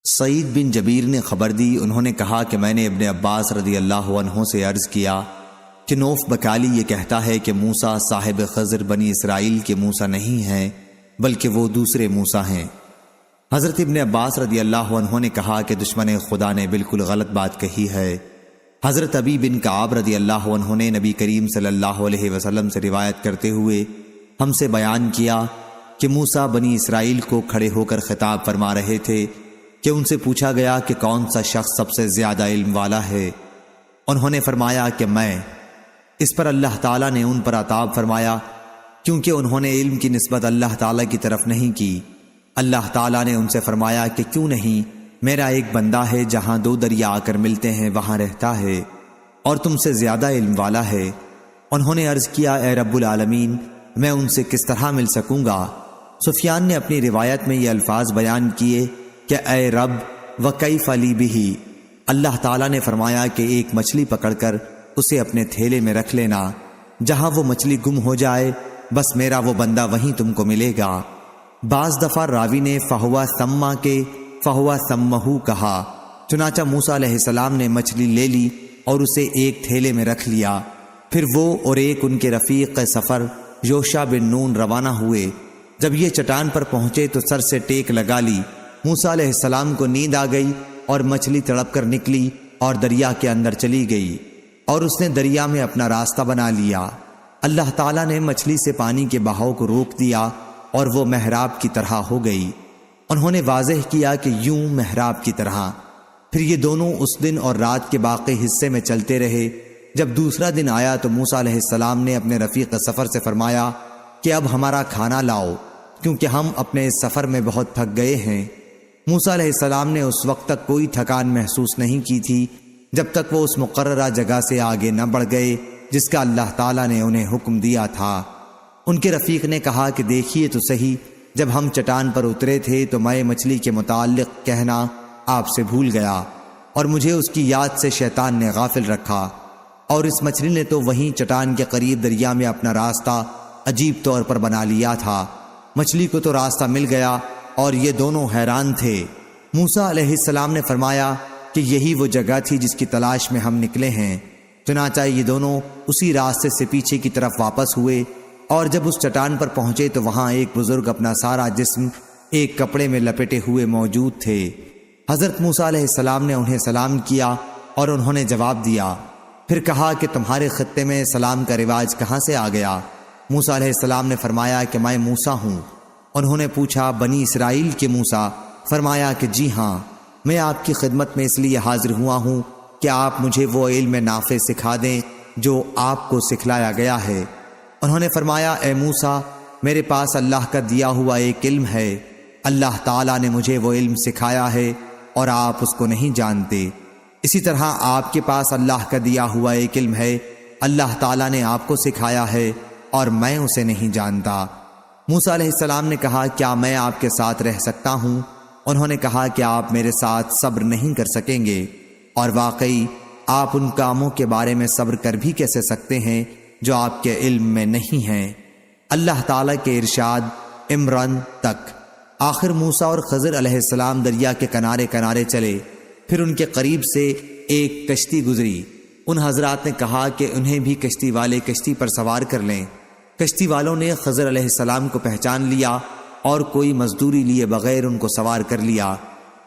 سعید بن جبیر نے خبر دی، انہوں نے کہا کہ میں نے ابن عباس رضی اللہ عنہ سے عرض کیا کہ نوف بکالی یہ کہتا ہے کہ موسیٰ صاحب خضر بنی اسرائیل کے موسیٰ نہیں ہیں بلکہ وہ دوسرے موسیٰ ہیں۔ حضرت ابن عباس رضی اللہ عنہ نے کہا کہ دشمن خدا نے بالکل غلط بات کہی ہے۔ حضرت ابی بن کعب رضی اللہ عنہ نے نبی کریم صلی اللہ علیہ وسلم سے روایت کرتے ہوئے ہم سے بیان کیا کہ موسیٰ بنی اسرائیل کو کھڑے ہو کر خطاب فرما رہے تھے کہ ان سے پوچھا گیا کہ کون سا شخص سب سے زیادہ علم والا ہے؟ انہوں نے فرمایا کہ میں۔ اس پر اللہ تعالیٰ نے ان پر عطاب فرمایا کیونکہ انہوں نے علم کی نسبت اللہ تعالیٰ کی طرف نہیں کی۔ اللہ تعالیٰ نے ان سے فرمایا کہ کیوں نہیں، میرا ایک بندہ ہے جہاں دو دریا آ کر ملتے ہیں وہاں رہتا ہے اور تم سے زیادہ علم والا ہے۔ انہوں نے عرض کیا اے رب العالمین، میں ان سے کس طرح مل سکوں گا؟ سفیان نے اپنی روایت میں یہ الفاظ بیان کیے کہ اے رب وکیف لی بہ، اللہ تعالیٰ نے فرمایا کہ ایک مچھلی پکڑ کر اسے اپنے تھیلے میں رکھ لینا، جہاں وہ مچھلی گم ہو جائے بس میرا وہ بندہ وہیں تم کو ملے گا۔ بعض دفعہ راوی نے فہوا ثما کے فہوا ثمہ کہا، چنانچہ موسیٰ علیہ السلام نے مچھلی لے لی اور اسے ایک تھیلے میں رکھ لیا۔ پھر وہ اور ایک ان کے رفیق سفر یوشع بن نون روانہ ہوئے۔ جب یہ چٹان پر پہنچے تو سر سے ٹیک لگا لی۔ موسیٰ علیہ السلام کو نیند آ گئی اور مچھلی تڑپ کر نکلی اور دریا کے اندر چلی گئی اور اس نے دریا میں اپنا راستہ بنا لیا۔ اللہ تعالیٰ نے مچھلی سے پانی کے بہاؤ کو روک دیا اور وہ محراب کی طرح ہو گئی۔ انہوں نے واضح کیا کہ یوں محراب کی طرح۔ پھر یہ دونوں اس دن اور رات کے باقی حصے میں چلتے رہے۔ جب دوسرا دن آیا تو موسیٰ علیہ السلام نے اپنے رفیق سفر سے فرمایا کہ اب ہمارا کھانا لاؤ کیونکہ ہم اپنے اس سفر میں بہت تھک گئے ہیں۔ موسیٰ علیہ السلام نے اس وقت تک کوئی تھکان محسوس نہیں کی تھی جب تک وہ اس مقررہ جگہ سے آگے نہ بڑھ گئے جس کا اللہ تعالیٰ نے انہیں حکم دیا تھا۔ ان کے رفیق نے کہا کہ دیکھیے تو صحیح، جب ہم چٹان پر اترے تھے تو میں مچھلی کے متعلق کہنا آپ سے بھول گیا اور مجھے اس کی یاد سے شیطان نے غافل رکھا، اور اس مچھلی نے تو وہیں چٹان کے قریب دریا میں اپنا راستہ عجیب طور پر بنا لیا تھا۔ مچھلی کو تو راستہ مل گیا اور یہ دونوں حیران تھے۔ موسیٰ علیہ السلام نے فرمایا کہ یہی وہ جگہ تھی جس کی تلاش میں ہم نکلے ہیں۔ چنانچہ یہ دونوں اسی راستے سے پیچھے کی طرف واپس ہوئے اور جب اس چٹان پر پہنچے تو وہاں ایک بزرگ اپنا سارا جسم ایک کپڑے میں لپٹے ہوئے موجود تھے۔ حضرت موسیٰ علیہ السلام نے انہیں سلام کیا اور انہوں نے جواب دیا۔ پھر کہا کہ تمہارے خطے میں سلام کا رواج کہاں سے آ گیا؟ موسیٰ علیہ السلام نے فرمایا کہ میں موسیٰ ہوں۔ انہوں نے پوچھا بنی اسرائیل کے موسیٰ؟ فرمایا کہ جی ہاں، میں آپ کی خدمت میں اس لیے حاضر ہوا ہوں کہ آپ مجھے وہ علم نافع سکھا دیں جو آپ کو سکھلایا گیا ہے۔ انہوں نے فرمایا اے موسیٰ، میرے پاس اللہ کا دیا ہوا ایک علم ہے، اللہ تعالیٰ نے مجھے وہ علم سکھایا ہے اور آپ اس کو نہیں جانتے۔ اسی طرح آپ کے پاس اللہ کا دیا ہوا ایک علم ہے، اللہ تعالیٰ نے آپ کو سکھایا ہے اور میں اسے نہیں جانتا۔ موسیٰ علیہ السلام نے کہا کیا میں آپ کے ساتھ رہ سکتا ہوں؟ انہوں نے کہا کہ آپ میرے ساتھ صبر نہیں کر سکیں گے، اور واقعی آپ ان کاموں کے بارے میں صبر کر بھی کیسے سکتے ہیں جو آپ کے علم میں نہیں ہیں۔ اللہ تعالیٰ کے ارشاد عمران تک۔ آخر موسیٰ اور خضر علیہ السلام دریا کے کنارے کنارے چلے، پھر ان کے قریب سے ایک کشتی گزری۔ ان حضرات نے کہا کہ انہیں بھی کشتی والے کشتی پر سوار کر لیں۔ کشتی والوں نے خضر علیہ السلام کو پہچان لیا اور کوئی مزدوری لیے بغیر ان کو سوار کر لیا۔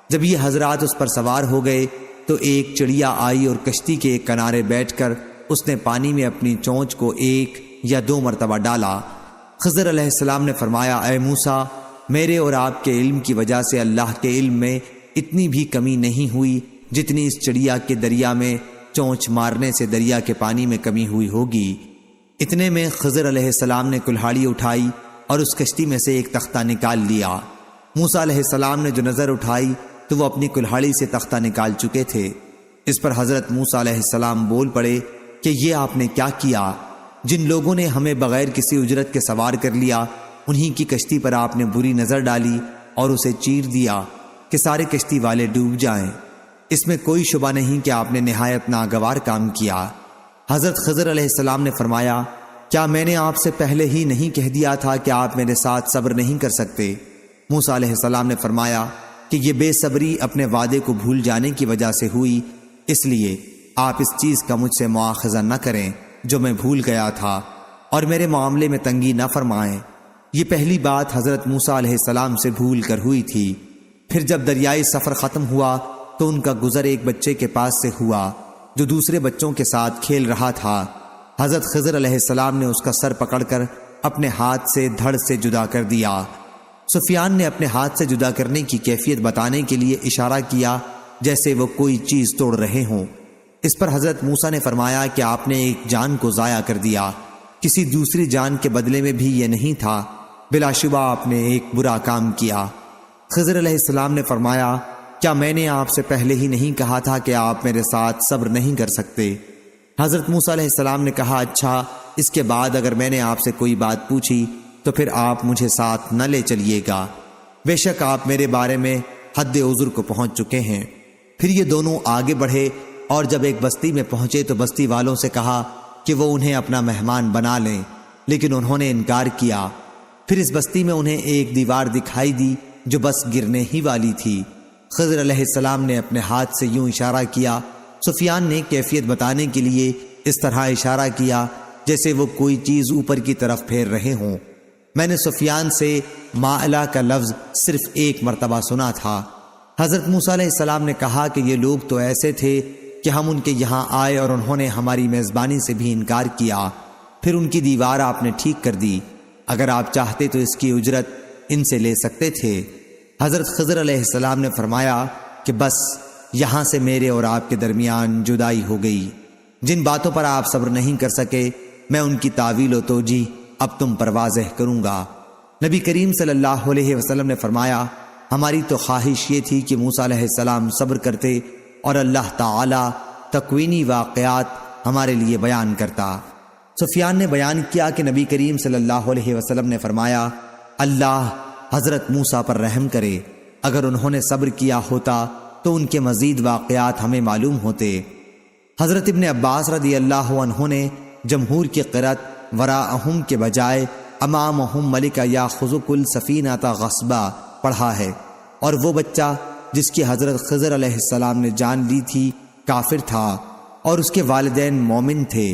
جب یہ حضرات اس پر سوار ہو گئے تو ایک چڑیا آئی اور کشتی کے ایک کنارے بیٹھ کر اس نے پانی میں اپنی چونچ کو 1 یا 2 مرتبہ ڈالا۔ خضر علیہ السلام نے فرمایا اے موسیٰ، میرے اور آپ کے علم کی وجہ سے اللہ کے علم میں اتنی بھی کمی نہیں ہوئی جتنی اس چڑیا کے دریا میں چونچ مارنے سے دریا کے پانی میں کمی ہوئی ہوگی۔ اتنے میں خضر علیہ السلام نے کلہاڑی اٹھائی اور اس کشتی میں سے ایک تختہ نکال لیا۔ موسیٰ علیہ السلام نے جو نظر اٹھائی تو وہ اپنی کلہاڑی سے تختہ نکال چکے تھے۔ اس پر حضرت موسیٰ علیہ السلام بول پڑے کہ یہ آپ نے کیا کیا؟ جن لوگوں نے ہمیں بغیر کسی اجرت کے سوار کر لیا انہی کی کشتی پر آپ نے بری نظر ڈالی اور اسے چیر دیا کہ سارے کشتی والے ڈوب جائیں۔ اس میں کوئی شبہ نہیں کہ آپ نے نہایت ناگوار کام کیا۔ حضرت خضر علیہ السلام نے فرمایا کیا میں نے آپ سے پہلے ہی نہیں کہہ دیا تھا کہ آپ میرے ساتھ صبر نہیں کر سکتے؟ موسیٰ علیہ السلام نے فرمایا کہ کہ یہ بے صبری اپنے وعدے کو بھول جانے کی وجہ سے ہوئی، اس لیے آپ اس چیز کا مجھ سے مواخذہ نہ کریں جو میں بھول گیا تھا، اور میرے معاملے میں تنگی نہ فرمائیں۔ یہ پہلی بات حضرت موسیٰ علیہ السلام سے بھول کر ہوئی تھی۔ پھر جب دریائے سفر ختم ہوا تو ان کا گزر ایک بچے کے پاس سے ہوا جو دوسرے بچوں کے ساتھ کھیل رہا تھا۔ حضرت خضر علیہ السلام نے اس کا سر پکڑ کر اپنے ہاتھ سے دھڑ سے جدا کر دیا۔ سفیان نے اپنے ہاتھ سے جدا کرنے کی کیفیت بتانے کے لیے اشارہ کیا جیسے وہ کوئی چیز توڑ رہے ہوں۔ اس پر حضرت موسیٰ نے فرمایا کہ آپ نے ایک جان کو ضائع کر دیا، کسی دوسری جان کے بدلے میں بھی یہ نہیں تھا، بلا شبہ آپ نے ایک برا کام کیا۔ خضر علیہ السلام نے فرمایا، کیا میں نے آپ سے پہلے ہی نہیں کہا تھا کہ آپ میرے ساتھ صبر نہیں کر سکتے؟ حضرت موسیٰ علیہ السلام نے کہا، اچھا، اس کے بعد اگر میں نے آپ سے کوئی بات پوچھی تو پھر آپ مجھے ساتھ نہ لے چلیے گا، بے شک آپ میرے بارے میں حد عذر کو پہنچ چکے ہیں۔ پھر یہ دونوں آگے بڑھے اور جب ایک بستی میں پہنچے تو بستی والوں سے کہا کہ وہ انہیں اپنا مہمان بنا لیں، لیکن انہوں نے انکار کیا۔ پھر اس بستی میں انہیں ایک دیوار دکھائی دی جو بس گرنے ہی والی تھی۔ خضر علیہ السلام نے اپنے ہاتھ سے یوں اشارہ کیا۔ سفیان نے کیفیت بتانے کے لیے اس طرح اشارہ کیا جیسے وہ کوئی چیز اوپر کی طرف پھیر رہے ہوں۔ میں نے سفیان سے مائلہ کا لفظ صرف ایک مرتبہ سنا تھا۔ حضرت موسیٰ علیہ السلام نے کہا کہ یہ لوگ تو ایسے تھے کہ ہم ان کے یہاں آئے اور انہوں نے ہماری میزبانی سے بھی انکار کیا، پھر ان کی دیوار آپ نے ٹھیک کر دی، اگر آپ چاہتے تو اس کی اجرت ان سے لے سکتے تھے۔ حضرت خضر علیہ السلام نے فرمایا کہ بس یہاں سے میرے اور آپ کے درمیان جدائی ہو گئی۔ جن باتوں پر آپ صبر نہیں کر سکے میں ان کی تعویل و توجیح اب تم پر واضح کروں گا۔ نبی کریم صلی اللہ علیہ وسلم نے فرمایا، ہماری تو خواہش یہ تھی کہ موسیٰ علیہ السلام صبر کرتے اور اللہ تعالی تکوینی واقعات ہمارے لیے بیان کرتا۔ سفیان نے بیان کیا کہ نبی کریم صلی اللہ علیہ وسلم نے فرمایا، اللہ حضرت موسیٰ پر رحم کرے، اگر انہوں نے صبر کیا ہوتا تو ان کے مزید واقعات ہمیں معلوم ہوتے۔ حضرت ابن عباس رضی اللہ عنہ نے جمہور کی قرأت وراءہم کے بجائے امامہم ملک یاخذک السفینۃ غصبا پڑھا ہے، اور وہ بچہ جس کی حضرت خضر علیہ السلام نے جان لی تھی کافر تھا اور اس کے والدین مومن تھے۔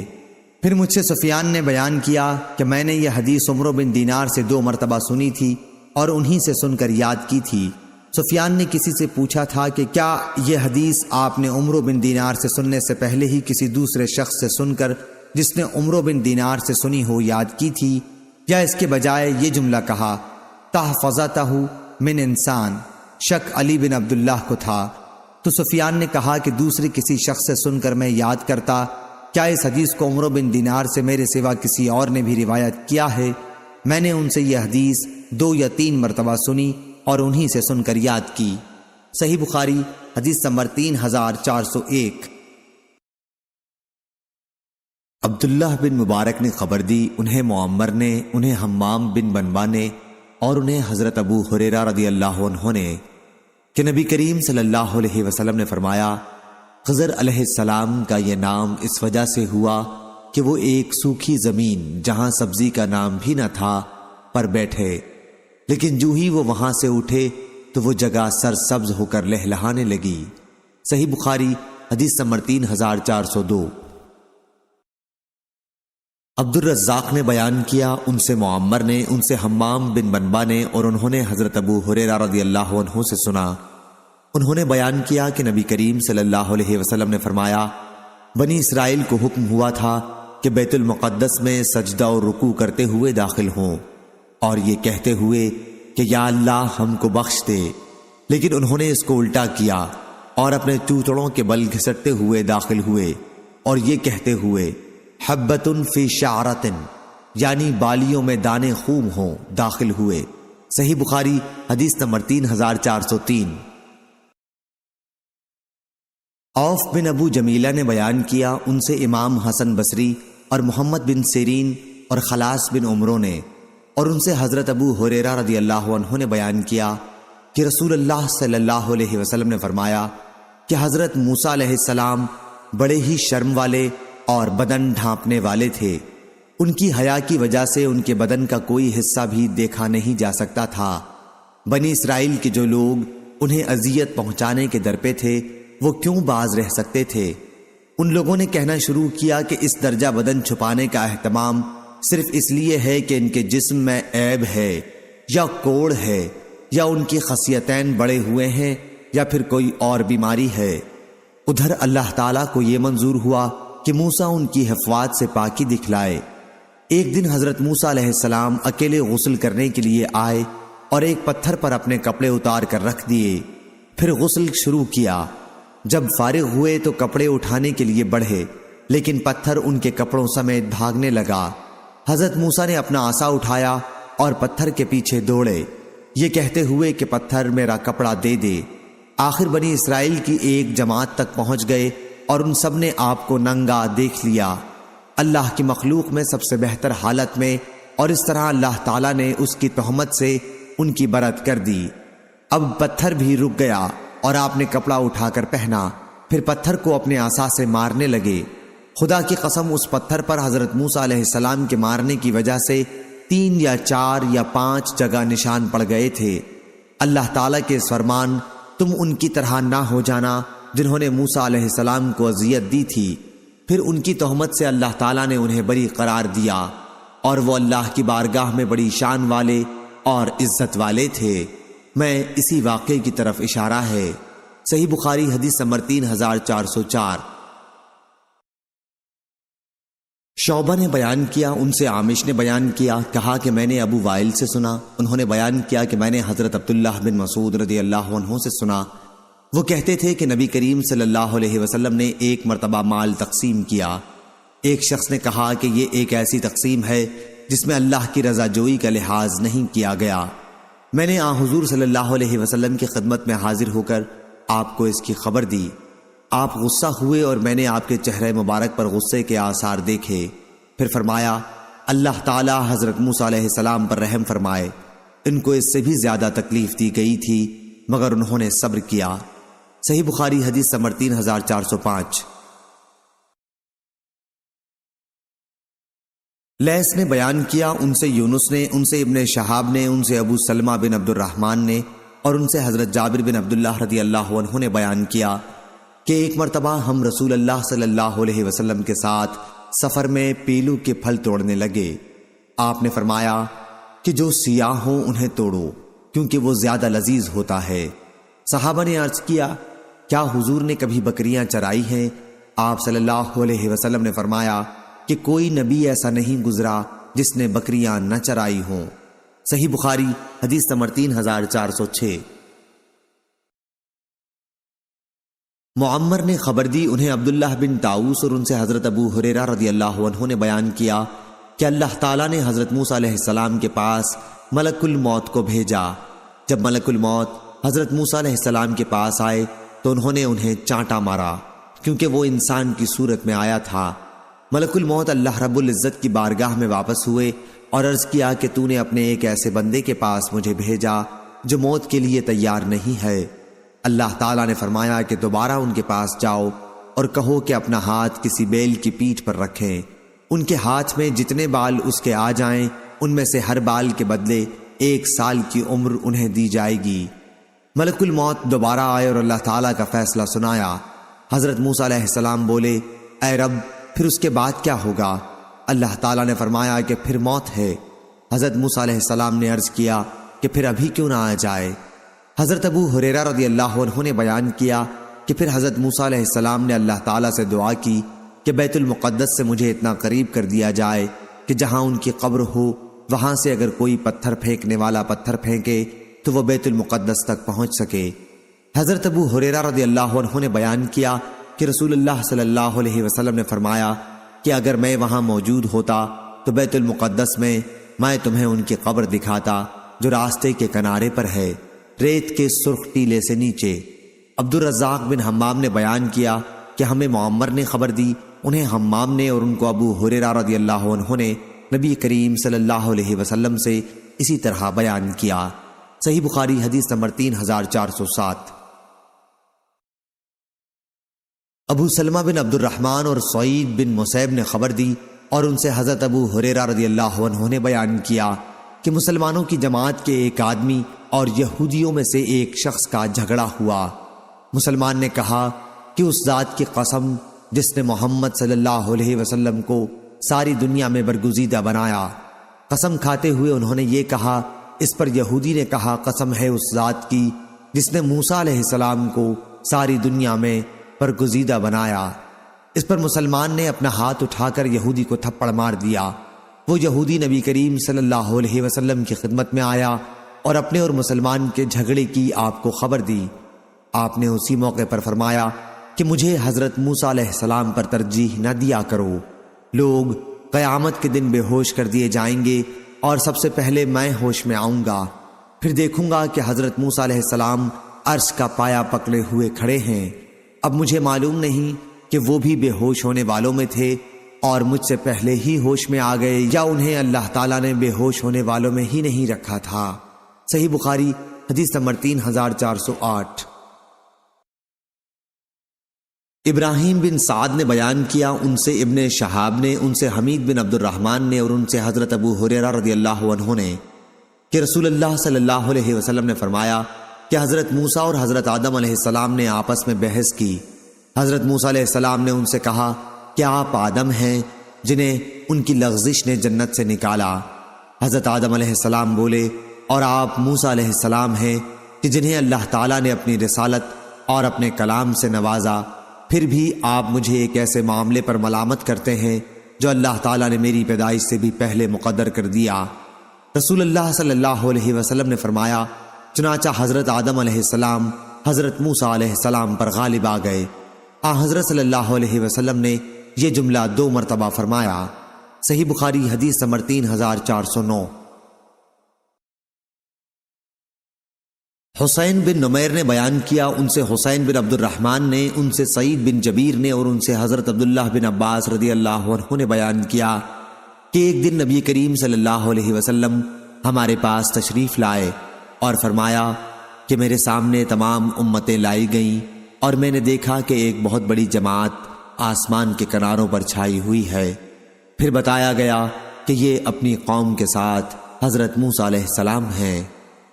پھر مجھ سے سفیان نے بیان کیا کہ میں نے یہ حدیث عمرو بن دینار سے 2 مرتبہ سنی تھی اور انہی سے سن کر یاد کی تھی۔ سفیان نے کسی سے پوچھا تھا کہ کیا یہ حدیث آپ نے عمرو بن دینار سے سننے سے پہلے ہی کسی دوسرے شخص سے سن کر جس نے عمرو بن دینار سے سنی ہو یاد کی تھی، یا اس کے بجائے یہ جملہ کہا تحفظتہ من انسان؟ شک علی بن عبداللہ کو تھا۔ تو سفیان نے کہا کہ دوسرے کسی شخص سے سن کر میں یاد کرتا، کیا اس حدیث کو عمرو بن دینار سے میرے سوا کسی اور نے بھی روایت کیا ہے؟ میں نے ان سے یہ حدیث 2 یا 3 مرتبہ سنی اور انہی سے سن کر یاد کی۔ صحیح بخاری حدیث نمبر 3401۔ عبداللہ بن مبارک نے خبر دی، انہیں معمر نے، انہیں حمام بن بنبا نے اور انہیں حضرت ابو ہریرہ رضی اللہ عنہ نے کہ نبی کریم صلی اللہ علیہ وسلم نے فرمایا، خضر علیہ السلام کا یہ نام اس وجہ سے ہوا کہ وہ ایک سوکھی زمین جہاں سبزی کا نام بھی نہ تھا پر بیٹھے، لیکن جو ہی وہ وہاں سے اٹھے تو وہ جگہ سرسبز ہو کر لہلہانے لگی۔ صحیح بخاری حدیث نمبر 3402۔ عبد الرزاق نے بیان کیا، ان سے معمر نے، ان سے حمام بن بنبا نے اور انہوں نے حضرت ابو ہریرہ رضی اللہ عنہ سے سنا۔ انہوں نے بیان کیا کہ نبی کریم صلی اللہ علیہ وسلم نے فرمایا، بنی اسرائیل کو حکم ہوا تھا کہ بیت المقدس میں سجدہ اور رکوع کرتے ہوئے داخل ہوں اور یہ کہتے ہوئے کہ یا اللہ ہم کو بخش دے، لیکن انہوں نے اس کو الٹا کیا اور اپنے چوتڑوں کے بل گھسٹتے ہوئے داخل ہوئے اور یہ کہتے ہوئے حبۃ فی شعرۃ، یعنی بالیوں میں دانے خوب ہوں، داخل ہوئے۔ صحیح بخاری حدیث نمبر 3403۔ عوف بن ابو جمیلہ نے بیان کیا، ان سے امام حسن بصری اور محمد بن سیرین اور خلاص بن عمرو نے اور ان سے حضرت ابو ہریرہ رضی اللہ عنہ نے بیان کیا کہ رسول اللہ صلی اللہ علیہ وسلم نے فرمایا کہ حضرت موسیٰ علیہ السلام بڑے ہی شرم والے اور بدن ڈھانپنے والے تھے، ان کی حیا کی وجہ سے ان کے بدن کا کوئی حصہ بھی دیکھا نہیں جا سکتا تھا۔ بنی اسرائیل کے جو لوگ انہیں اذیت پہنچانے کے در پہ تھے، وہ کیوں باز رہ سکتے تھے؟ ان لوگوں نے کہنا شروع کیا کہ اس درجہ بدن چھپانے کا اہتمام صرف اس لیے ہے کہ ان کے جسم میں عیب ہے یا کوڑ ہے یا ان کی خصیتین بڑے ہوئے ہیں یا پھر کوئی اور بیماری ہے۔ ادھر اللہ تعالیٰ کو یہ منظور ہوا کہ موسیٰ ان کی حفوات سے پاکی دکھلائے۔ ایک دن حضرت موسیٰ علیہ السلام اکیلے غسل کرنے کے لیے آئے اور ایک پتھر پر اپنے کپڑے اتار کر رکھ دیے، پھر غسل شروع کیا۔ جب فارغ ہوئے تو کپڑے اٹھانے کے لیے بڑھے، لیکن پتھر ان کے کپڑوں سمیت بھاگنے لگا۔ حضرت موسیٰ نے اپنا عصا اٹھایا اور پتھر کے پیچھے دوڑے، یہ کہتے ہوئے کہ پتھر میرا کپڑا دے دے۔ آخر بنی اسرائیل کی ایک جماعت تک پہنچ گئے اور ان سب نے آپ کو ننگا دیکھ لیا، اللہ کی مخلوق میں سب سے بہتر حالت میں، اور اس طرح اللہ تعالیٰ نے اس کی تہمت سے ان کی برت کر دی۔ اب پتھر بھی رک گیا اور آپ نے کپڑا اٹھا کر پہنا، پھر پتھر کو اپنے عصا سے مارنے لگے۔ خدا کی قسم اس پتھر پر حضرت موسیٰ علیہ السلام کے مارنے کی وجہ سے 3 یا 4 یا 5 جگہ نشان پڑ گئے تھے۔ اللہ تعالیٰ کے اس فرمان تم ان کی طرح نہ ہو جانا جنہوں نے موسیٰ علیہ السلام کو اذیت دی تھی، پھر ان کی تہمت سے اللہ تعالیٰ نے انہیں بری قرار دیا، اور وہ اللہ کی بارگاہ میں بڑی شان والے اور عزت والے تھے۔ میں اسی واقعے کی طرف اشارہ ہے۔ صحیح بخاری حدیث نمبر 3404۔ شعبہ نے بیان کیا، ان سے عامش نے بیان کیا، کہا کہ میں نے ابو وائل سے سنا، انہوں نے بیان کیا کہ میں نے حضرت عبداللہ بن مسعود رضی اللہ عنہ سے سنا، وہ کہتے تھے کہ نبی کریم صلی اللہ علیہ وسلم نے ایک مرتبہ مال تقسیم کیا۔ ایک شخص نے کہا کہ یہ ایک ایسی تقسیم ہے جس میں اللہ کی رضا جوئی کا لحاظ نہیں کیا گیا۔ میں نے حضور صلی اللہ علیہ وسلم کی خدمت میں حاضر ہو کر آپ کو اس کی خبر دی۔ آپ غصہ ہوئے اور میں نے آپ کے چہرے مبارک پر غصے کے آثار دیکھے۔ پھر فرمایا، اللہ تعالی حضرت موسیٰ علیہ السلام پر رحم فرمائے، ان کو اس سے بھی زیادہ تکلیف دی گئی تھی مگر انہوں نے صبر کیا۔ صحیح بخاری حدیث نمبر 3405۔ لیث نے بیان کیا، ان سے یونس نے، ان سے ابن شہاب نے، ان سے ابو سلمہ بن عبد الرحمن نے، اور ان سے حضرت جابر بن عبداللہ رضی اللہ عنہ نے بیان کیا کہ ایک مرتبہ ہم رسول اللہ صلی اللہ علیہ وسلم کے ساتھ سفر میں پیلو کے پھل توڑنے لگے۔ آپ نے فرمایا کہ جو سیاہ ہوں انہیں توڑو کیونکہ وہ زیادہ لذیذ ہوتا ہے۔ صحابہ نے عرض کیا، کیا حضور نے کبھی بکریاں چرائی ہیں؟ آپ صلی اللہ علیہ وسلم نے فرمایا کہ کوئی نبی ایسا نہیں گزرا جس نے بکریاں نہ چرائی ہوں۔ صحیح بخاری حدیث نمبر 3406۔ معمر نے خبر دی، انہیں عبداللہ بن طاؤس اور ان سے حضرت ابو ہریرہ رضی اللہ عنہ نے بیان کیا کہ اللہ تعالیٰ نے حضرت موسیٰ علیہ السلام کے پاس ملک الموت کو بھیجا۔ جب ملک الموت حضرت موسیٰ علیہ السلام کے پاس آئے تو انہوں نے انہیں چانٹا مارا کیونکہ وہ انسان کی صورت میں آیا تھا۔ ملک الموت اللہ رب العزت کی بارگاہ میں واپس ہوئے اور عرض کیا کہ تو نے اپنے ایک ایسے بندے کے پاس مجھے بھیجا جو موت کے لیے تیار نہیں ہے۔ اللہ تعالیٰ نے فرمایا کہ دوبارہ ان کے پاس جاؤ اور کہو کہ اپنا ہاتھ کسی بیل کی پیٹھ پر رکھیں، ان کے ہاتھ میں جتنے بال اس کے آ جائیں ان میں سے ہر بال کے بدلے 1 سال کی عمر انہیں دی جائے گی۔ ملک الموت دوبارہ آئے اور اللہ تعالیٰ کا فیصلہ سنایا۔ حضرت موسیٰ علیہ السلام بولے، اے رب پھر اس کے بعد کیا ہوگا؟ اللہ تعالیٰ نے فرمایا کہ پھر موت ہے۔ حضرت موسیٰ علیہ السلام نے عرض کیا کہ پھر ابھی کیوں نہ آ جائے؟ حضرت ابو ہریرہ رضی اللہ عنہ نے بیان کیا کہ پھر حضرت موسیٰ علیہ السلام نے اللہ تعالیٰ سے دعا کی کہ بیت المقدس سے مجھے اتنا قریب کر دیا جائے کہ جہاں ان کی قبر ہو وہاں سے اگر کوئی پتھر پھینکنے والا پتھر پھینکے تو وہ بیت المقدس تک پہنچ سکے۔ حضرت ابو ہریرہ رضی اللہ عنہ نے بیان کیا کہ رسول اللہ صلی اللہ علیہ وسلم نے فرمایا کہ اگر میں وہاں موجود ہوتا تو بیت المقدس میں تمہیں ان کی قبر دکھاتا جو راستے کے کنارے پر ہے، ریت کے سرخ ٹیلے سے نیچے۔ عبد الرزاق بن حمام نے بیان کیا کہ ہمیں معمر نے خبر دی، انہیں حمام نے اور ان کو ابو ہریرہ رضی اللہ عنہ نے نبی کریم صلی اللہ علیہ وسلم سے اسی طرح بیان کیا۔ صحیح بخاری حدیث نمبر 3407۔ ابو سلمہ بن عبد الرحمن اور سعید بن مسیب نے خبر دی اور ان سے حضرت ابو ہریرہ رضی اللہ عنہ نے بیان کیا کہ مسلمانوں کی جماعت کے ایک آدمی اور یہودیوں میں سے ایک شخص کا جھگڑا ہوا۔ مسلمان نے کہا کہ اس ذات کی قسم جس نے محمد صلی اللہ علیہ وسلم کو ساری دنیا میں برگزیدہ بنایا۔ قسم کھاتے ہوئے انہوں نے یہ کہا۔ اس پر یہودی نے کہا قسم ہے اس ذات کی جس نے موسیٰ علیہ السلام کو ساری دنیا میں برگزیدہ بنایا۔ اس پر مسلمان نے اپنا ہاتھ اٹھا کر یہودی کو تھپڑ مار دیا۔ وہ یہودی نبی کریم صلی اللہ علیہ وسلم کی خدمت میں آیا اور اپنے اور مسلمان کے جھگڑے کی آپ کو خبر دی۔ آپ نے اسی موقع پر فرمایا کہ مجھے حضرت موسیٰ علیہ السلام پر ترجیح نہ دیا کرو۔ لوگ قیامت کے دن بے ہوش کر دیے جائیں گے اور سب سے پہلے میں ہوش میں آؤں گا، پھر دیکھوں گا کہ حضرت موسیٰ علیہ السلام عرش کا پایا پکڑے ہوئے کھڑے ہیں۔ اب مجھے معلوم نہیں کہ وہ بھی بے ہوش ہونے والوں میں تھے اور مجھ سے پہلے ہی ہوش میں آ گئے یا انہیں اللہ تعالیٰ نے بے ہوش ہونے والوں میں ہی نہیں رکھا تھا۔ صحیح بخاری حدیث نمبر 3408۔ ابراہیم بن سعد نے بیان کیا، ان سے ابن شہاب نے، ان سے حمید بن عبد الرحمن نے اور ان سے حضرت ابو ہریرہ رضی اللہ عنہ نے کہ رسول اللہ صلی اللہ علیہ وسلم نے فرمایا کہ حضرت موسیٰ اور حضرت آدم علیہ السلام نے آپس میں بحث کی۔ حضرت موسیٰ علیہ السلام نے ان سے کہا کہ آپ آدم ہیں جنہیں ان کی لغزش نے جنت سے نکالا۔ حضرت آدم علیہ السلام بولے اور آپ موسیٰ علیہ السلام ہیں کہ جنہیں اللہ تعالیٰ نے اپنی رسالت اور اپنے کلام سے نوازا، پھر بھی آپ مجھے ایک ایسے معاملے پر ملامت کرتے ہیں جو اللہ تعالیٰ نے میری پیدائش سے بھی پہلے مقدر کر دیا۔ رسول اللہ صلی اللہ علیہ وسلم نے فرمایا چنانچہ حضرت آدم علیہ السلام حضرت موسیٰ علیہ السلام پر غالب آ گئے۔ حضرت صلی اللہ علیہ وسلم نے یہ جملہ 2 مرتبہ فرمایا۔ صحیح بخاری حدیث نمبر 3409۔ حسین بن نمیر نے بیان کیا، ان سے حسین بن عبد الرحمن نے، ان سے سعید بن جبیر نے اور ان سے حضرت عبداللہ بن عباس رضی اللہ عنہ نے بیان کیا کہ ایک دن نبی کریم صلی اللہ علیہ وسلم ہمارے پاس تشریف لائے اور فرمایا کہ میرے سامنے تمام امتیں لائی گئیں اور میں نے دیکھا کہ ایک بہت بڑی جماعت آسمان کے کناروں پر چھائی ہوئی ہے۔ پھر بتایا گیا کہ یہ اپنی قوم کے ساتھ حضرت موسیٰ علیہ السلام ہیں۔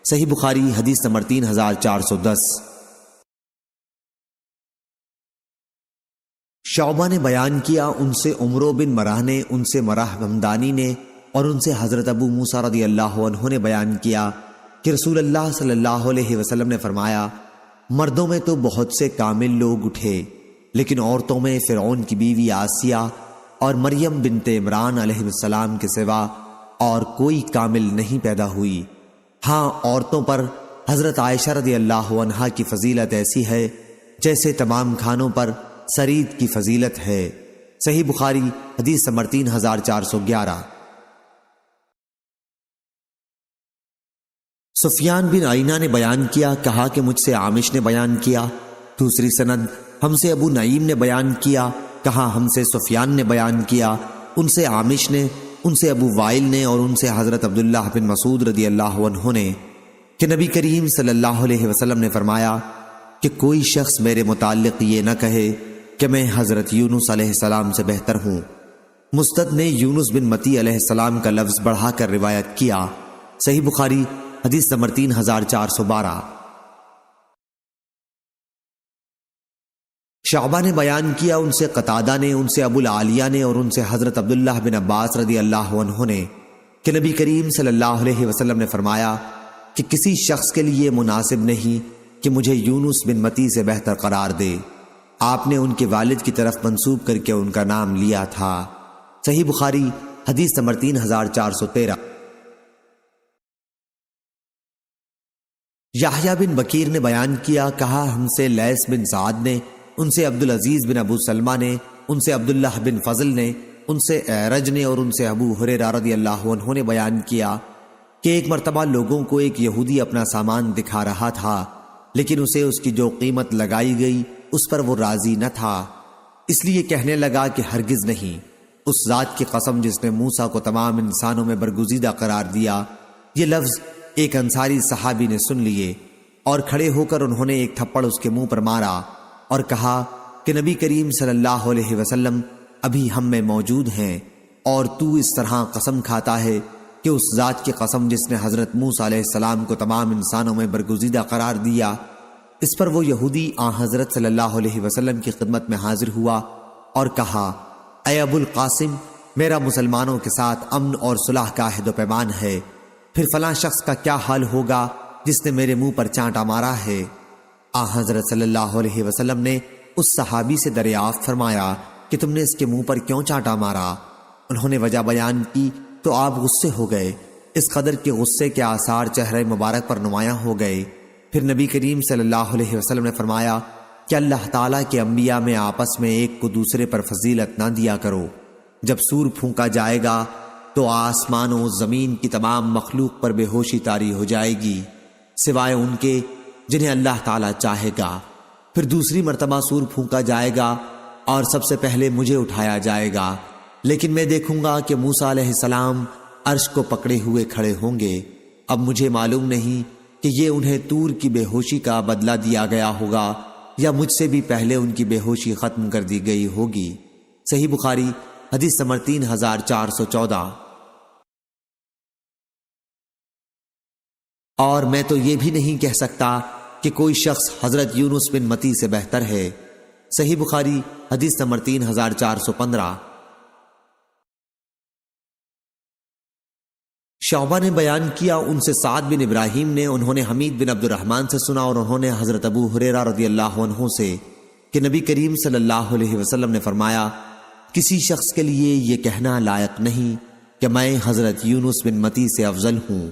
صحیح بخاری حدیث نمبر 3410۔ شعبہ نے بیان کیا، ان سے عمرو بن مرہ نے، ان سے مرہ ہمدانی نے اور ان سے حضرت ابو موسیٰ رضی اللہ عنہ نے بیان کیا کہ رسول اللہ صلی اللہ علیہ وسلم نے فرمایا مردوں میں تو بہت سے کامل لوگ اٹھے، لیکن عورتوں میں فرعون کی بیوی آسیہ اور مریم بنت عمران علیہ السلام کے سوا اور کوئی کامل نہیں پیدا ہوئی۔ ہاں، عورتوں پر حضرت عائشہ رضی اللہ عنہا کی فضیلت ایسی ہے جیسے تمام کھانوں پر سرید کی فضیلت ہے۔ صحیح بخاری حدیث نمبر 3411۔ سفیان بن عینہ نے بیان کیا، کہا کہ مجھ سے عامش نے بیان کیا۔ دوسری سند ہم سے ابو نعیم نے بیان کیا، کہا ہم سے سفیان نے بیان کیا، ان سے عامش نے، ان سے ابو وائل نے اور ان سے حضرت عبداللہ بن مسعود رضی اللہ عنہ نے کہ نبی کریم صلی اللہ علیہ وسلم نے فرمایا کہ کوئی شخص میرے متعلق یہ نہ کہے کہ میں حضرت یونس علیہ السلام سے بہتر ہوں۔ مستد نے یونس بن متی علیہ السلام کا لفظ بڑھا کر روایت کیا۔ صحیح بخاری حدیث نمبر 3412۔ شعبہ نے بیان کیا، ان سے قتادہ نے، ان سے ابو العالیہ نے اور ان سے حضرت عبداللہ بن عباس رضی اللہ عنہ نے کہ نبی کریم صلی اللہ علیہ وسلم نے فرمایا کہ کسی شخص کے لیے مناسب نہیں کہ مجھے یونس بن متی سے بہتر قرار دے۔ آپ نے ان کے والد کی طرف منسوب کر کے ان کا نام لیا تھا۔ صحیح بخاری حدیث نمبر 3413۔ یحییٰ بن بکیر نے بیان کیا، کہا ہم سے لیث بن سعد نے، ان سے عبدالعزیز بن ابو سلمہ نے، ان سے عبداللہ بن فضل نے، ان سے اعرج نے اور ان سے ابو ہریرہ رضی اللہ عنہ نے بیان کیا کہ ایک مرتبہ لوگوں کو ایک یہودی اپنا سامان دکھا رہا تھا، لیکن اسے اس کی جو قیمت لگائی گئی اس پر وہ راضی نہ تھا، اس لیے کہنے لگا کہ ہرگز نہیں، اس ذات کی قسم جس نے موسیٰ کو تمام انسانوں میں برگزیدہ قرار دیا۔ یہ لفظ ایک انصاری صحابی نے سن لیے اور کھڑے ہو کر انہوں نے ایک تھپڑ اس کے منہ پر مارا اور کہا کہ نبی کریم صلی اللہ علیہ وسلم ابھی ہم میں موجود ہیں اور تو اس طرح قسم کھاتا ہے کہ اس ذات کی قسم جس نے حضرت موسیٰ علیہ السلام کو تمام انسانوں میں برگزیدہ قرار دیا۔ اس پر وہ یہودی حضرت صلی اللہ علیہ وسلم کی خدمت میں حاضر ہوا اور کہا، اے ابو القاسم، میرا مسلمانوں کے ساتھ امن اور صلح کا عہد و پیمان ہے، پھر فلاں شخص کا کیا حال ہوگا جس نے میرے منہ پر چانٹا مارا ہے؟ حضرت صلی اللہ علیہ وسلم نے اس صحابی سے دریافت فرمایا کہ تم نے اس کے منہ پر کیوں چانٹا مارا؟ انہوں نے وجہ بیان کی تو آپ غصے ہو گئے، اس قدر کے غصے کے آثار چہرے مبارک پر نمایاں ہو گئے۔ پھر نبی کریم صلی اللہ علیہ وسلم نے فرمایا کہ اللہ تعالیٰ کے انبیاء میں آپس میں ایک کو دوسرے پر فضیلت نہ دیا کرو۔ جب سور پھونکا جائے گا تو آسمان و زمین کی تمام مخلوق پر بے ہوشی طاری ہو جائے گی سوائے ان کے جنہیں اللہ تعالیٰ چاہے گا۔ پھر دوسری مرتبہ سور پھونکا جائے گا اور سب سے پہلے مجھے اٹھایا جائے گا، لیکن میں دیکھوں گا کہ موسیٰ علیہ السلام عرش کو پکڑے ہوئے کھڑے ہوں گے۔ اب مجھے معلوم نہیں کہ یہ انہیں طور کی بے ہوشی کا بدلہ دیا گیا ہوگا یا مجھ سے بھی پہلے ان کی بے ہوشی ختم کر دی گئی ہوگی۔ صحیح بخاری حدیث نمبر 3414۔ اور میں تو یہ بھی نہیں کہہ سکتا کہ کوئی شخص حضرت یونس بن متی سے بہتر ہے۔ صحیح بخاری حدیث نمبر 3415۔ شعبہ نے بیان کیا ان سے سعد بن ابراہیم نے، انہوں نے حمید بن عبد الرحمن سے سنا اور انہوں نے حضرت ابو ہریرہ رضی اللہ عنہ سے کہ نبی کریم صلی اللہ علیہ وسلم نے فرمایا، کسی شخص کے لیے یہ کہنا لائق نہیں کہ میں حضرت یونس بن متی سے افضل ہوں۔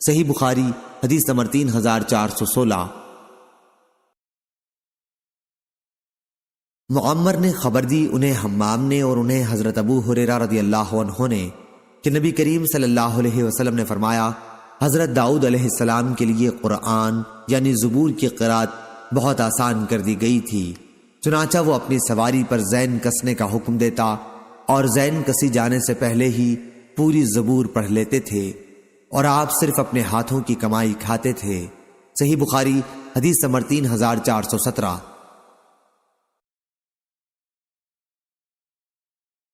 صحیح بخاری حدیث نمبر 3416۔ معمر نے خبر دی انہیں حمام نے اور انہیں حضرت ابو ہریرہ رضی اللہ عنہ نے کہ نبی کریم صلی اللہ علیہ وسلم نے فرمایا، حضرت داؤد علیہ السلام کے لیے قرآن یعنی زبور کی قرات بہت آسان کر دی گئی تھی، چنانچہ وہ اپنی سواری پر زین کسنے کا حکم دیتا اور زین کسی جانے سے پہلے ہی پوری زبور پڑھ لیتے تھے، اور آپ صرف اپنے ہاتھوں کی کمائی کھاتے تھے۔ صحیح بخاری حدیث نمبر 3417۔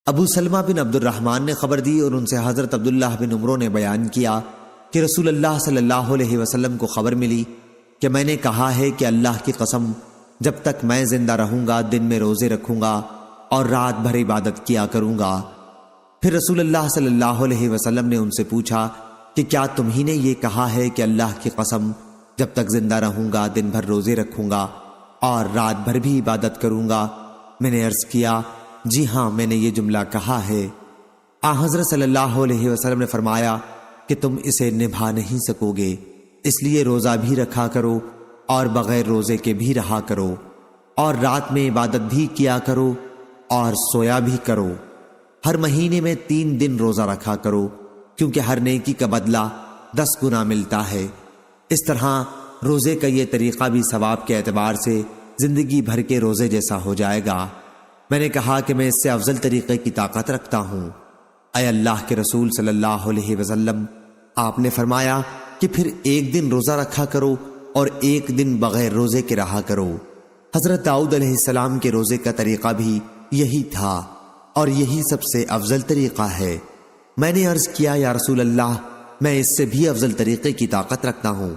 ابو سلمہ بن عبد الرحمن نے خبر دی اور ان سے حضرت عبداللہ بن عمرو نے بیان کیا کہ رسول اللہ صلی اللہ علیہ وسلم کو خبر ملی کہ میں نے کہا ہے کہ اللہ کی قسم جب تک میں زندہ رہوں گا دن میں روزے رکھوں گا اور رات بھر عبادت کیا کروں گا۔ پھر رسول اللہ صلی اللہ علیہ وسلم نے ان سے پوچھا کہ کیا تم ہی نے یہ کہا ہے کہ اللہ کی قسم جب تک زندہ رہوں گا دن بھر روزے رکھوں گا اور رات بھر بھی عبادت کروں گا؟ میں نے عرض کیا، جی ہاں میں نے یہ جملہ کہا ہے۔ حضرت صلی اللہ علیہ وسلم نے فرمایا کہ تم اسے نبھا نہیں سکو گے، اس لیے روزہ بھی رکھا کرو اور بغیر روزے کے بھی رہا کرو، اور رات میں عبادت بھی کیا کرو اور سویا بھی کرو۔ ہر مہینے میں 3 دن روزہ رکھا کرو، کیونکہ ہر نیکی کا بدلہ 10 گنا ملتا ہے۔ اس طرح روزے کا یہ طریقہ بھی ثواب کے اعتبار سے زندگی بھر کے روزے جیسا ہو جائے گا۔ میں نے کہا کہ میں اس سے افضل طریقے کی طاقت رکھتا ہوں۔ اے اللہ کے رسول صلی اللہ علیہ وسلم، آپ نے فرمایا کہ پھر 1 دن روزہ رکھا کرو اور 1 دن بغیر روزے کے رہا کرو۔ حضرت داؤد علیہ السلام کے روزے کا طریقہ بھی یہی تھا اور یہی سب سے افضل طریقہ ہے۔ میں نے عرض کیا، یا رسول اللہ، میں اس سے بھی افضل طریقے کی طاقت رکھتا ہوں۔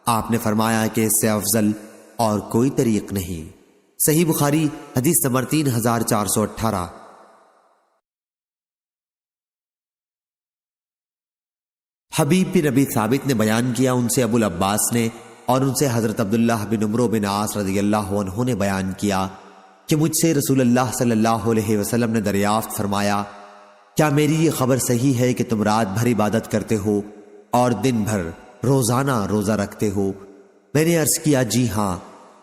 آپ نے فرمایا کہ اس سے افضل اور کوئی طریق نہیں۔ صحیح بخاری حدیث نمبر 3418۔ حبیب بن ابی ثابت نے بیان کیا ان سے ابو العباس نے اور ان سے حضرت عبداللہ بن عمرو بن عاص رضی اللہ عنہ نے بیان کیا کہ مجھ سے رسول اللہ صلی اللہ علیہ وسلم نے دریافت فرمایا، کیا میری یہ خبر صحیح ہے کہ تم رات بھر عبادت کرتے ہو اور دن بھر روزانہ روزہ رکھتے ہو؟ میں نے عرض کیا، جی ہاں۔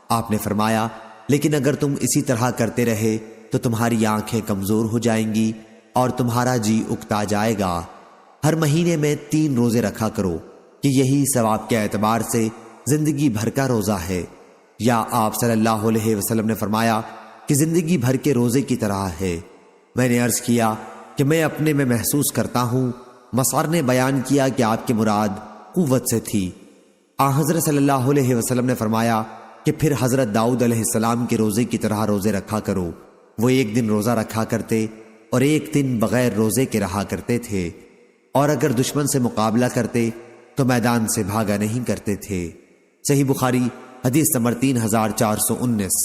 آپ نے فرمایا، لیکن اگر تم اسی طرح کرتے رہے تو تمہاری آنکھیں کمزور ہو جائیں گی اور تمہارا جی اکتا جائے گا۔ ہر مہینے میں 3 روزے رکھا کرو کہ یہی ثواب کے اعتبار سے زندگی بھر کا روزہ ہے۔ یا آپ صلی اللہ علیہ وسلم نے فرمایا کہ زندگی بھر کے روزے کی طرح ہے۔ میں نے عرض کیا کہ میں اپنے میں محسوس کرتا ہوں۔ مسعر نے بیان کیا کہ آپ کی مراد قوت سے تھی۔ حضرت صلی اللہ علیہ وسلم نے فرمایا کہ پھر حضرت داؤد علیہ السلام کے روزے کی طرح روزے رکھا کرو۔ وہ 1 دن روزہ رکھا کرتے اور 1 دن بغیر روزے کے رہا کرتے تھے۔ اور اگر دشمن سے مقابلہ کرتے تو میدان سے بھاگا نہیں کرتے تھے۔ صحیح بخاری حدیث نمبر 3419۔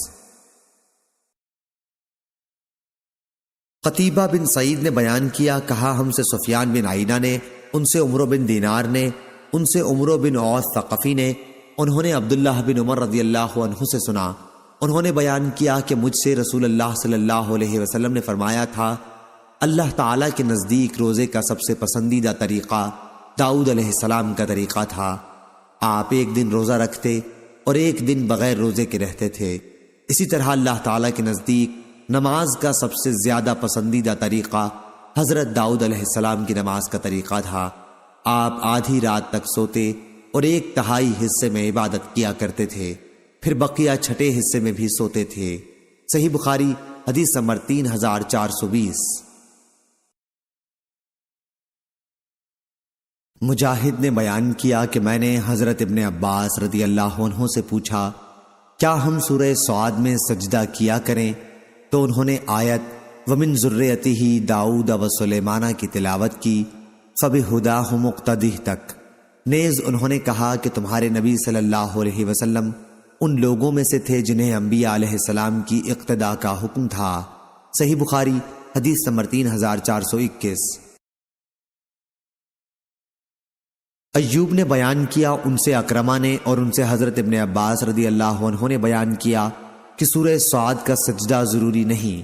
قتیبہ بن سعید نے بیان کیا، کہا ہم سے سفیان بن عینہ نے، ان سے عمرو بن دینار نے، ان سے عمرو بن اوس ثقفی نے، انہوں نے عبداللہ بن عمر رضی اللہ عنہ سے سنا، انہوں نے بیان کیا کہ مجھ سے رسول اللہ صلی اللہ علیہ وسلم نے فرمایا تھا، اللہ تعالیٰ کے نزدیک روزے کا سب سے پسندیدہ طریقہ داؤد علیہ السلام کا طریقہ تھا۔ آپ ایک دن روزہ رکھتے اور ایک دن بغیر روزے کے رہتے تھے۔ اسی طرح اللہ تعالیٰ کے نزدیک نماز کا سب سے زیادہ پسندیدہ طریقہ حضرت داؤد علیہ السلام کی نماز کا طریقہ تھا۔ آپ آدھی رات تک سوتے اور 1/3 حصے میں عبادت کیا کرتے تھے، پھر بقیہ چھٹے حصے میں بھی سوتے تھے۔ صحیح بخاری حدیث نمبر 3420۔ مجاہد نے بیان کیا کہ میں نے حضرت ابن عباس رضی اللہ عنہ سے پوچھا، کیا ہم سورہ صاد میں سجدہ کیا کریں؟ تو انہوں نے آیت وَمِن ذُرِّيَّتِهِ داؤد وسلیمان کی تلاوت کی، فَبِهُدَاهُ مُقْتَدِهْ تک۔ نیز انہوں نے کہا کہ تمہارے نبی صلی اللہ علیہ وسلم ان لوگوں میں سے تھے جنہیں انبیاء علیہ السلام کی اقتداء کا حکم تھا۔ صحیح بخاری حدیث نمبر 3421۔ ایوب نے بیان کیا، ان سے اکرمہ نے اور ان سے حضرت ابن عباس رضی اللہ عنہ نے بیان کیا کہ سورہ صاد کا سجدہ ضروری نہیں،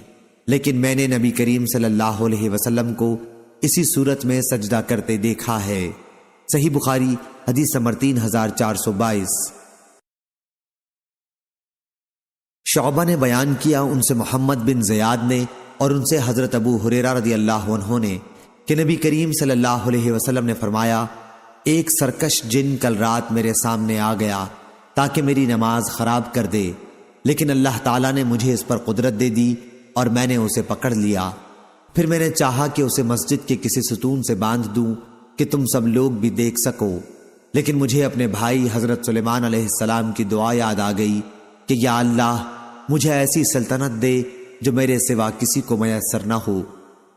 لیکن میں نے نبی کریم صلی اللہ علیہ وسلم کو اسی صورت میں سجدہ کرتے دیکھا ہے۔ صحیح بخاری حدیث نمبر 3422۔ شعبہ نے بیان کیا، ان سے محمد بن زیاد نے اور ان سے حضرت ابو ہریرہ رضی اللہ عنہ نے کہ نبی کریم صلی اللہ علیہ وسلم نے فرمایا، ایک سرکش جن کل رات میرے سامنے آ گیا تاکہ میری نماز خراب کر دے، لیکن اللہ تعالیٰ نے مجھے اس پر قدرت دے دی اور میں نے اسے پکڑ لیا۔ پھر میں نے چاہا کہ اسے مسجد کے کسی ستون سے باندھ دوں کہ تم سب لوگ بھی دیکھ سکو، لیکن مجھے اپنے بھائی حضرت سلیمان علیہ السلام کی دعا یاد آ گئی کہ یا اللہ مجھے ایسی سلطنت دے جو میرے سوا کسی کو میسر نہ ہو،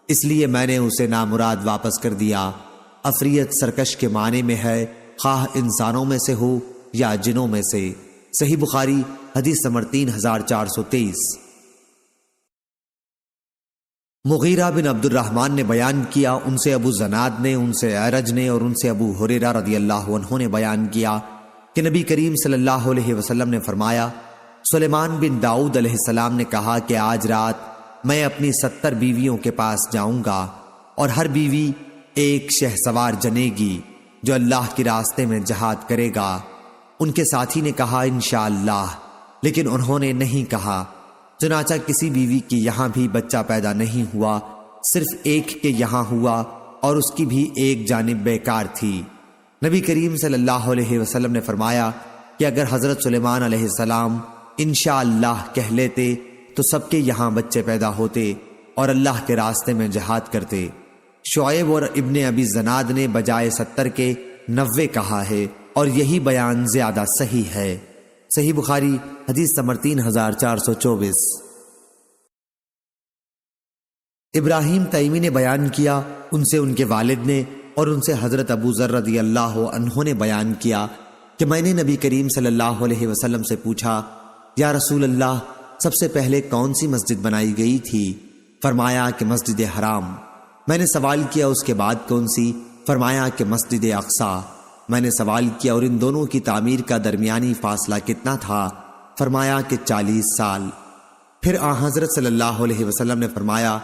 اس لیے میں نے اسے نامراد واپس کر دیا۔ افریت سرکش کے معنی میں ہے، خواہ انسانوں میں سے ہو یا جنوں میں سے۔ صحیح بخاری حدیث نمبر 3423۔ مغیرہ بن عبد الرحمن نے بیان کیا، ان سے ابو زناد نے، ان سے اعرج نے اور ان سے ابو ہریرہ رضی اللہ عنہ نے بیان کیا کہ نبی کریم صلی اللہ علیہ وسلم نے فرمایا، سلیمان بن داؤد علیہ السلام نے کہا کہ آج رات میں اپنی 70 بیویوں کے پاس جاؤں گا اور ہر بیوی ایک شہسوار جنے گی جو اللہ کے راستے میں جہاد کرے گا۔ ان کے ساتھی نے کہا انشاءاللہ، لیکن انہوں نے نہیں کہا۔ چنانچہ کسی بیوی کی یہاں بھی بچہ پیدا نہیں ہوا، صرف ایک کے یہاں ہوا اور اس کی بھی ایک جانب بیکار تھی۔ نبی کریم صلی اللہ علیہ وسلم نے فرمایا کہ اگر حضرت سلیمان علیہ السلام انشاءاللہ کہہ لیتے تو سب کے یہاں بچے پیدا ہوتے اور اللہ کے راستے میں جہاد کرتے۔ شعیب اور ابن ابی زناد نے بجائے 70 کے 90 کہا ہے اور یہی بیان زیادہ صحیح ہے۔ صحیح بخاری حدیث نمبر 3424۔ ابراہیم تیمی نے بیان کیا، ان سے ان کے والد نے اور ان سے حضرت ابو ذر رضی اللہ عنہ نے بیان کیا کہ میں نے نبی کریم صلی اللہ علیہ وسلم سے پوچھا، یا رسول اللہ سب سے پہلے کون سی مسجد بنائی گئی تھی؟ فرمایا کہ مسجد حرام۔ میں نے سوال کیا اس کے بعد کون سی؟ فرمایا کہ مسجد اقصیٰ۔ میں نے سوال کیا اور ان دونوں کی تعمیر کا درمیانی فاصلہ کتنا تھا؟ فرمایا کہ 40 سال۔ پھر آن حضرت صلی اللہ علیہ وسلم نے فرمایا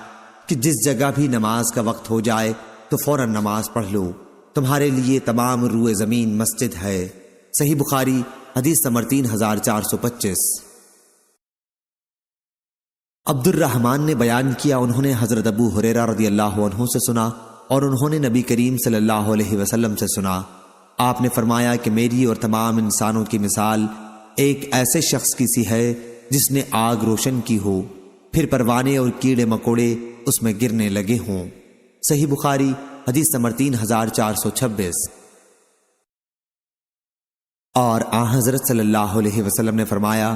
کہ جس جگہ بھی نماز کا وقت ہو جائے تو فوراً نماز پڑھ لو، تمہارے لیے تمام روئے زمین مسجد ہے۔ صحیح بخاری حدیث نمبر 3425۔ عبد الرحمن نے بیان کیا، انہوں نے حضرت ابو ہریرہ رضی اللہ عنہ سے سنا اور انہوں نے نبی کریم صلی اللہ علیہ وسلم سے سنا۔ آپ نے فرمایا کہ میری اور تمام انسانوں کی مثال ایک ایسے شخص کی سی ہے جس نے آگ روشن کی ہو، پھر پروانے اور کیڑے مکوڑے اس میں گرنے لگے ہوں۔ صحیح بخاری حدیث نمبر 3426۔ اور آن حضرت صلی اللہ علیہ وسلم نے فرمایا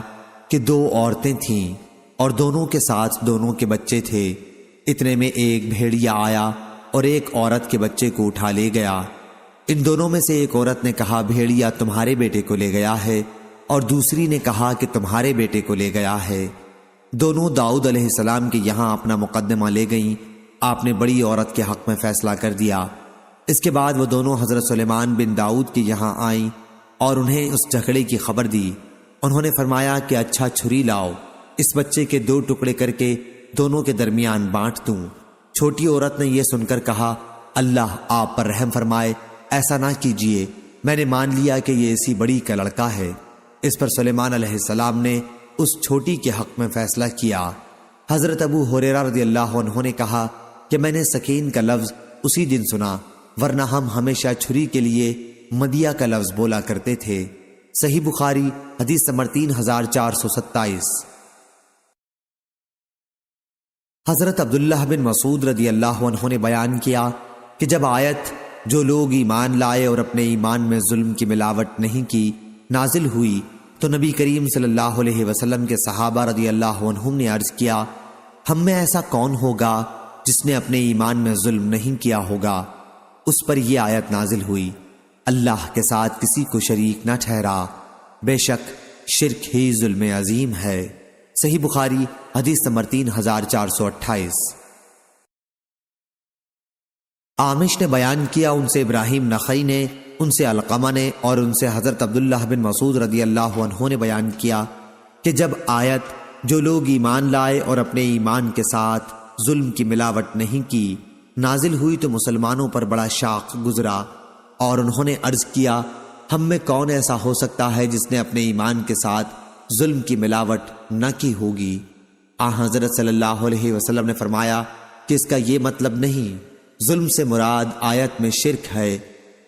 کہ 2 عورتیں تھیں اور دونوں کے ساتھ دونوں کے بچے تھے۔ اتنے میں ایک بھیڑیا آیا اور ایک عورت کے بچے کو اٹھا لے گیا۔ ان دونوں میں سے ایک عورت نے کہا بھیڑیا تمہارے بیٹے کو لے گیا ہے، اور دوسری نے کہا کہ تمہارے بیٹے کو لے گیا ہے۔ دونوں داؤد علیہ السلام کے یہاں اپنا مقدمہ لے گئیں۔ آپ نے بڑی عورت کے حق میں فیصلہ کر دیا۔ اس کے بعد وہ دونوں حضرت سلیمان بن داؤد کے یہاں آئیں اور انہیں اس جھگڑے کی خبر دی۔ انہوں نے فرمایا کہ اچھا چھری لاؤ، اس بچے کے 2 ٹکڑے کر کے دونوں کے درمیان بانٹ دوں۔ چھوٹی عورت نے یہ سن کر کہا اللہ آپ پر رحم فرمائے، ایسا نہ کیجیے، میں نے مان لیا کہ یہ اسی بڑی کا لڑکا ہے۔ اس پر سلیمان علیہ السلام نے اس چھوٹی کے حق میں فیصلہ کیا۔ حضرت ابو ہریرہ رضی اللہ عنہ نے کہا کہ میں نے سکین کا لفظ اسی دن سنا، ورنہ ہم ہمیشہ چھری کے لیے مدیہ کا لفظ بولا کرتے تھے۔ صحیح بخاری حدیث نمبر 3427۔ حضرت عبداللہ بن مسعود رضی اللہ عنہ نے بیان کیا کہ جب آیت جو لوگ ایمان لائے اور اپنے ایمان میں ظلم کی ملاوٹ نہیں کی نازل ہوئی تو نبی کریم صلی اللہ علیہ وسلم کے صحابہ رضی اللہ عنہم نے عرض کیا ہم میں ایسا کون ہوگا جس نے اپنے ایمان میں ظلم نہیں کیا ہوگا؟ اس پر یہ آیت نازل ہوئی اللہ کے ساتھ کسی کو شریک نہ ٹھہرا، بے شک شرک ہی ظلم عظیم ہے۔ صحیح بخاری حدیث نمبر 3428۔ عامش نے بیان کیا ان سے ابراہیم نخعی نے، ان سے علقمہ نے اور ان سے حضرت عبداللہ بن مسعود رضی اللہ عنہ نے بیان کیا کہ جب آیت جو لوگ ایمان لائے اور اپنے ایمان کے ساتھ ظلم کی ملاوٹ نہیں کی نازل ہوئی تو مسلمانوں پر بڑا شاق گزرا، اور انہوں نے عرض کیا ہم میں کون ایسا ہو سکتا ہے جس نے اپنے ایمان کے ساتھ ظلم کی ملاوٹ نہ کی ہوگی؟ حضرت صلی اللہ علیہ وسلم نے فرمایا کہ اس کا یہ مطلب نہیں، ظلم سے مراد آیت میں شرک ہے۔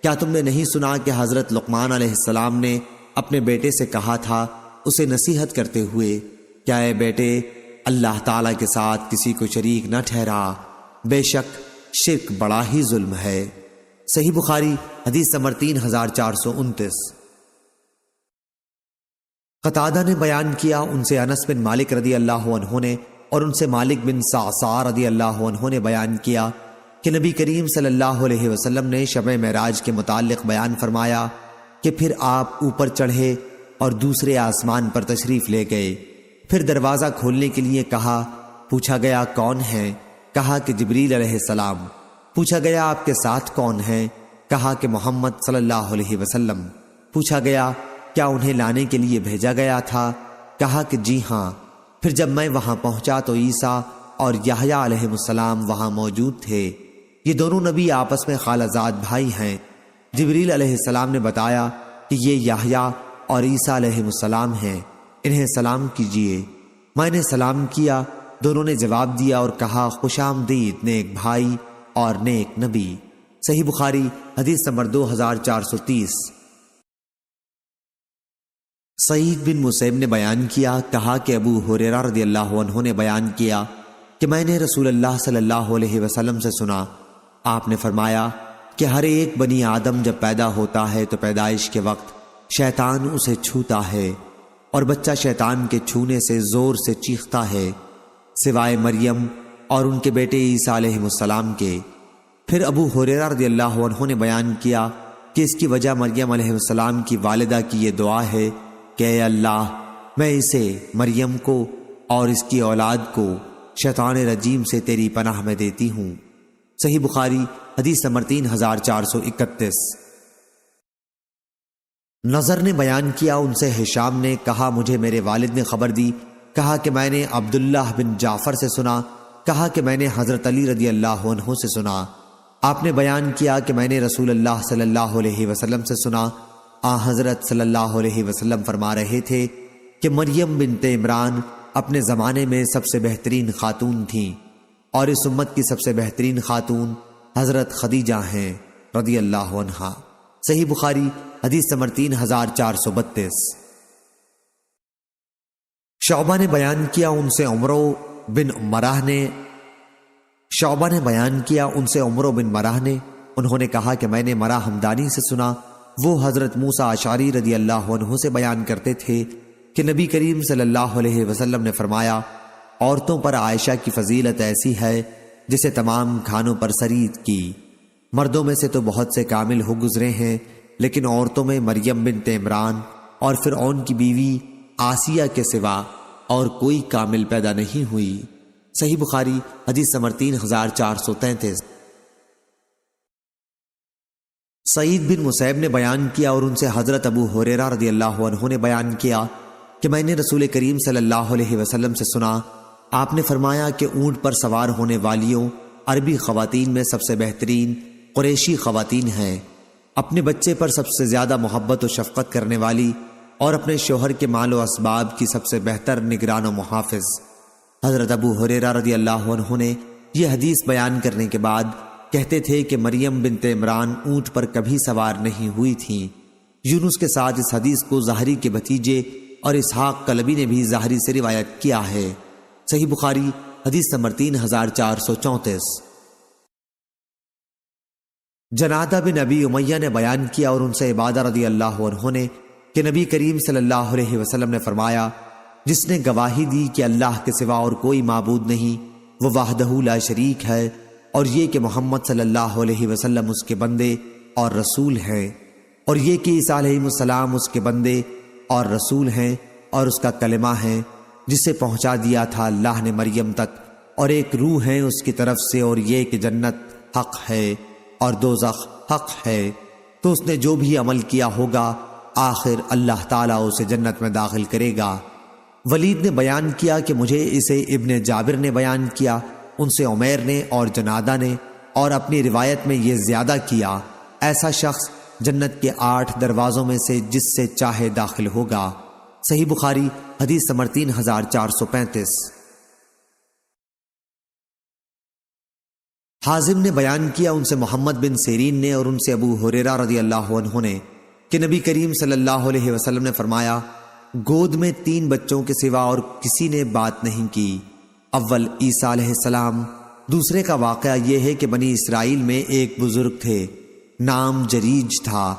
کیا تم نے نہیں سنا کہ حضرت لقمان علیہ السلام نے اپنے بیٹے سے کہا تھا اسے نصیحت کرتے ہوئے، کیا اے بیٹے اللہ تعالیٰ کے ساتھ کسی کو شریک نہ ٹھہرا، بے شک شرک بڑا ہی ظلم ہے۔ صحیح بخاری حدیث نمبر 3429۔ قتادہ نے بیان کیا ان سے انس بن مالک رضی اللہ عنہ نے اور ان سے مالک بن صعصع رضی اللہ عنہ نے بیان کیا کہ نبی کریم صلی اللہ علیہ وسلم نے شب معراج کے متعلق بیان فرمایا کہ پھر آپ اوپر چڑھے اور دوسرے آسمان پر تشریف لے گئے، پھر دروازہ کھولنے کے لیے کہا، پوچھا گیا کون ہے؟ کہا کہ جبریل علیہ السلام۔ پوچھا گیا آپ کے ساتھ کون ہیں؟ کہا کہ محمد صلی اللہ علیہ وسلم۔ پوچھا گیا کیا انہیں لانے کے لیے بھیجا گیا تھا؟ کہا کہ جی ہاں۔ پھر جب میں وہاں پہنچا تو عیسیٰ اور یحییٰ علیہ السلام وہاں موجود تھے۔ یہ دونوں نبی آپس میں خالہ زاد بھائی ہیں۔ جبریل علیہ السلام نے بتایا کہ یہ یحییٰ اور عیسیٰ علیہ السلام ہیں، انہیں سلام کیجیے۔ میں نے سلام کیا، دونوں نے جواب دیا اور کہا خوش آمدید نیک بھائی اور نیک نبی۔ صحیح بخاری حدیث نمبر 2430۔ سعید بن مسیب نے بیان کیا، کہا کہ ابو ہریرہ رضی اللہ عنہ نے بیان کیا کہ میں نے رسول اللہ صلی اللہ علیہ وسلم سے سنا، آپ نے فرمایا کہ ہر ایک بنی آدم جب پیدا ہوتا ہے تو پیدائش کے وقت شیطان اسے چھوتا ہے اور بچہ شیطان کے چھونے سے زور سے چیختا ہے سوائے مریم اور ان کے بیٹے عیسیٰ علیہ السلام کے۔ پھر ابو ہریرہ رضی اللہ عنہ نے بیان کیا کہ اس کی وجہ مریم علیہ السلام کی والدہ کی یہ دعا ہے کہ اے اللہ میں اسے مریم کو اور اس کی اولاد کو شیطان رجیم سے تیری پناہ میں دیتی ہوں۔ صحیح بخاری حدیث نمبر 3431۔ نظر نے بیان کیا ان سے ہشام نے کہا مجھے میرے والد نے خبر دی، کہا کہ میں نے عبداللہ بن جعفر سے سنا، کہا کہ میں نے حضرت علی رضی اللہ عنہ سے سنا، آپ نے بیان کیا کہ میں نے رسول اللہ صلی اللہ علیہ وسلم سے سنا، حضرت صلی اللہ علیہ وسلم فرما رہے تھے کہ مریم بنت عمران اپنے زمانے میں سب سے بہترین خاتون تھیں اور اس امت کی سب سے بہترین خاتون حضرت خدیجہ ہیں رضی اللہ عنہا۔ صحیح بخاری حدیث نمبر 3432۔ شعبہ نے بیان کیا ان سے عمرو بن مرہ نے انہوں نے کہا کہ میں نے مرہ ہمدانی سے سنا، وہ حضرت موسیٰ اشعری رضی اللہ عنہ سے بیان کرتے تھے کہ نبی کریم صلی اللہ علیہ وسلم نے فرمایا عورتوں پر عائشہ کی فضیلت ایسی ہے جسے تمام کھانوں پر سرید کی۔ مردوں میں سے تو بہت سے کامل ہو گزرے ہیں، لیکن عورتوں میں مریم بنت عمران اور فرعون کی بیوی آسیہ کے سوا اور کوئی کامل پیدا نہیں ہوئی۔ صحیح بخاری حدیث نمبر 3433۔ سعید بن مسیب نے بیان کیا اور ان سے حضرت ابو ہریرہ رضی اللہ عنہ نے بیان کیا کہ میں نے رسول کریم صلی اللہ علیہ وسلم سے سنا، آپ نے فرمایا کہ اونٹ پر سوار ہونے والیوں عربی خواتین میں سب سے بہترین قریشی خواتین ہیں، اپنے بچے پر سب سے زیادہ محبت و شفقت کرنے والی اور اپنے شوہر کے مال و اسباب کی سب سے بہتر نگران و محافظ۔ حضرت ابو ہریرہ رضی اللہ عنہ نے یہ حدیث بیان کرنے کے بعد کہتے تھے کہ مریم بنت عمران اونٹ پر کبھی سوار نہیں ہوئی تھیں۔ یونس کے ساتھ اس حدیث کو ظاہری کے بھتیجے اور اسحاق کلبی نے بھی ظاہری سے روایت کیا ہے۔ صحیح بخاری حدیث نمبر 3434۔ جنادہ بن ابی امیہ نے بیان کیا اور ان سے عبادہ رضی اللہ عنہ نے کہ نبی کریم صلی اللہ علیہ وسلم نے فرمایا، جس نے گواہی دی کہ اللہ کے سوا اور کوئی معبود نہیں، وہ وحدہ لا شریک ہے، اور یہ کہ محمد صلی اللہ علیہ وسلم اس کے بندے اور رسول ہیں، اور یہ کہ عیسیٰ علیہ السلام اس کے بندے اور رسول ہیں اور اس کا کلمہ ہے جسے پہنچا دیا تھا اللہ نے مریم تک، اور ایک روح ہے اس کی طرف سے، اور یہ کہ جنت حق ہے اور دوزخ حق ہے، تو اس نے جو بھی عمل کیا ہوگا آخر اللہ تعالیٰ اسے جنت میں داخل کرے گا۔ ولید نے بیان کیا کہ مجھے اسے ابن جابر نے بیان کیا، ان سے عمیر نے اور جنادہ نے، اور اپنی روایت میں یہ زیادہ کیا، ایسا شخص جنت کے 8 دروازوں میں سے جس سے چاہے داخل ہوگا۔ صحیح بخاری حدیث نمبر 3435۔ حازم نے بیان کیا ان سے محمد بن سیرین نے اور ان سے ابو ہریرہ رضی اللہ عنہ نے کہ نبی کریم صلی اللہ علیہ وسلم نے فرمایا، گود میں 3 بچوں کے سوا اور کسی نے بات نہیں کی۔ اول عیسیٰ علیہ السلام، دوسرے کا واقعہ یہ ہے کہ بنی اسرائیل میں ایک بزرگ تھے، نام جریج تھا،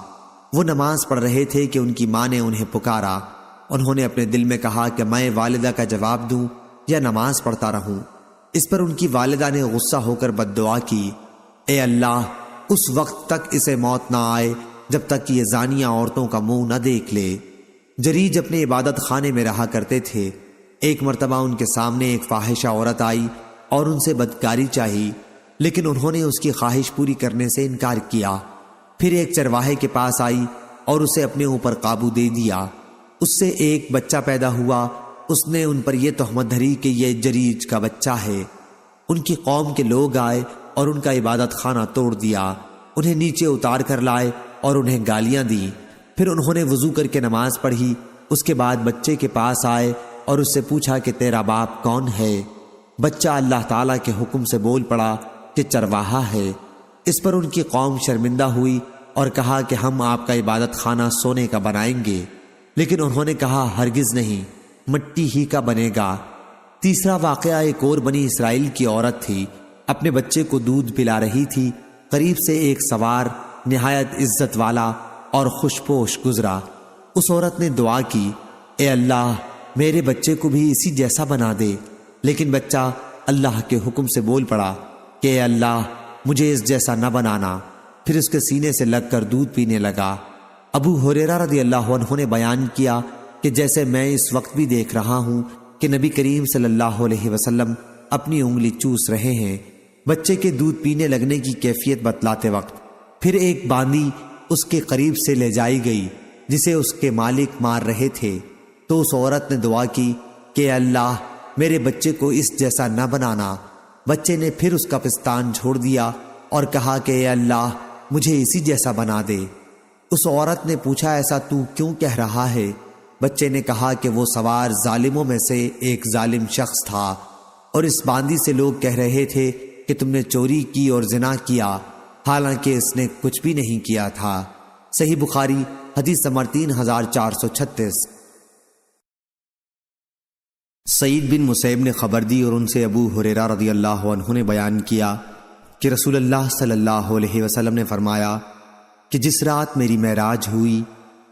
وہ نماز پڑھ رہے تھے کہ ان کی ماں نے انہیں پکارا، انہوں نے اپنے دل میں کہا کہ میں والدہ کا جواب دوں یا نماز پڑھتا رہوں۔ اس پر ان کی والدہ نے غصہ ہو کر بد دعا کی، اے اللہ، اس وقت تک اسے موت نہ آئے جب تک کہ یہ زانیہ عورتوں کا منہ نہ دیکھ لے۔ جریج اپنے عبادت خانے میں رہا کرتے تھے، ایک مرتبہ ان کے سامنے ایک فاحشہ عورت آئی اور ان سے بدکاری چاہی، لیکن انہوں نے اس کی خواہش پوری کرنے سے انکار کیا۔ پھر ایک چرواہے کے پاس آئی اور اسے اپنے اوپر قابو دے دیا، اس سے ایک بچہ پیدا ہوا، اس نے ان پر یہ تہمت دھری کہ یہ جریج کا بچہ ہے۔ ان کی قوم کے لوگ آئے اور ان کا عبادت خانہ توڑ دیا، انہیں نیچے اتار کر لائے اور انہیں گالیاں دیں۔ پھر انہوں نے وضو کر کے نماز پڑھی، اس کے بعد بچے کے پاس آئے اور اس سے پوچھا کہ تیرا باپ کون ہے؟ بچہ اللہ تعالیٰ کے حکم سے بول پڑا کہ چرواہا ہے۔ اس پر ان کی قوم شرمندہ ہوئی اور کہا کہ ہم آپ کا عبادت خانہ سونے کا بنائیں گے، لیکن انہوں نے کہا ہرگز نہیں، مٹی ہی کا بنے گا۔ تیسرا واقعہ ایک اور بنی اسرائیل کی عورت تھی، اپنے بچے کو دودھ پلا رہی تھی، قریب سے ایک سوار نہایت عزت والا اور خوشپوش گزرا۔ اس عورت نے دعا کی، اے اللہ، میرے بچے کو بھی اسی جیسا بنا دے، لیکن بچہ اللہ کے حکم سے بول پڑا کہ اے اللہ، مجھے اس جیسا نہ بنانا۔ پھر اس کے سینے سے لگ کر دودھ پینے لگا۔ ابو ہریرہ رضی اللہ عنہ نے بیان کیا کہ جیسے میں اس وقت بھی دیکھ رہا ہوں کہ نبی کریم صلی اللہ علیہ وسلم اپنی انگلی چوس رہے ہیں بچے کے دودھ پینے لگنے کی کیفیت بتلاتے وقت۔ پھر ایک باندی اس کے قریب سے لے جائی گئی جسے اس کے مالک مار رہے تھے، تو اس عورت نے دعا کی کہ اے اللہ، میرے بچے کو اس جیسا نہ بنانا۔ بچے نے پھر اس کا پستان چھوڑ دیا اور کہا کہ اے اللہ، مجھے اسی جیسا بنا دے۔ اس عورت نے پوچھا ایسا تو کیوں کہہ رہا ہے؟ بچے نے کہا کہ وہ سوار ظالموں میں سے ایک ظالم شخص تھا، اور اس باندی سے لوگ کہہ رہے تھے کہ تم نے چوری کی اور زنا کیا، حالانکہ اس نے کچھ بھی نہیں کیا تھا۔ صحیح بخاری حدیث نمبر 3436۔ سعید بن مسیب نے خبر دی اور ان سے ابو ہریرہ رضی اللہ عنہ نے بیان کیا کہ رسول اللہ صلی اللہ علیہ وسلم نے فرمایا کہ جس رات میری معراج ہوئی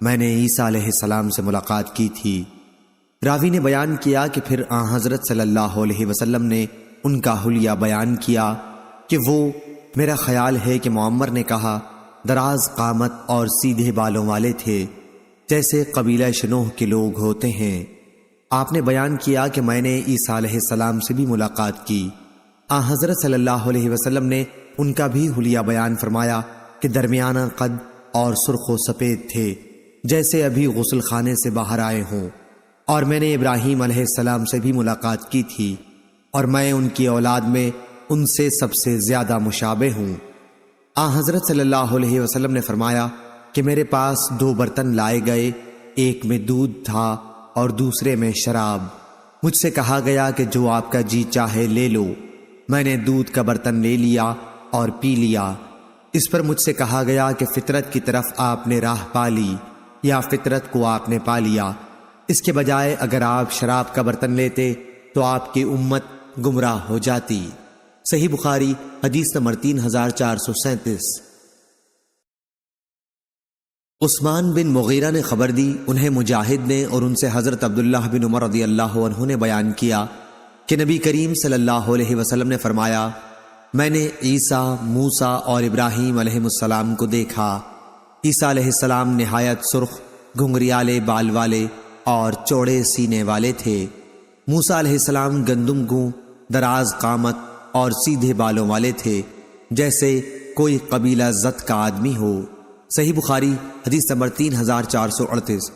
میں نے عیسیٰ علیہ السلام سے ملاقات کی تھی۔ راوی نے بیان کیا کہ پھر حضرت صلی اللہ علیہ وسلم نے ان کا حلیہ بیان کیا کہ وہ میرا خیال ہے کہ معمر نے کہا دراز قامت اور سیدھے بالوں والے تھے، جیسے قبیلہ شنوح کے لوگ ہوتے ہیں۔ آپ نے بیان کیا کہ میں نے عیسیٰ علیہ السلام سے بھی ملاقات کی۔ حضرت صلی اللہ علیہ وسلم نے ان کا بھی حلیہ بیان فرمایا کہ درمیانہ قد اور سرخ و سفید تھے، جیسے ابھی غسل خانے سے باہر آئے ہوں۔ اور میں نے ابراہیم علیہ السلام سے بھی ملاقات کی تھی، اور میں ان کی اولاد میں ان سے سب سے زیادہ مشابہ ہوں۔ حضرت صلی اللہ علیہ وسلم نے فرمایا کہ میرے پاس 2 برتن لائے گئے، ایک میں دودھ تھا اور دوسرے میں شراب۔ مجھ سے کہا گیا کہ جو آپ کا جی چاہے لے لو۔ میں نے دودھ کا برتن لے لیا اور پی لیا۔ اس پر مجھ سے کہا گیا کہ فطرت کی طرف آپ نے راہ پا لی یا فطرت کو آپ نے پا لیا۔ اس کے بجائے اگر آپ شراب کا برتن لیتے تو آپ کی امت گمراہ ہو جاتی۔ صحیح بخاری حدیث نمبر 3437۔ عثمان بن مغیرہ نے خبر دی، انہیں مجاہد نے اور ان سے حضرت عبداللہ بن عمر رضی اللہ عنہ نے بیان کیا کہ نبی کریم صلی اللہ علیہ وسلم نے فرمایا، میں نے عیسیٰ، موسیٰ اور ابراہیم علیہ السلام کو دیکھا۔ عیسیٰ علیہ السلام نہایت سرخ، گھنگریالے بال والے اور چوڑے سینے والے تھے۔ موسیٰ علیہ السلام گندم گوں، دراز قامت اور سیدھے بالوں والے تھے، جیسے کوئی قبیلہ زت کا آدمی ہو۔ صحیح بخاری حدیث نمبر 3438۔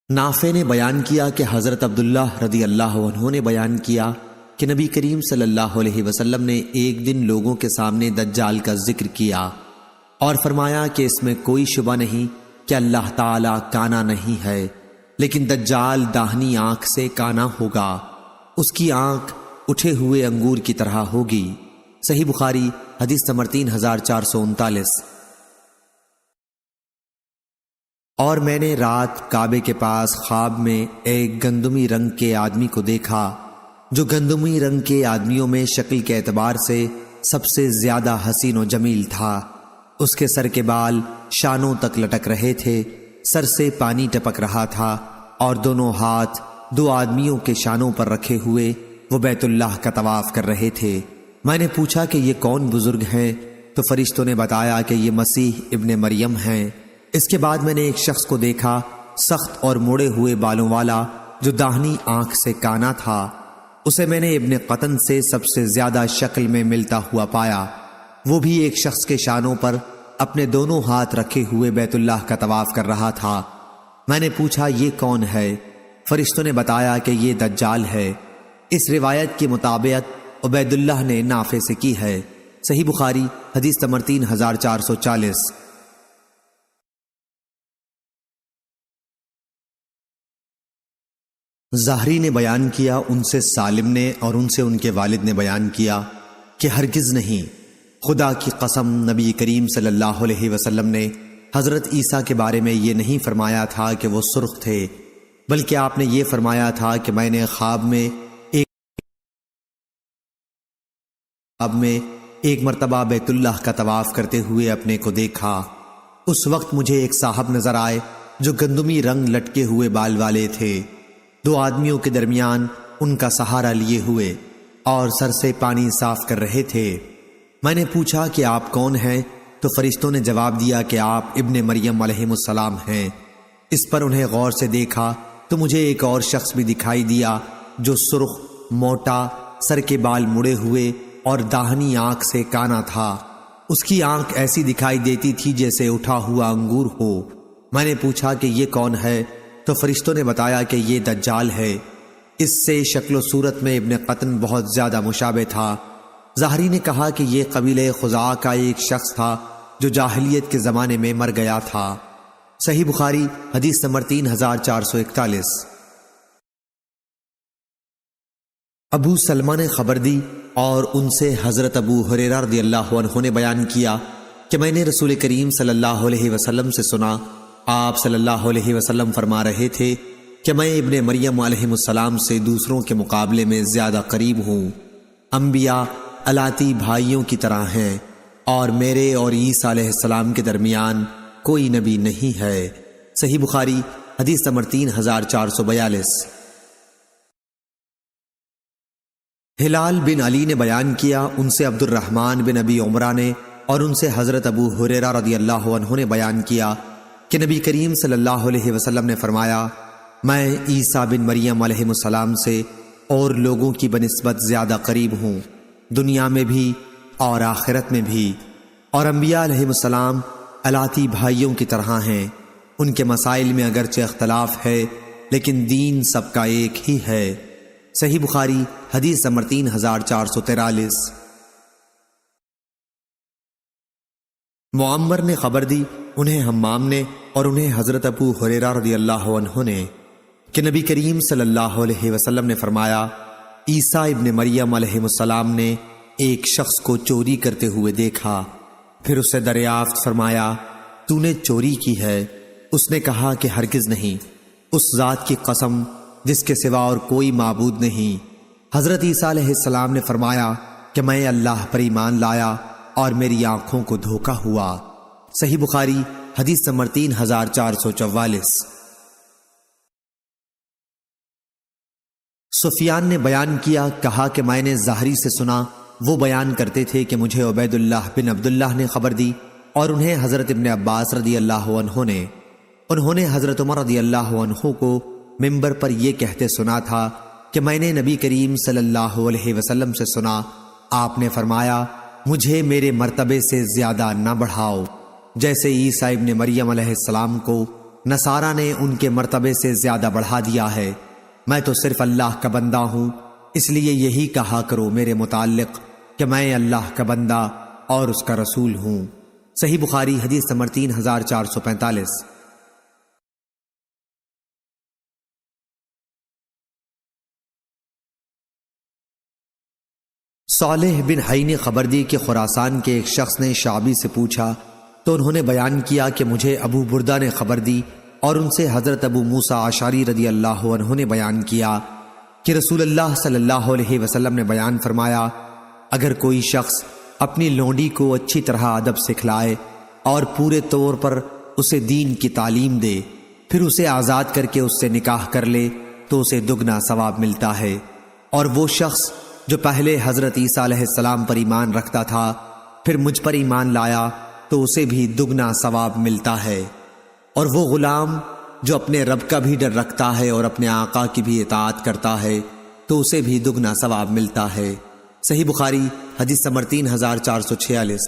نافع نے بیان کیا کہ حضرت عبداللہ رضی اللہ عنہ نے بیان کیا کہ نبی کریم صلی اللہ علیہ وسلم نے ایک دن لوگوں کے سامنے دجال کا ذکر کیا اور فرمایا کہ اس میں کوئی شبہ نہیں کہ اللہ تعالیٰ کانا نہیں ہے، لیکن دجال داہنی آنکھ سے کانا ہوگا، اس کی آنکھ اٹھے ہوئے انگور کی طرح ہوگی۔ صحیح بخاری حدیث نمبر 3439۔ اور میں نے رات کعبے کے پاس خواب میں ایک گندمی رنگ کے آدمی کو دیکھا، جو گندمی رنگ کے آدمیوں میں شکل کے اعتبار سے سب سے زیادہ حسین و جمیل تھا۔ اس کے سر کے بال شانوں تک لٹک رہے تھے، سر سے پانی ٹپک رہا تھا، اور دونوں ہاتھ 2 آدمیوں کے شانوں پر رکھے ہوئے وہ بیت اللہ کا طواف کر رہے تھے۔ میں نے پوچھا کہ یہ کون بزرگ ہیں؟ تو فرشتوں نے بتایا کہ یہ مسیح ابن مریم ہیں۔ اس کے بعد میں نے ایک شخص کو دیکھا، سخت اور مڑے ہوئے بالوں والا، جو داہنی آنکھ سے کانا تھا۔ اسے میں نے ابن قطن سے سب سے زیادہ شکل میں ملتا ہوا پایا۔ وہ بھی ایک شخص کے شانوں پر اپنے دونوں ہاتھ رکھے ہوئے بیت اللہ کا طواف کر رہا تھا۔ میں نے پوچھا یہ کون ہے؟ فرشتوں نے بتایا کہ یہ دجال ہے۔ اس روایت کی مطابقت عبید اللہ نے نافع سے کی ہے۔ صحیح بخاری حدیث نمبر 3440۔ ظاہری نے بیان کیا، ان سے سالم نے اور ان سے ان کے والد نے بیان کیا کہ ہرگز نہیں، خدا کی قسم نبی کریم صلی اللہ علیہ وسلم نے حضرت عیسیٰ کے بارے میں یہ نہیں فرمایا تھا کہ وہ سرخ تھے، بلکہ آپ نے یہ فرمایا تھا کہ میں نے خواب میں ایک مرتبہ بیت اللہ کا طواف کرتے ہوئے اپنے کو دیکھا۔ اس وقت مجھے ایک صاحب نظر آئے جو گندمی رنگ لٹکے ہوئے بال والے تھے، 2 آدمیوں کے درمیان ان کا سہارا لیے ہوئے اور سر سے پانی صاف کر رہے تھے۔ میں نے پوچھا کہ آپ کون ہیں؟ تو فرشتوں نے جواب دیا کہ آپ ابن مریم علیہ السلام ہیں۔ اس پر انہیں غور سے دیکھا تو مجھے ایک اور شخص بھی دکھائی دیا جو سرخ، موٹا، سر کے بال مڑے ہوئے اور داہنی آنکھ سے کانا تھا۔ اس کی آنکھ ایسی دکھائی دیتی تھی جیسے اٹھا ہوا انگور ہو۔ میں نے پوچھا کہ یہ کون ہے؟ تو فرشتوں نے بتایا کہ یہ دجال ہے۔ اس سے شکل و صورت میں ابن قطن بہت زیادہ مشابہ تھا۔ ظاہری نے کہا کہ یہ قبیلہ خزاعہ کا ایک شخص تھا جو جاہلیت کے زمانے میں مر گیا تھا۔ صحیح بخاری حدیث نمبر 3441۔ ابو سلمہ نے خبر دی اور ان سے حضرت ابو ہریرہ رضی اللہ عنہ نے بیان کیا کہ میں نے رسول کریم صلی اللہ علیہ وسلم سے سنا، آپ صلی اللہ علیہ وسلم فرما رہے تھے کہ میں ابن مریم علیہ السلام سے دوسروں کے مقابلے میں زیادہ قریب ہوں۔ انبیاء الاتی بھائیوں کی طرح ہیں، اور میرے اور عیسیٰ علیہ السلام کے درمیان کوئی نبی نہیں ہے۔ صحیح بخاری حدیث نمبر 3442۔ ہلال بن علی نے بیان کیا، ان سے عبد الرحمن بن ابی عمرہ نے اور ان سے حضرت ابو ہریرہ رضی اللہ عنہ نے بیان کیا کہ نبی کریم صلی اللہ علیہ وسلم نے فرمایا، میں عیسیٰ بن مریم علیہ السلام سے اور لوگوں کی بنسبت زیادہ قریب ہوں، دنیا میں بھی اور آخرت میں بھی، اور انبیاء علیہ السلام الاتی بھائیوں کی طرح ہیں، ان کے مسائل میں اگرچہ اختلاف ہے لیکن دین سب کا ایک ہی ہے۔ صحیح بخاری حدیث نمبر 3443۔ معمر نے خبر دی، انہیں حمام نے اور انہیں حضرت ابو ہریرہ رضی اللہ عنہ نے کہ نبی کریم صلی اللہ علیہ وسلم نے فرمایا، عیسیٰ ابن مریم علیہ السلام نے ایک شخص کو چوری کرتے ہوئے دیکھا، پھر اسے دریافت فرمایا، تو نے چوری کی ہے؟ اس نے کہا کہ ہرگز نہیں، اس ذات کی قسم جس کے سوا اور کوئی معبود نہیں۔ حضرت عیسیٰ علیہ السلام نے فرمایا کہ میں اللہ پر ایمان لایا اور میری آنکھوں کو دھوکہ ہوا۔ صحیح بخاری حدیث نمبر 3444۔ سفیان نے بیان کیا، کہا کہ میں نے زہری سے سنا، وہ بیان کرتے تھے کہ مجھے عبید اللہ بن عبداللہ نے خبر دی اور انہیں حضرت ابن عباس رضی اللہ عنہ نے، انہوں نے حضرت عمر رضی اللہ عنہ کو ممبر پر یہ کہتے سنا تھا کہ میں نے نبی کریم صلی اللہ علیہ وسلم سے سنا، آپ نے فرمایا، مجھے میرے مرتبے سے زیادہ نہ بڑھاؤ، جیسے عیسیٰ ابن مریم علیہ السلام کو نصارہ نے ان کے مرتبے سے زیادہ بڑھا دیا ہے۔ میں تو صرف اللہ کا بندہ ہوں، اس لیے یہی کہا کرو میرے متعلق کہ میں اللہ کا بندہ اور اس کا رسول ہوں۔ صحیح بخاری حدیث نمبر 3445۔ صالح بن حی نے خبر دی کہ خراسان کے ایک شخص نے شعبی سے پوچھا تو انہوں نے بیان کیا کہ مجھے ابو بردہ نے خبر دی اور ان سے حضرت ابو موسیٰ اشعری رضی اللہ عنہ نے بیان کیا کہ رسول اللہ صلی اللہ علیہ وسلم نے بیان فرمایا، اگر کوئی شخص اپنی لونڈی کو اچھی طرح ادب سکھلائے اور پورے طور پر اسے دین کی تعلیم دے، پھر اسے آزاد کر کے اس سے نکاح کر لے تو اسے دگنا ثواب ملتا ہے، اور وہ شخص جو پہلے حضرت عیسیٰ علیہ السلام پر ایمان رکھتا تھا پھر مجھ پر ایمان لایا تو اسے بھی دگنا ثواب ملتا ہے، اور وہ غلام جو اپنے رب کا بھی ڈر رکھتا ہے اور اپنے آقا کی بھی اطاعت کرتا ہے تو اسے بھی دگنا ثواب ملتا ہے۔ صحیح بخاری حدیث نمبر 3446۔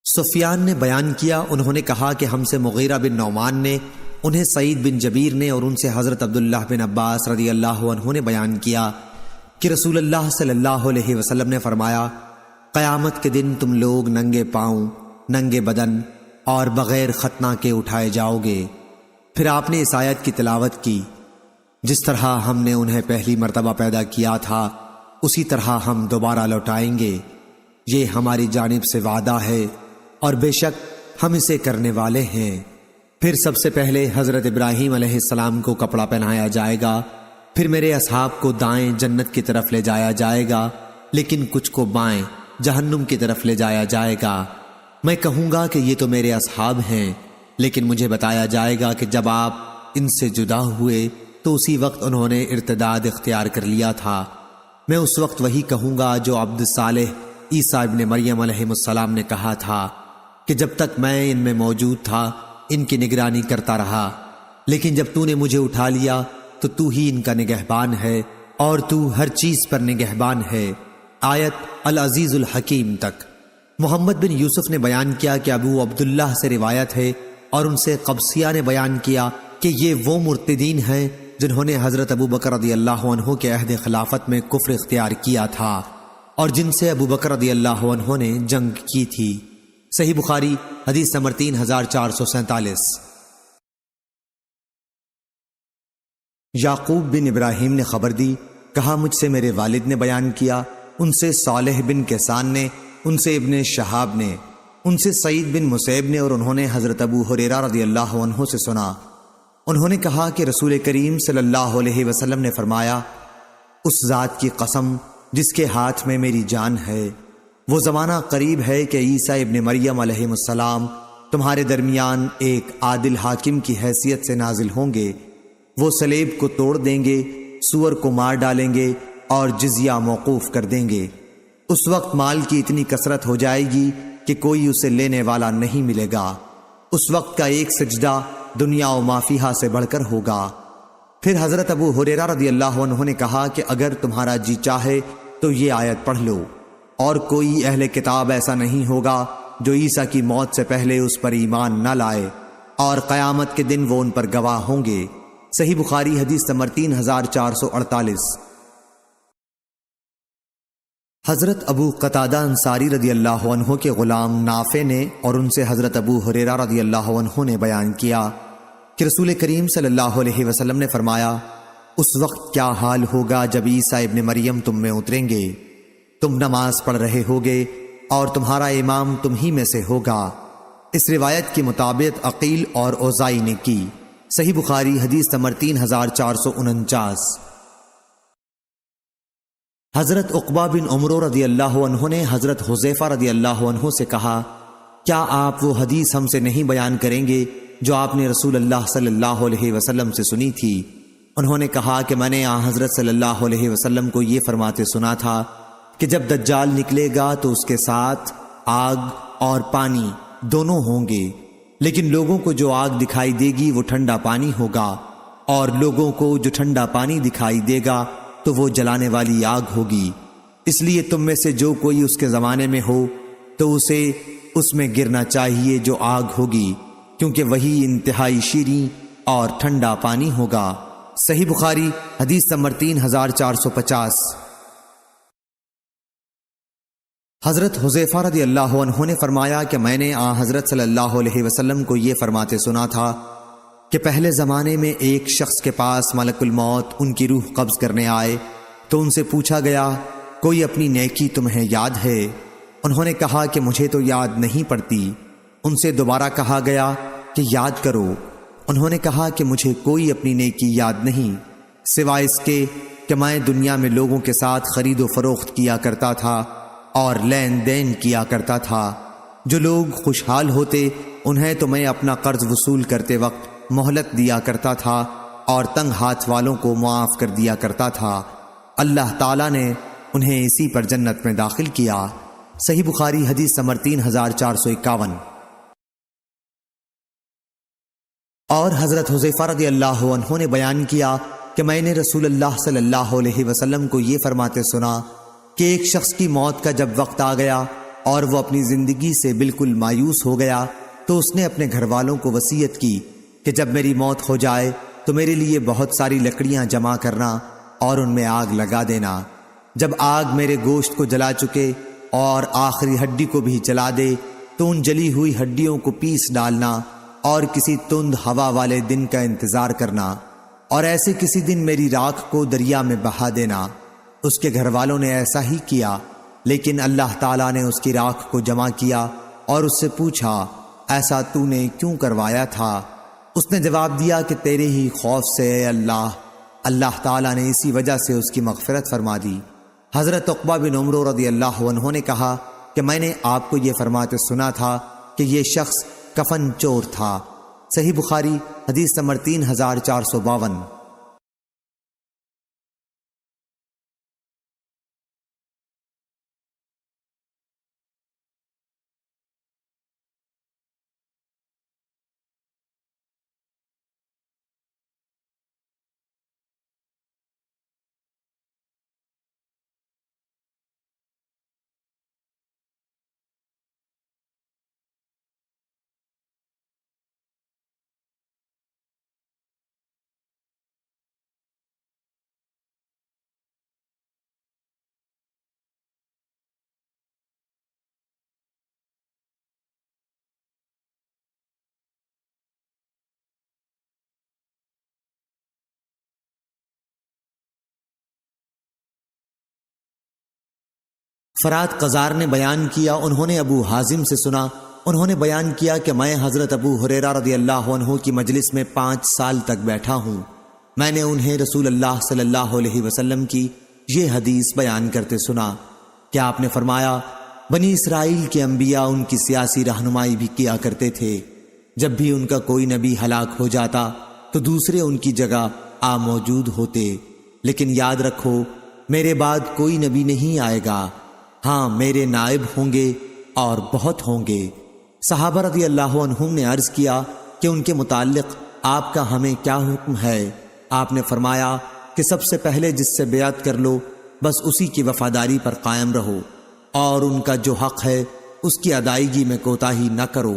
سفیان نے بیان کیا، انہوں نے کہا کہ ہم سے مغیرہ بن نعمان نے، انہیں سعید بن جبیر نے اور ان سے حضرت عبداللہ بن عباس رضی اللہ عنہ نے بیان کیا کہ رسول اللہ صلی اللہ علیہ وسلم نے فرمایا، قیامت کے دن تم لوگ ننگے پاؤں، ننگے بدن اور بغیر ختنہ کے اٹھائے جاؤ گے۔ پھر آپ نے اس آیت کی تلاوت کی، جس طرح ہم نے انہیں پہلی مرتبہ پیدا کیا تھا اسی طرح ہم دوبارہ لوٹائیں گے، یہ ہماری جانب سے وعدہ ہے اور بے شک ہم اسے کرنے والے ہیں۔ پھر سب سے پہلے حضرت ابراہیم علیہ السلام کو کپڑا پہنایا جائے گا، پھر میرے اصحاب کو دائیں جنت کی طرف لے جایا جائے گا، لیکن کچھ کو بائیں جہنم کی طرف لے جایا جائے گا۔ میں کہوں گا کہ یہ تو میرے اصحاب ہیں، لیکن مجھے بتایا جائے گا کہ جب آپ ان سے جدا ہوئے تو اسی وقت انہوں نے ارتداد اختیار کر لیا تھا۔ میں اس وقت وہی کہوں گا جو عبد صالح عیسیٰ ابن مریم علیہ السلام نے کہا تھا کہ جب تک میں ان میں موجود تھا ان کی نگرانی کرتا رہا، لیکن جب تو نے مجھے اٹھا لیا تو ہی ان کا نگہبان ہے اور تو ہر چیز پر نگہبان ہے۔ آیت العزیز الحکیم تک۔ محمد بن یوسف نے بیان کیا کہ ابو عبداللہ سے روایت ہے اور ان سے قبسیہ نے بیان کیا کہ یہ وہ مرتدین ہیں جنہوں نے حضرت ابو بکر رضی اللہ عنہ کے عہد خلافت میں کفر اختیار کیا تھا اور جن سے ابو بکر رضی اللہ عنہ نے جنگ کی تھی۔ صحیح بخاری حدیث نمبر 3447۔ یعقوب بن ابراہیم نے خبر دی، کہا مجھ سے میرے والد نے بیان کیا، ان سے صالح بن کیسان نے، ان سے ابن شہاب نے، ان سے سعید بن مسیب نے، اور انہوں نے حضرت ابو ہریرہ رضی اللہ عنہ سے سنا، انہوں نے کہا کہ رسول کریم صلی اللہ علیہ وسلم نے فرمایا، اس ذات کی قسم جس کے ہاتھ میں میری جان ہے، وہ زمانہ قریب ہے کہ عیسیٰ ابن مریم علیہ السلام تمہارے درمیان ایک عادل حاکم کی حیثیت سے نازل ہوں گے، وہ سلیب کو توڑ دیں گے، سور کو مار ڈالیں گے اور جزیہ موقوف کر دیں گے۔ اس وقت مال کی اتنی کثرت ہو جائے گی کہ کوئی اسے لینے والا نہیں ملے گا۔ اس وقت کا ایک سجدہ دنیا و ما فیہا سے بڑھ کر ہوگا۔ پھر حضرت ابو ہریرہ رضی اللہ عنہ نے کہا کہ اگر تمہارا جی چاہے تو یہ آیت پڑھ لو، اور کوئی اہل کتاب ایسا نہیں ہوگا جو عیسیٰ کی موت سے پہلے اس پر ایمان نہ لائے، اور قیامت کے دن وہ ان پر گواہ ہوں گے۔ صحیح بخاری حدیث نمبر 3448۔ حضرت ابو قتادہ انصاری رضی اللہ عنہ کے غلام نافع نے اور ان سے حضرت ابو ہریرہ رضی اللہ عنہ نے بیان کیا کہ رسول کریم صلی اللہ علیہ وسلم نے فرمایا، اس وقت کیا حال ہوگا جب عیسیٰ ابن مریم تم میں اتریں گے، تم نماز پڑھ رہے ہوگے اور تمہارا امام تم ہی میں سے ہوگا۔ اس روایت کے مطابق عقیل اور اوزائی نے کی۔ صحیح بخاری حدیث نمبر 3449۔ حضرت عقبہ بن عمرو رضی اللہ عنہ نے حضرت حذیفہ رضی اللہ عنہ سے کہا، کیا آپ وہ حدیث ہم سے نہیں بیان کریں گے جو آپ نے رسول اللہ صلی اللہ علیہ وسلم سے سنی تھی؟ انہوں نے کہا کہ میں نے حضرت صلی اللہ علیہ وسلم کو یہ فرماتے سنا تھا کہ جب دجال نکلے گا تو اس کے ساتھ آگ اور پانی دونوں ہوں گے، لیکن لوگوں کو جو آگ دکھائی دے گی وہ ٹھنڈا پانی ہوگا، اور لوگوں کو جو ٹھنڈا پانی دکھائی دے گا تو وہ جلانے والی آگ ہوگی۔ اس لیے تم میں سے جو کوئی اس کے زمانے میں ہو تو اسے اس میں گرنا چاہیے جو آگ ہوگی، کیونکہ وہی انتہائی شیریں اور ٹھنڈا پانی ہوگا۔ صحیح بخاری حدیث نمبر 3450۔ حضرت حذیفہ رضی اللہ عنہ نے فرمایا کہ میں نے حضرت صلی اللہ علیہ وسلم کو یہ فرماتے سنا تھا کہ پہلے زمانے میں ایک شخص کے پاس ملک الموت ان کی روح قبض کرنے آئے تو ان سے پوچھا گیا، کوئی اپنی نیکی تمہیں یاد ہے؟ انہوں نے کہا کہ مجھے تو یاد نہیں پڑتی۔ ان سے دوبارہ کہا گیا کہ یاد کرو۔ انہوں نے کہا کہ مجھے کوئی اپنی نیکی یاد نہیں سوائے اس کے کہ میں دنیا میں لوگوں کے ساتھ خرید و فروخت کیا کرتا تھا اور لین دین کیا کرتا تھا۔ جو لوگ خوشحال ہوتے انہیں تو میں اپنا قرض وصول کرتے وقت مہلت دیا کرتا تھا اور تنگ ہاتھ والوں کو معاف کر دیا کرتا تھا۔ اللہ تعالیٰ نے انہیں اسی پر جنت میں داخل کیا۔ صحیح بخاری حدیث نمبر 3451۔ اور حضرت حذیفہ رضی اللہ عنہ نے بیان کیا کہ میں نے رسول اللہ صلی اللہ علیہ وسلم کو یہ فرماتے سنا کہ ایک شخص کی موت کا جب وقت آ گیا اور وہ اپنی زندگی سے بالکل مایوس ہو گیا تو اس نے اپنے گھر والوں کو وصیت کی کہ جب میری موت ہو جائے تو میرے لیے بہت ساری لکڑیاں جمع کرنا اور ان میں آگ لگا دینا۔ جب آگ میرے گوشت کو جلا چکے اور آخری ہڈی کو بھی جلا دے تو ان جلی ہوئی ہڈیوں کو پیس ڈالنا اور کسی تند ہوا والے دن کا انتظار کرنا، اور ایسے کسی دن میری راکھ کو دریا میں بہا دینا۔ اس کے گھر والوں نے ایسا ہی کیا، لیکن اللہ تعالیٰ نے اس کی راکھ کو جمع کیا اور اس سے پوچھا، ایسا تو نے کیوں کروایا تھا؟ اس نے جواب دیا کہ تیرے ہی خوف سے اے اللہ۔ اللہ تعالیٰ نے اسی وجہ سے اس کی مغفرت فرما دی۔ حضرت عقبہ بن عمرو رضی اللہ عنہ نے کہا کہ میں نے آپ کو یہ فرماتے سنا تھا کہ یہ شخص کفن چور تھا۔ صحیح بخاری حدیث نمبر 3452۔ فرات قزار نے بیان کیا، انہوں نے ابو حازم سے سنا، انہوں نے بیان کیا کہ میں حضرت ابو ہریرہ رضی اللہ عنہ کی مجلس میں 5 سال تک بیٹھا ہوں۔ میں نے انہیں رسول اللہ صلی اللہ علیہ وسلم کی یہ حدیث بیان کرتے سنا کہ آپ نے فرمایا، بنی اسرائیل کے انبیاء ان کی سیاسی رہنمائی بھی کیا کرتے تھے۔ جب بھی ان کا کوئی نبی ہلاک ہو جاتا تو دوسرے ان کی جگہ آ موجود ہوتے، لیکن یاد رکھو میرے بعد کوئی نبی نہیں آئے گا، ہاں میرے نائب ہوں گے اور بہت ہوں گے۔ صحابہ رضی اللہ عنہم نے عرض کیا کہ ان کے متعلق آپ کا ہمیں کیا حکم ہے؟ آپ نے فرمایا کہ سب سے پہلے جس سے بیعت کر لو بس اسی کی وفاداری پر قائم رہو، اور ان کا جو حق ہے اس کی ادائیگی میں کوتاہی نہ کرو،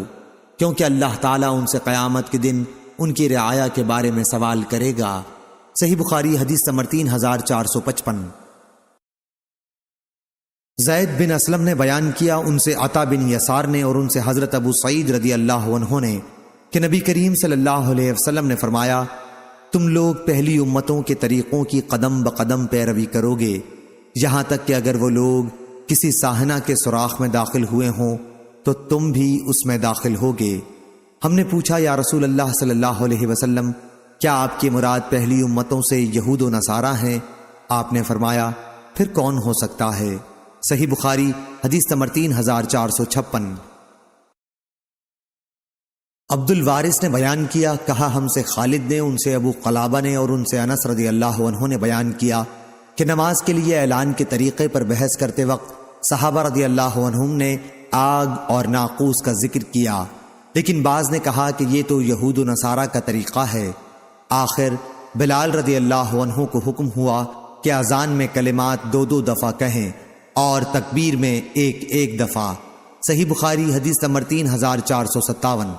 کیونکہ اللہ تعالیٰ ان سے قیامت کے دن ان کی رعایا کے بارے میں سوال کرے گا۔ صحیح بخاری حدیث نمبر 3455۔ زید بن اسلم نے بیان کیا، ان سے عطا بن یسار نے اور ان سے حضرت ابو سعید رضی اللہ عنہ نے کہ نبی کریم صلی اللہ علیہ وسلم نے فرمایا، تم لوگ پہلی امتوں کے طریقوں کی قدم بقدم پیروی کرو گے، یہاں تک کہ اگر وہ لوگ کسی ساحنہ کے سوراخ میں داخل ہوئے ہوں تو تم بھی اس میں داخل ہوگے۔ ہم نے پوچھا، یا رسول اللہ صلی اللہ علیہ وسلم، کیا آپ کی مراد پہلی امتوں سے یہود و نصارہ ہیں؟ آپ نے فرمایا، پھر کون ہو سکتا ہے؟ صحیح بخاری حدیث نمبر 3456۔ عبد الوارث نے بیان کیا، کہا ہم سے خالد نے، ان سے ابو قلابہ نے اور ان سے انس رضی اللہ عنہ نے بیان کیا کہ نماز کے لیے اعلان کے طریقے پر بحث کرتے وقت صحابہ رضی اللہ عنہم نے آگ اور ناقوس کا ذکر کیا، لیکن بعض نے کہا کہ یہ تو یہود و نصارہ کا طریقہ ہے۔ آخر بلال رضی اللہ عنہ کو حکم ہوا کہ اذان میں کلمات 2 دفعہ کہیں اور تکبیر میں ایک دفعہ۔ صحیح بخاری حدیث نمبر 3457۔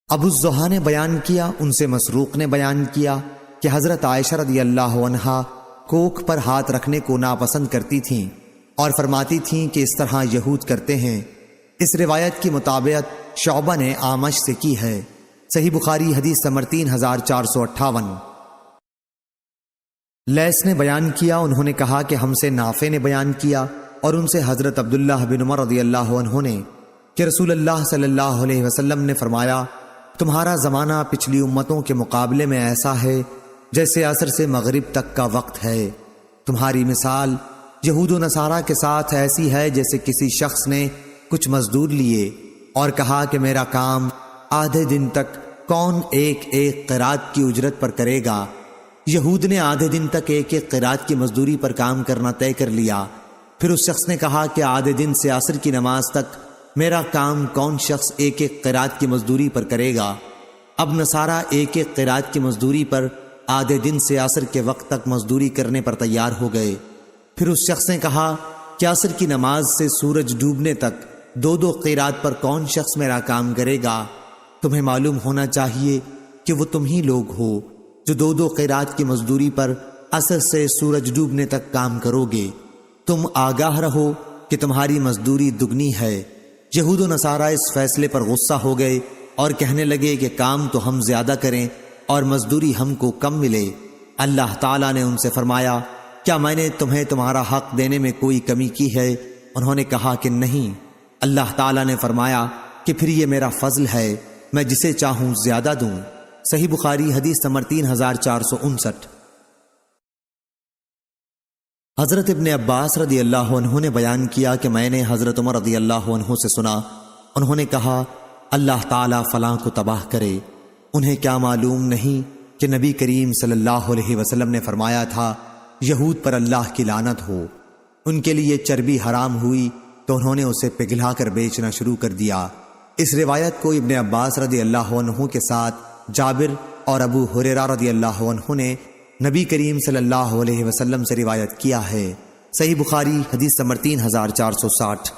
ابو الزحا نے بیان کیا، ان سے مسروق نے بیان کیا کہ حضرت عائشہ رضی اللہ عنہا کوکھ پر ہاتھ رکھنے کو ناپسند کرتی تھیں اور فرماتی تھیں کہ اس طرح یہود کرتے ہیں۔ اس روایت کی مطابقت شعبہ نے اعمش سے کی ہے۔ صحیح بخاری حدیث نمبر 3458۔ لیث نے بیان کیا، انہوں نے کہا کہ ہم سے نافع نے بیان کیا اور ان سے حضرت عبداللہ بن عمر رضی اللہ عنہ نے کہ رسول اللہ صلی اللہ علیہ وسلم نے فرمایا، تمہارا زمانہ پچھلی امتوں کے مقابلے میں ایسا ہے جیسے عصر سے مغرب تک کا وقت ہے۔ تمہاری مثال یہود و نصارہ کے ساتھ ایسی ہے جیسے کسی شخص نے کچھ مزدور لیے اور کہا کہ میرا کام آدھے دن تک کون ایک قرات کی اجرت پر کرے گا۔ یہود نے آدھے دن تک ایک قرات کی مزدوری پر کام کرنا طے کر لیا۔ پھر اس شخص نے کہا کہ آدھے دن سے عصر کی نماز تک میرا کام کون شخص ایک قرات کی مزدوری پر کرے گا۔ اب نصارہ ایک قرات کی مزدوری پر آدھے دن سے عصر کے وقت تک مزدوری کرنے پر تیار ہو گئے۔ پھر اس شخص نے کہا کہ عصر کی نماز سے سورج ڈوبنے تک 2 قرات پر کون شخص میرا کام کرے گا؟ تمہیں معلوم ہونا چاہیے کہ وہ تم ہی لوگ ہو جو 2 قرات کی مزدوری پر عصر سے سورج ڈوبنے تک کام کرو گے۔ تم آگاہ رہو کہ تمہاری مزدوری دگنی ہے۔ یہود و نصارہ اس فیصلے پر غصہ ہو گئے اور کہنے لگے کہ کام تو ہم زیادہ کریں اور مزدوری ہم کو کم ملے۔ اللہ تعالیٰ نے ان سے فرمایا، کیا میں نے تمہیں تمہارا حق دینے میں کوئی کمی کی ہے؟ انہوں نے کہا کہ نہیں۔ اللہ تعالیٰ نے فرمایا کہ پھر یہ میرا فضل ہے، میں جسے چاہوں زیادہ دوں۔ صحیح بخاری حدیث نمبر 3459۔ حضرت ابن عباس رضی اللہ عنہ نے بیان کیا کہ میں نے حضرت عمر رضی اللہ عنہ سے سنا، انہوں نے کہا، اللہ تعالیٰ فلاں کو تباہ کرے۔ انہیں کیا معلوم نہیں کہ نبی کریم صلی اللہ علیہ وسلم نے فرمایا تھا، یہود پر اللہ کی لعنت ہو۔ ان کے لیے چربی حرام ہوئی تو انہوں نے اسے پگھلا کر بیچنا شروع کر دیا۔ اس روایت کو ابن عباس رضی اللہ عنہ کے ساتھ جابر اور ابو ہریرہ رضی اللہ عنہ نے نبی کریم صلی اللہ علیہ وسلم سے روایت کیا ہے۔ صحیح بخاری حدیث نمبر 3460۔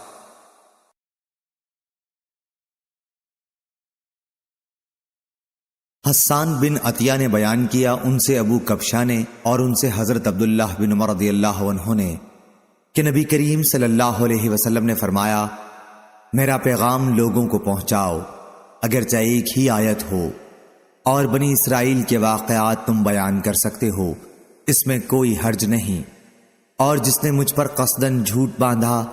حسان بن عطیہ نے بیان کیا، ان سے ابو کبشہ نے اور ان سے حضرت عبداللہ بن عمر رضی اللہ عنہ نے کہ نبی کریم صلی اللہ علیہ وسلم نے فرمایا، میرا پیغام لوگوں کو پہنچاؤ، اگرچہ ایک ہی آیت ہو، اور بنی اسرائیل کے واقعات تم بیان کر سکتے ہو، اس میں کوئی حرج نہیں، اور جس نے مجھ پر قصداً جھوٹ باندھا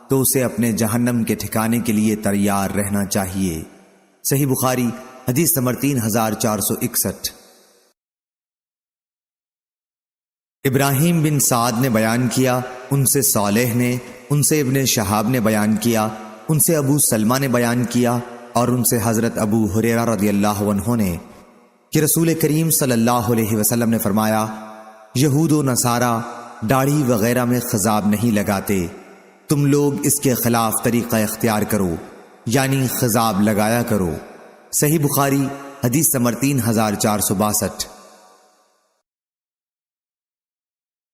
تو اسے اپنے جہنم کے ٹھکانے کے لیے تیار رہنا چاہیے۔ صحیح بخاری حدیث نمبر 3461۔ ابراہیم بن سعد نے بیان کیا، ان سے صالح نے، ان سے ابن شہاب نے بیان کیا، ان سے ابو سلمہ نے بیان کیا، اور ان سے حضرت ابو ہریرہ رضی اللہ عنہ نے کہ رسول کریم صلی اللہ علیہ وسلم نے فرمایا، یہود و نصارہ داڑھی وغیرہ میں خضاب نہیں لگاتے، تم لوگ اس کے خلاف طریقہ اختیار کرو، یعنی خضاب لگایا کرو۔ صحیح بخاری حدیث نمبر 3462۔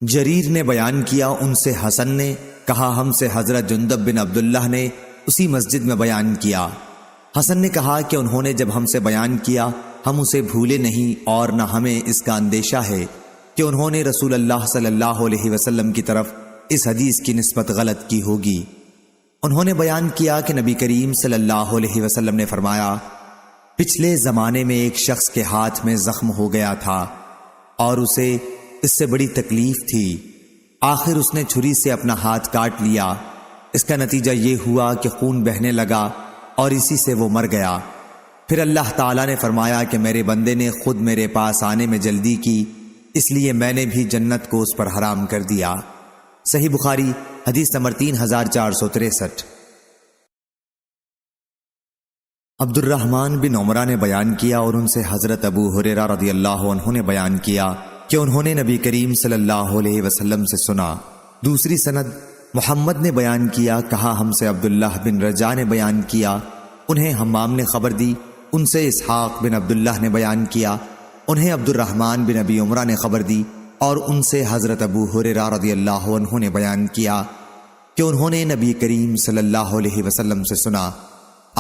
جریر نے بیان کیا، ان سے حسن نے کہا، ہم سے حضرت جندب بن عبداللہ نے اسی مسجد میں بیان کیا۔ حسن نے کہا کہ انہوں نے جب ہم سے بیان کیا ہم اسے بھولے نہیں، اور نہ ہمیں اس کا اندیشہ ہے کہ انہوں نے رسول اللہ صلی اللہ علیہ وسلم کی طرف اس حدیث کی نسبت غلط کی ہوگی۔ انہوں نے بیان کیا کہ نبی کریم صلی اللہ علیہ وسلم نے فرمایا، پچھلے زمانے میں ایک شخص کے ہاتھ میں زخم ہو گیا تھا اور اسے اس سے بڑی تکلیف تھی، آخر اس نے چھری سے اپنا ہاتھ کاٹ لیا۔ اس کا نتیجہ یہ ہوا کہ خون بہنے لگا اور اسی سے وہ مر گیا۔ پھر اللہ تعالیٰ نے فرمایا کہ میرے بندے نے خود میرے پاس آنے میں جلدی کی، اس لیے میں نے بھی جنت کو اس پر حرام کر دیا۔ صحیح بخاری حدیث نمبر 3463۔ عبد الرحمن بن عمرہ نے بیان کیا اور ان سے حضرت ابو ہریرہ رضی اللہ عنہ نے بیان کیا کہ انہوں نے نبی کریم صلی اللہ علیہ وسلم سے سنا۔ دوسری سند محمد نے بیان کیا، کہا ہم سے عبداللہ بن رجاء نے بیان کیا، انہیں حمام نے خبر دی، ان سے اسحاق بن عبداللہ نے بیان کیا، انہیں عبد الرحمن بن ابی عمرہ نے خبر دی، اور ان سے حضرت ابو ہریرہ رضی اللہ عنہ نے بیان کیا کہ انہوں نے نبی کریم صلی اللہ علیہ وسلم سے سنا۔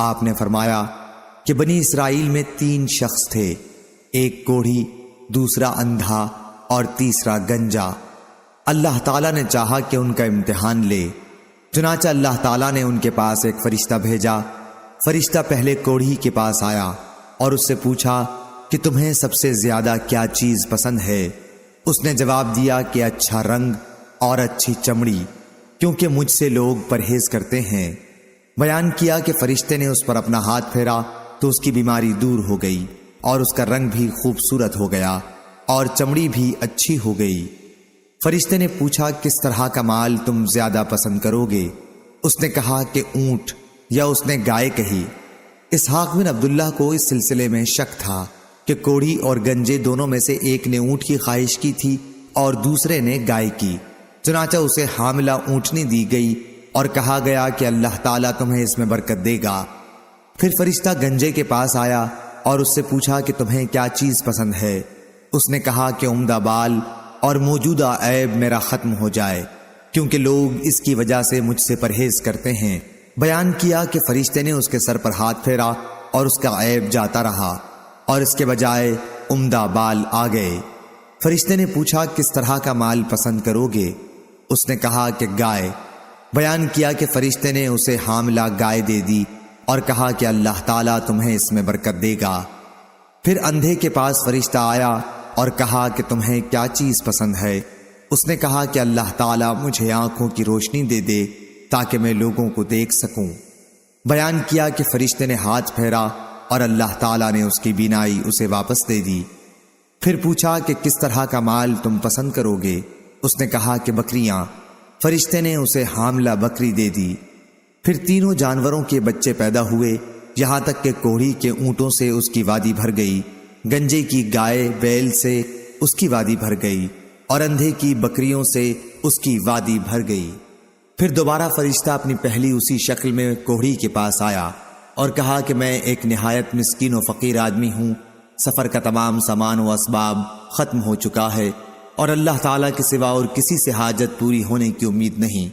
آپ نے فرمایا کہ بنی اسرائیل میں 3 شخص تھے، ایک کوڑھی، دوسرا اندھا اور تیسرا گنجا۔ اللہ تعالیٰ نے چاہا کہ ان کا امتحان لے، چنانچہ اللہ تعالیٰ نے ان کے پاس ایک فرشتہ بھیجا۔ فرشتہ پہلے کوڑھی کے پاس آیا اور اس سے پوچھا کہ تمہیں سب سے زیادہ کیا چیز پسند ہے؟ اس نے جواب دیا کہ اچھا رنگ اور اچھی چمڑی، کیونکہ مجھ سے لوگ پرہیز کرتے ہیں۔ بیان کیا کہ فرشتے نے اس پر اپنا ہاتھ پھیرا تو اس کی بیماری دور ہو گئی اور اس کا رنگ بھی خوبصورت ہو گیا اور چمڑی بھی اچھی ہو گئی۔ فرشتے نے پوچھا کس طرح کا مال تم زیادہ پسند کرو گے؟ اس نے کہا کہ اونٹ، یا اس نے گائے کہی۔ اسحاق بن عبداللہ کو اس سلسلے میں شک تھا کہ کوڑھی اور گنجے دونوں میں سے ایک نے اونٹ کی خواہش کی تھی اور دوسرے نے گائے کی، چنانچہ اسے حاملہ اونٹنی دی گئی اور کہا گیا کہ اللہ تعالیٰ تمہیں اس میں برکت دے گا۔ پھر فرشتہ گنجے کے پاس آیا اور اس سے پوچھا کہ تمہیں کیا چیز پسند ہے؟ اس نے کہا کہ عمدہ بال اور موجودہ عیب میرا ختم ہو جائے، کیونکہ لوگ اس کی وجہ سے مجھ سے پرہیز کرتے ہیں۔ بیان کیا کہ فرشتے نے اس کے سر پر ہاتھ پھیرا اور اس کا عیب جاتا رہا اور اس کے بجائے عمدہ بال آ گئے۔ فرشتے نے پوچھا کس طرح کا مال پسند کرو گے؟ اس نے کہا کہ گائے۔ بیان کیا کہ فرشتے نے اسے حاملہ گائے دے دی اور کہا کہ اللہ تعالیٰ تمہیں اس میں برکت دے گا۔ پھر اندھے کے پاس فرشتہ آیا اور کہا کہ تمہیں کیا چیز پسند ہے؟ اس نے کہا کہ اللہ تعالیٰ مجھے آنکھوں کی روشنی دے دے تاکہ میں لوگوں کو دیکھ سکوں۔ بیان کیا کہ فرشتے نے ہاتھ پھیرا اور اللہ تعالیٰ نے اس کی بینائی اسے واپس دے دی۔ پھر پوچھا کہ کس طرح کا مال تم پسند کرو گے؟ اس نے کہا کہ بکریاں۔ فرشتے نے اسے حاملہ بکری دے دی۔ پھر تینوں جانوروں کے بچے پیدا ہوئے، یہاں تک کہ کوڑھی کے اونٹوں سے اس کی وادی بھر گئی، گنجے کی گائے بیل سے اس کی وادی بھر گئی اور اندھے کی بکریوں سے اس کی وادی بھر گئی۔ پھر دوبارہ فرشتہ اپنی پہلی اسی شکل میں کوڑھی کے پاس آیا اور کہا کہ میں ایک نہایت مسکین و فقیر آدمی ہوں، سفر کا تمام سامان و اسباب ختم ہو چکا ہے اور اللہ تعالیٰ کے سوا اور کسی سے حاجت پوری ہونے کی امید نہیں،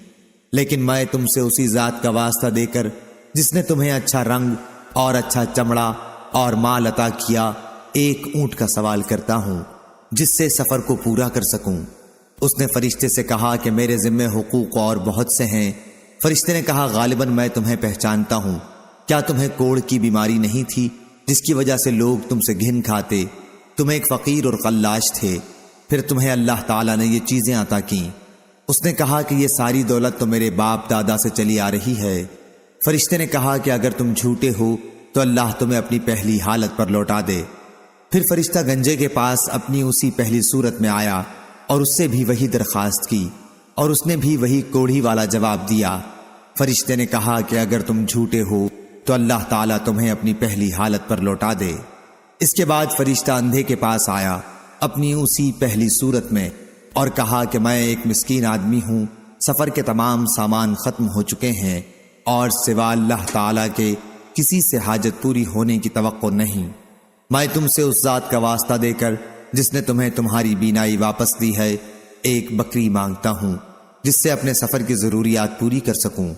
لیکن میں تم سے اسی ذات کا واسطہ دے کر جس نے تمہیں اچھا رنگ اور اچھا چمڑا اور مال عطا کیا، ایک اونٹ کا سوال کرتا ہوں جس سے سفر کو پورا کر سکوں۔ اس نے فرشتے سے کہا کہ میرے ذمہ حقوق اور بہت سے ہیں۔ فرشتے نے کہا غالباً میں تمہیں پہچانتا ہوں، کیا تمہیں کوڑ کی بیماری نہیں تھی جس کی وجہ سے لوگ تم سے گھن کھاتے؟ تم ایک فقیر اور قلاش تھے، پھر تمہیں اللہ تعالیٰ نے یہ چیزیں عطا کیں۔ اس نے کہا کہ یہ ساری دولت تو میرے باپ دادا سے چلی آ رہی ہے۔ فرشتے نے کہا کہ اگر تم جھوٹے ہو تو اللہ تمہیں اپنی پہلی حالت پر لوٹا دے۔ پھر فرشتہ گنجے کے پاس اپنی اسی پہلی صورت میں آیا اور اس سے بھی وہی درخواست کی اور اس نے بھی وہی کوڑھی والا جواب دیا۔ فرشتے نے کہا کہ اگر تم جھوٹے ہو تو اللہ تعالیٰ تمہیں اپنی پہلی حالت پر لوٹا دے۔ اس کے بعد فرشتہ اندھے کے پاس آیا اپنی اسی پہلی صورت میں اور کہا کہ میں ایک مسکین آدمی ہوں، سفر کے تمام سامان ختم ہو چکے ہیں اور سوا اللہ تعالیٰ کے کسی سے حاجت پوری ہونے کی توقع نہیں۔ میں تم سے اس ذات کا واسطہ دے کر جس نے تمہیں تمہاری بینائی واپس دی ہے ایک بکری مانگتا ہوں جس سے اپنے سفر کی ضروریات پوری کر سکوں۔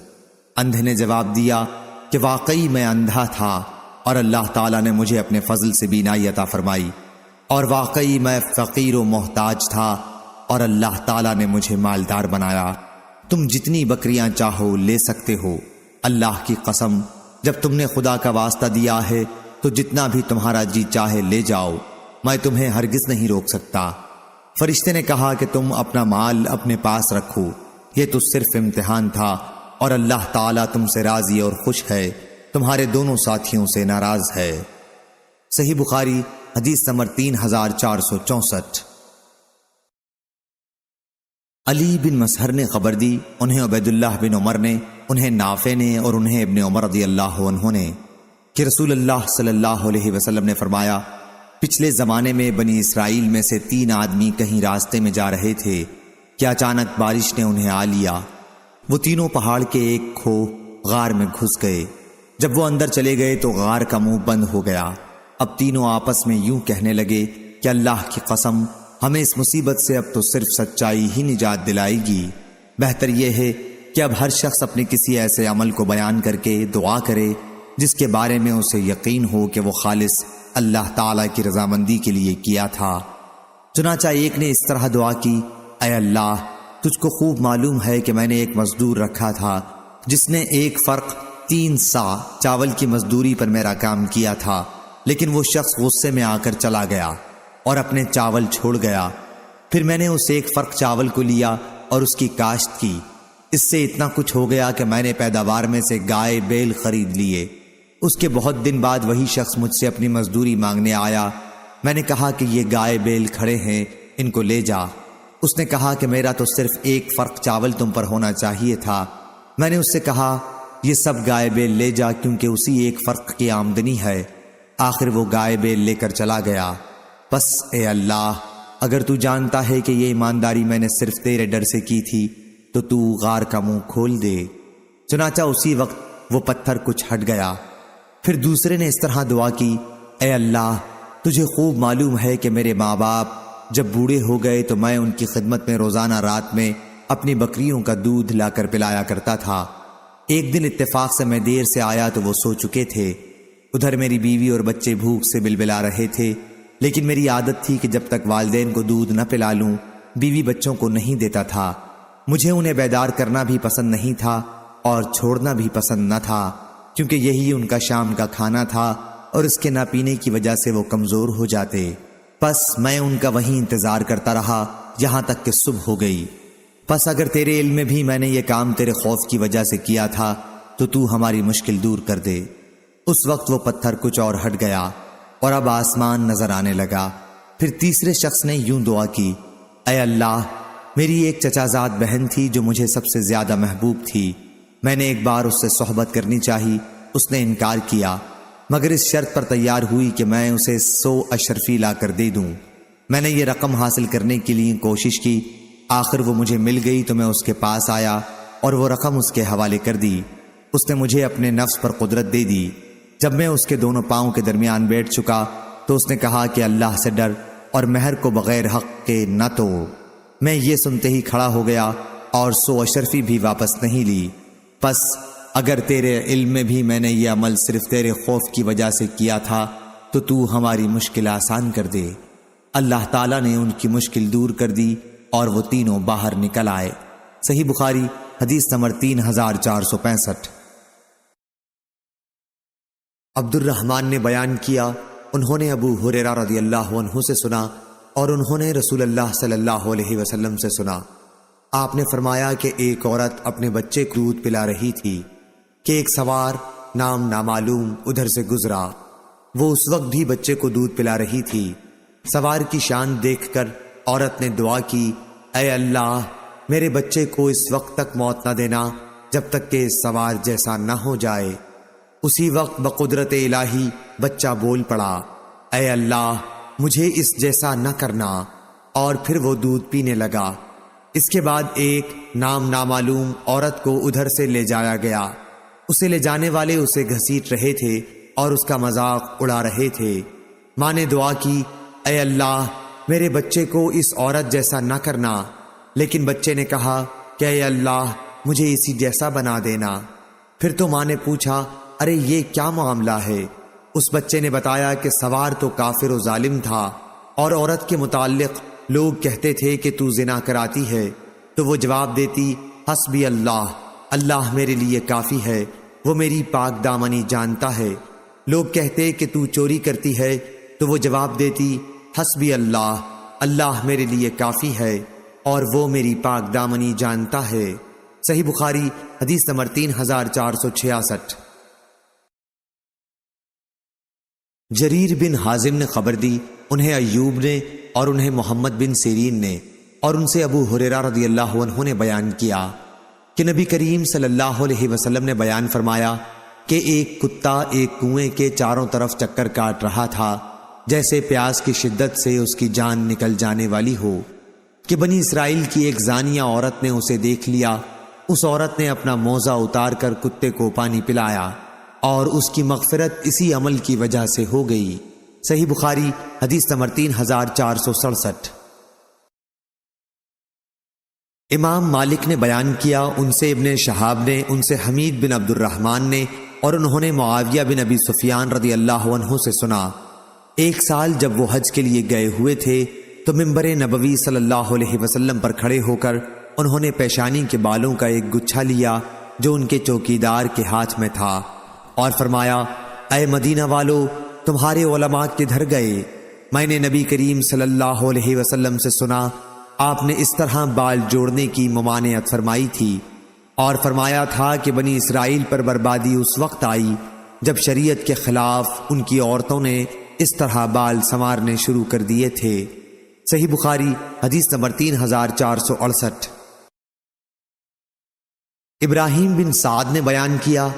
اندھے نے جواب دیا کہ واقعی میں اندھا تھا اور اللہ تعالیٰ نے مجھے اپنے فضل سے بینائی عطا فرمائی، اور واقعی میں فقیر و محتاج تھا اور اللہ تعالیٰ نے مجھے مالدار بنایا۔ تم جتنی بکریاں چاہو لے سکتے ہو، اللہ کی قسم جب تم نے خدا کا واسطہ دیا ہے تو جتنا بھی تمہارا جی چاہے لے جاؤ، میں تمہیں ہرگز نہیں روک سکتا۔ فرشتے نے کہا کہ تم اپنا مال اپنے پاس رکھو، یہ تو صرف امتحان تھا اور اللہ تعالیٰ تم سے راضی اور خوش ہے، تمہارے دونوں ساتھیوں سے ناراض ہے۔ صحیح بخاری حدیث نمبر 3464۔ علی بن مسہر نے خبر دی، انہیں عبید اللہ بن عمر نے، انہیں نافع نے اور انہیں ابن عمر رضی اللہ عنہ نے کہ رسول اللہ صلی اللہ علیہ وسلم نے فرمایا، پچھلے زمانے میں بنی اسرائیل میں سے 3 آدمی کہیں راستے میں جا رہے تھے کہ اچانک بارش نے انہیں آ لیا۔ وہ تینوں پہاڑ کے ایک کھوہ غار میں گھس گئے۔ جب وہ اندر چلے گئے تو غار کا منہ بند ہو گیا۔ اب تینوں آپس میں یوں کہنے لگے کہ اللہ کی قسم ہمیں اس مصیبت سے اب تو صرف سچائی ہی نجات دلائے گی۔ بہتر یہ ہے کہ اب ہر شخص اپنے کسی ایسے عمل کو بیان کر کے دعا کرے جس کے بارے میں اسے یقین ہو کہ وہ خالص اللہ تعالیٰ کی رضامندی کے لیے کیا تھا۔ چنانچہ ایک نے اس طرح دعا کی، اے اللہ، تجھ کو خوب معلوم ہے کہ میں نے ایک مزدور رکھا تھا جس نے 1 فرق 3 سا چاول کی مزدوری پر میرا کام کیا تھا، لیکن وہ شخص غصے میں آ کر چلا گیا اور اپنے چاول چھوڑ گیا۔ پھر میں نے اس 1 فرق چاول کو لیا اور اس کی کاشت کی، اس سے اتنا کچھ ہو گیا کہ میں نے پیداوار میں سے گائے بیل خرید لیے۔ اس کے بہت دن بعد وہی شخص مجھ سے اپنی مزدوری مانگنے آیا۔ میں نے کہا کہ یہ گائے بیل کھڑے ہیں، ان کو لے جا۔ اس نے کہا کہ میرا تو صرف 1 فرق چاول تم پر ہونا چاہیے تھا۔ میں نے اس سے کہا یہ سب گائے بیل لے جا کیونکہ اسی 1 فرق کی آمدنی ہے۔ آخر وہ گائے بیل لے کر چلا گیا۔ بس اے اللہ، اگر تو جانتا ہے کہ یہ ایمانداری میں نے صرف تیرے ڈر سے کی تھی تو غار کا منہ کھول دے۔ چنانچہ اسی وقت وہ پتھر کچھ ہٹ گیا۔ پھر دوسرے نے اس طرح دعا کی، اے اللہ، تجھے خوب معلوم ہے کہ میرے ماں باپ جب بوڑھے ہو گئے تو میں ان کی خدمت میں روزانہ رات میں اپنی بکریوں کا دودھ لا کر پلایا کرتا تھا۔ ایک دن اتفاق سے میں دیر سے آیا تو وہ سو چکے تھے۔ ادھر میری بیوی اور بچے بھوک سے بلبلا رہے تھے، لیکن میری عادت تھی کہ جب تک والدین کو دودھ نہ پلا لوں بیوی بچوں کو نہیں دیتا تھا۔ مجھے انہیں بیدار کرنا بھی پسند نہیں تھا اور چھوڑنا بھی پسند نہ تھا، کیونکہ یہی ان کا شام کا کھانا تھا اور اس کے نہ پینے کی وجہ سے وہ کمزور ہو جاتے۔ پس میں ان کا وہیں انتظار کرتا رہا یہاں تک کہ صبح ہو گئی۔ پس اگر تیرے علم میں بھی میں نے یہ کام تیرے خوف کی وجہ سے کیا تھا تو ہماری مشکل دور کر دے۔ اس وقت وہ پتھر کچھ اور ہٹ گیا اور اب آسمان نظر آنے لگا۔ پھر تیسرے شخص نے یوں دعا کی، اے اللہ، میری ایک چچا زاد بہن تھی جو مجھے سب سے زیادہ محبوب تھی۔ میں نے ایک بار اس سے صحبت کرنی چاہی، اس نے انکار کیا، مگر اس شرط پر تیار ہوئی کہ میں اسے 100 اشرفی لا کر دے دوں۔ میں نے یہ رقم حاصل کرنے کے لیے کوشش کی، آخر وہ مجھے مل گئی تو میں اس کے پاس آیا اور وہ رقم اس کے حوالے کر دی۔ اس نے مجھے اپنے نفس پر قدرت دے دی۔ جب میں اس کے دونوں پاؤں کے درمیان بیٹھ چکا تو اس نے کہا کہ اللہ سے ڈر اور مہر کو بغیر حق کے نہ توڑ۔ میں یہ سنتے ہی کھڑا ہو گیا اور 100 اشرفی بھی واپس نہیں لی۔ پس اگر تیرے علم میں بھی میں نے یہ عمل صرف تیرے خوف کی وجہ سے کیا تھا تو ہماری مشکل آسان کر دے۔ اللہ تعالیٰ نے ان کی مشکل دور کر دی اور وہ تینوں باہر نکل آئے۔ صحیح بخاری حدیث نمبر 3465۔ عبد الرحمن نے بیان کیا، انہوں نے ابو ہریرہ رضی اللہ عنہ سے سنا اور انہوں نے رسول اللہ صلی اللہ علیہ وسلم سے سنا۔ آپ نے فرمایا کہ ایک عورت اپنے بچے کو دودھ پلا رہی تھی کہ ایک سوار نام نامعلوم ادھر سے گزرا۔ وہ اس وقت بھی بچے کو دودھ پلا رہی تھی۔ سوار کی شان دیکھ کر عورت نے دعا کی، اے اللہ، میرے بچے کو اس وقت تک موت نہ دینا جب تک کہ سوار جیسا نہ ہو جائے۔ اسی وقت بقدرت الہی بچہ بول پڑا۔ اے اللہ مجھے اس جیسا نہ کرنا، اور پھر وہ دودھ پینے لگا۔ اس کے بعد ایک نام نامعلوم عورت کو ادھر سے لے جایا گیا۔ اسے لے جانے والے اسے گھسیٹ رہے تھے اور اس کا مذاق اڑا رہے تھے۔ ماں نے دعا کی، اے اللہ میرے بچے کو اس عورت جیسا نہ کرنا، لیکن بچے نے کہا کہ اے اللہ مجھے اسی جیسا بنا دینا۔ پھر تو ماں نے پوچھا، ارے یہ کیا معاملہ ہے؟ اس بچے نے بتایا کہ سوار تو کافر و ظالم تھا، اور عورت کے متعلق لوگ کہتے تھے کہ تو زنا کراتی ہے، تو وہ جواب دیتی، حسبی اللہ، اللہ میرے لیے کافی ہے، وہ میری پاک دامنی جانتا ہے۔ لوگ کہتے کہ تو چوری کرتی ہے، تو وہ جواب دیتی، حسبی اللہ، اللہ میرے لیے کافی ہے، اور وہ میری پاک دامنی جانتا ہے۔ صحیح بخاری حدیث نمبر 3466۔ جریر بن حازم نے خبر دی، انہیں ایوب نے اور انہیں محمد بن سیرین نے اور ان سے ابو ہریرہ رضی اللہ عنہ نے بیان کیا کہ نبی کریم صلی اللہ علیہ وسلم نے بیان فرمایا کہ ایک کتا ایک کنویں کے چاروں طرف چکر کاٹ رہا تھا، جیسے پیاس کی شدت سے اس کی جان نکل جانے والی ہو، کہ بنی اسرائیل کی ایک زانیہ عورت نے اسے دیکھ لیا۔ اس عورت نے اپنا موزہ اتار کر کتے کو پانی پلایا، اور اس کی مغفرت اسی عمل کی وجہ سے ہو گئی۔ صحیح بخاری حدیث نمبر 3467۔ امام مالک نے بیان کیا، ان سے ابن شہاب نے، ان سے حمید بن عبد الرحمن نے، اور انہوں نے معاویہ بن ابی سفیان رضی اللہ عنہ سے سنا، ایک سال جب وہ حج کے لیے گئے ہوئے تھے تو منبر نبوی صلی اللہ علیہ وسلم پر کھڑے ہو کر انہوں نے پیشانی کے بالوں کا ایک گچھا لیا جو ان کے چوکیدار کے ہاتھ میں تھا، اور فرمایا، اے مدینہ والو، تمہارے علماء کدھر گئے؟ میں نے نبی کریم صلی اللہ علیہ وسلم سے سنا آپ نے اس طرح بال جوڑنے کی ممانعت فرمائی تھی، اور فرمایا تھا کہ بنی اسرائیل پر بربادی اس وقت آئی جب شریعت کے خلاف ان کی عورتوں نے اس طرح بال سنوارنے شروع کر دیے تھے۔ صحیح بخاری حدیث نمبر 3468۔ ابراہیم بن سعد نے بیان کیا،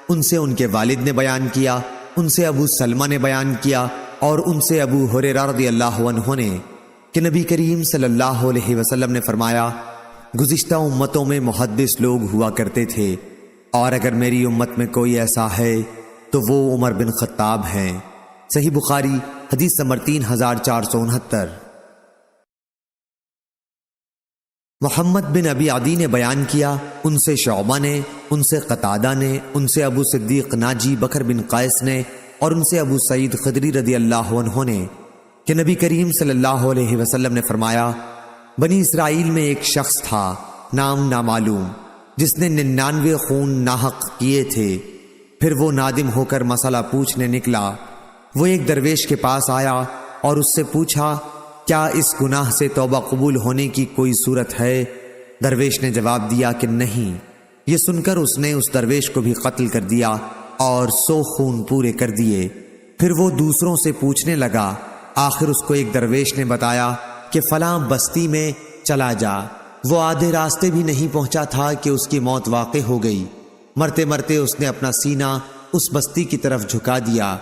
ان سے ان کے والد نے بیان کیا، ان سے ابو سلمہ نے بیان کیا، اور ان سے ابو ہریرہ رضی اللہ عنہ نے کہ نبی کریم صلی اللہ علیہ وسلم نے فرمایا، گزشتہ امتوں میں محدث لوگ ہوا کرتے تھے، اور اگر میری امت میں کوئی ایسا ہے تو وہ عمر بن خطاب ہیں۔ صحیح بخاری حدیث نمبر 3469۔ محمد بن ابی عدی نے بیان کیا، ان سے شعبہ نے، ان سے قتادہ نے، ان سے ابو صدیق ناجی بکر بن قیس نے، اور ان سے ابو سعید خدری رضی اللہ عنہ نے کہ نبی کریم صلی اللہ علیہ وسلم نے فرمایا، بنی اسرائیل میں ایک شخص تھا نام نامعلوم، جس نے 99 خون ناحق کیے تھے۔ پھر وہ نادم ہو کر مسئلہ پوچھنے نکلا۔ وہ ایک درویش کے پاس آیا اور اس سے پوچھا، کیا اس گناہ سے توبہ قبول ہونے کی کوئی صورت ہے؟ درویش نے جواب دیا کہ نہیں۔ یہ سن کر اس نے اس درویش کو بھی قتل کر دیا اور 100 خون پورے کر دیے۔ پھر وہ دوسروں سے پوچھنے لگا، آخر اس کو ایک درویش نے بتایا کہ فلاں بستی میں چلا جا۔ وہ آدھے راستے بھی نہیں پہنچا تھا کہ اس کی موت واقع ہو گئی۔ مرتے مرتے اس نے اپنا سینہ اس بستی کی طرف جھکا دیا۔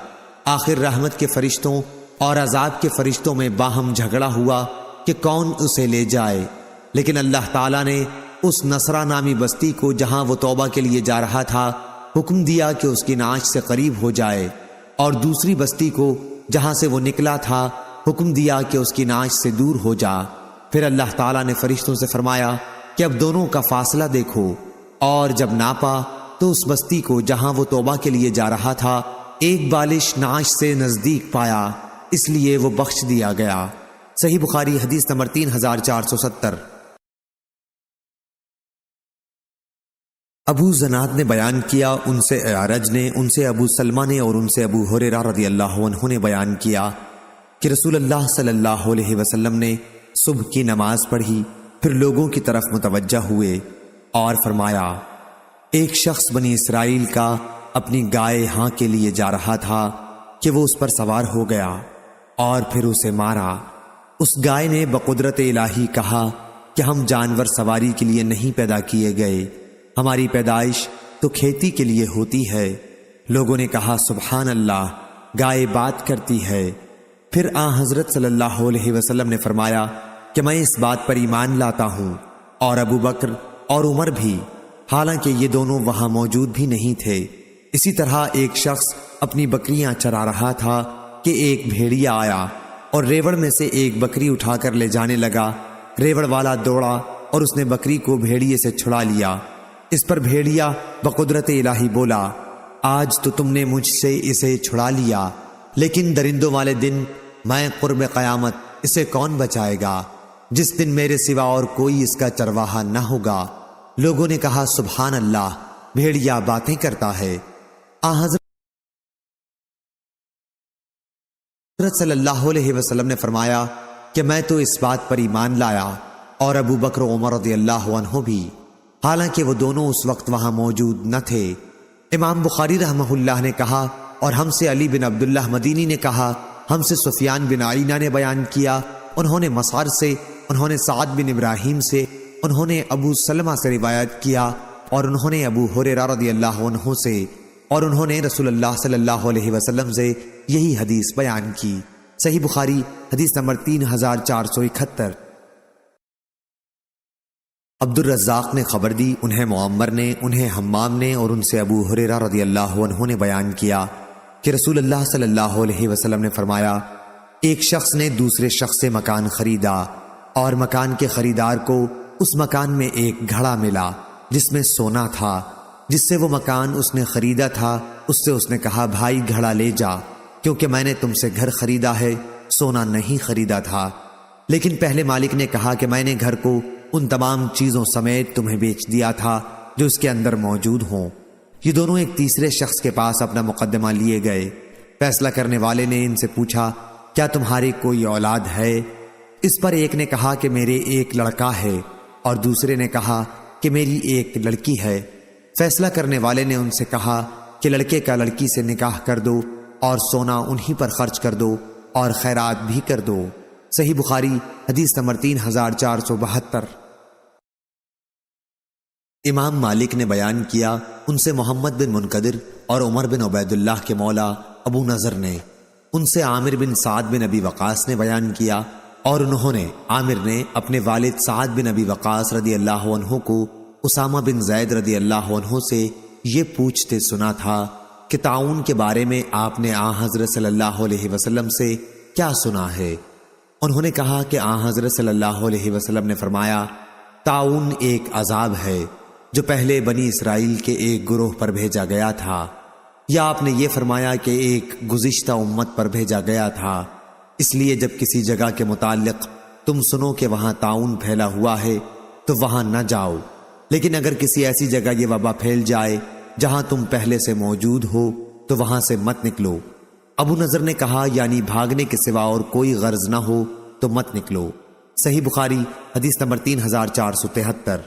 آخر رحمت کے فرشتوں اور عذاب کے فرشتوں میں باہم جھگڑا ہوا کہ کون اسے لے جائے، لیکن اللہ تعالیٰ نے اس نصرہ نامی بستی کو، جہاں وہ توبہ کے لیے جا رہا تھا، حکم دیا کہ اس کی نعش سے قریب ہو جائے، اور دوسری بستی کو، جہاں سے وہ نکلا تھا، حکم دیا کہ اس کی نعش سے دور ہو جا۔ پھر اللہ تعالیٰ نے فرشتوں سے فرمایا کہ اب دونوں کا فاصلہ دیکھو، اور جب ناپا تو اس بستی کو، جہاں وہ توبہ کے لیے جا رہا تھا، ایک بالش نعش سے نزدیک پایا، اس لیے وہ بخش دیا گیا۔ صحیح بخاری حدیث نمبر 3470۔ ابو زناد نے بیان کیا، ان سے اعرج نے، ان سے ابو سلمہ نے، اور ان سے ابو ہریرہ رضی اللہ عنہ نے بیان کیا کہ رسول اللہ صلی اللہ علیہ وسلم نے صبح کی نماز پڑھی، پھر لوگوں کی طرف متوجہ ہوئے اور فرمایا، ایک شخص بنی اسرائیل کا اپنی گائے ہاں کے لیے جا رہا تھا کہ وہ اس پر سوار ہو گیا اور پھر اسے مارا۔ اس گائے نے بقدرت الہی کہا کہ ہم جانور سواری کے لیے نہیں پیدا کیے گئے، ہماری پیدائش تو کھیتی کے لیے ہوتی ہے۔ لوگوں نے کہا، سبحان اللہ، گائے بات کرتی ہے۔ پھر حضرت صلی اللہ علیہ وسلم نے فرمایا کہ میں اس بات پر ایمان لاتا ہوں، اور ابو بکر اور عمر بھی، حالانکہ یہ دونوں وہاں موجود بھی نہیں تھے۔ اسی طرح ایک شخص اپنی بکریاں چرا رہا تھا کہ ایک بھیڑیا آیا اور ریوڑ میں سے ایک بکری اٹھا کر لے جانے لگا۔ ریوڑ والا دوڑا اور اس نے بکری کو بھیڑیے سے چھڑا لیا۔ اس پر بھیڑیا بقدرت الہی بولا، آج تو تم نے مجھ سے اسے چھڑا لیا، لیکن درندوں والے دن میں قرب قیامت اسے کون بچائے گا، جس دن میرے سوا اور کوئی اس کا چرواہا نہ ہوگا۔ لوگوں نے کہا سبحان اللہ، بھیڑیا باتیں کرتا ہے۔ حضرت صلی اللہ علیہ وسلم نے فرمایا کہ میں تو اس بات پر ایمان لایا، اور ابو بکر و عمر رضی اللہ عنہ بھی، حالانکہ وہ دونوں اس وقت وہاں موجود نہ تھے۔ امام بخاری رحمہ اللہ نے کہا، اور ہم سے علی بن عبداللہ مدینی نے کہا، ہم سے سفیان بن عینہ نے بیان کیا، انہوں نے مسعر سے، انہوں نے سعد بن ابراہیم سے، انہوں نے ابو سلمہ سے روایت کیا، اور انہوں نے ابو ہریرہ رضی اللہ عنہ سے، اور انہوں نے رسول اللہ صلی اللہ علیہ وسلم سے یہی حدیث بیان کی۔ صحیح بخاری حدیث نمبر 3471۔ عبد الرزاق نے خبر دی، انہیں معمر نے، انہیں حمام نے، اور ان سے ابو ہریرہ رضی اللہ عنہ نے بیان کیا کہ رسول اللہ صلی اللہ علیہ وسلم نے فرمایا، ایک شخص نے دوسرے شخص سے مکان خریدا، اور مکان کے خریدار کو اس مکان میں ایک گھڑا ملا جس میں سونا تھا۔ جس سے وہ مکان اس نے خریدا تھا، اس سے اس نے کہا، بھائی گھڑا لے جا، کیونکہ میں نے تم سے گھر خریدا ہے، سونا نہیں خریدا تھا۔ لیکن پہلے مالک نے کہا کہ میں نے گھر کو ان تمام چیزوں سمیت تمہیں بیچ دیا تھا جو اس کے اندر موجود ہوں۔ یہ دونوں ایک تیسرے شخص کے پاس اپنا مقدمہ لیے گئے۔ فیصلہ کرنے والے نے ان سے پوچھا، کیا تمہاری کوئی اولاد ہے؟ اس پر ایک نے کہا کہ میرے ایک لڑکا ہے، اور دوسرے نے کہا کہ میری ایک لڑکی ہے۔ فیصلہ کرنے والے نے ان سے کہا کہ لڑکے کا لڑکی سے نکاح کر دو، اور سونا انہی پر خرچ کر دو، اور خیرات بھی کر دو۔ صحیح بخاری حدیث نمبر 3472۔ امام مالک نے بیان کیا، ان سے محمد بن منقدر اور عمر بن عبید اللہ کے مولا ابو نضر نے، ان سے عامر بن سعد بن ابی وقاص نے بیان کیا، اور انہوں نے، عامر نے اپنے والد سعد بن ابی وقاص رضی اللہ عنہ کو اسامہ بن زید رضی اللہ عنہ سے یہ پوچھتے سنا تھا کہ طاعون کے بارے میں آپ نے حضرت صلی اللہ علیہ وسلم سے کیا سنا ہے؟ انہوں نے کہا کہ حضرت صلی اللہ علیہ وسلم نے فرمایا، طاعون ایک عذاب ہے جو پہلے بنی اسرائیل کے ایک گروہ پر بھیجا گیا تھا، یا آپ نے یہ فرمایا کہ ایک گزشتہ امت پر بھیجا گیا تھا۔ اس لیے جب کسی جگہ کے متعلق تم سنو کہ وہاں طاعون پھیلا ہوا ہے تو وہاں نہ جاؤ، لیکن اگر کسی ایسی جگہ یہ وبا پھیل جائے جہاں تم پہلے سے موجود ہو تو وہاں سے مت نکلو۔ ابو نضر نے کہا، یعنی بھاگنے کے سوا اور کوئی غرض نہ ہو تو مت نکلو۔ صحیح بخاری حدیث نمبر 3473۔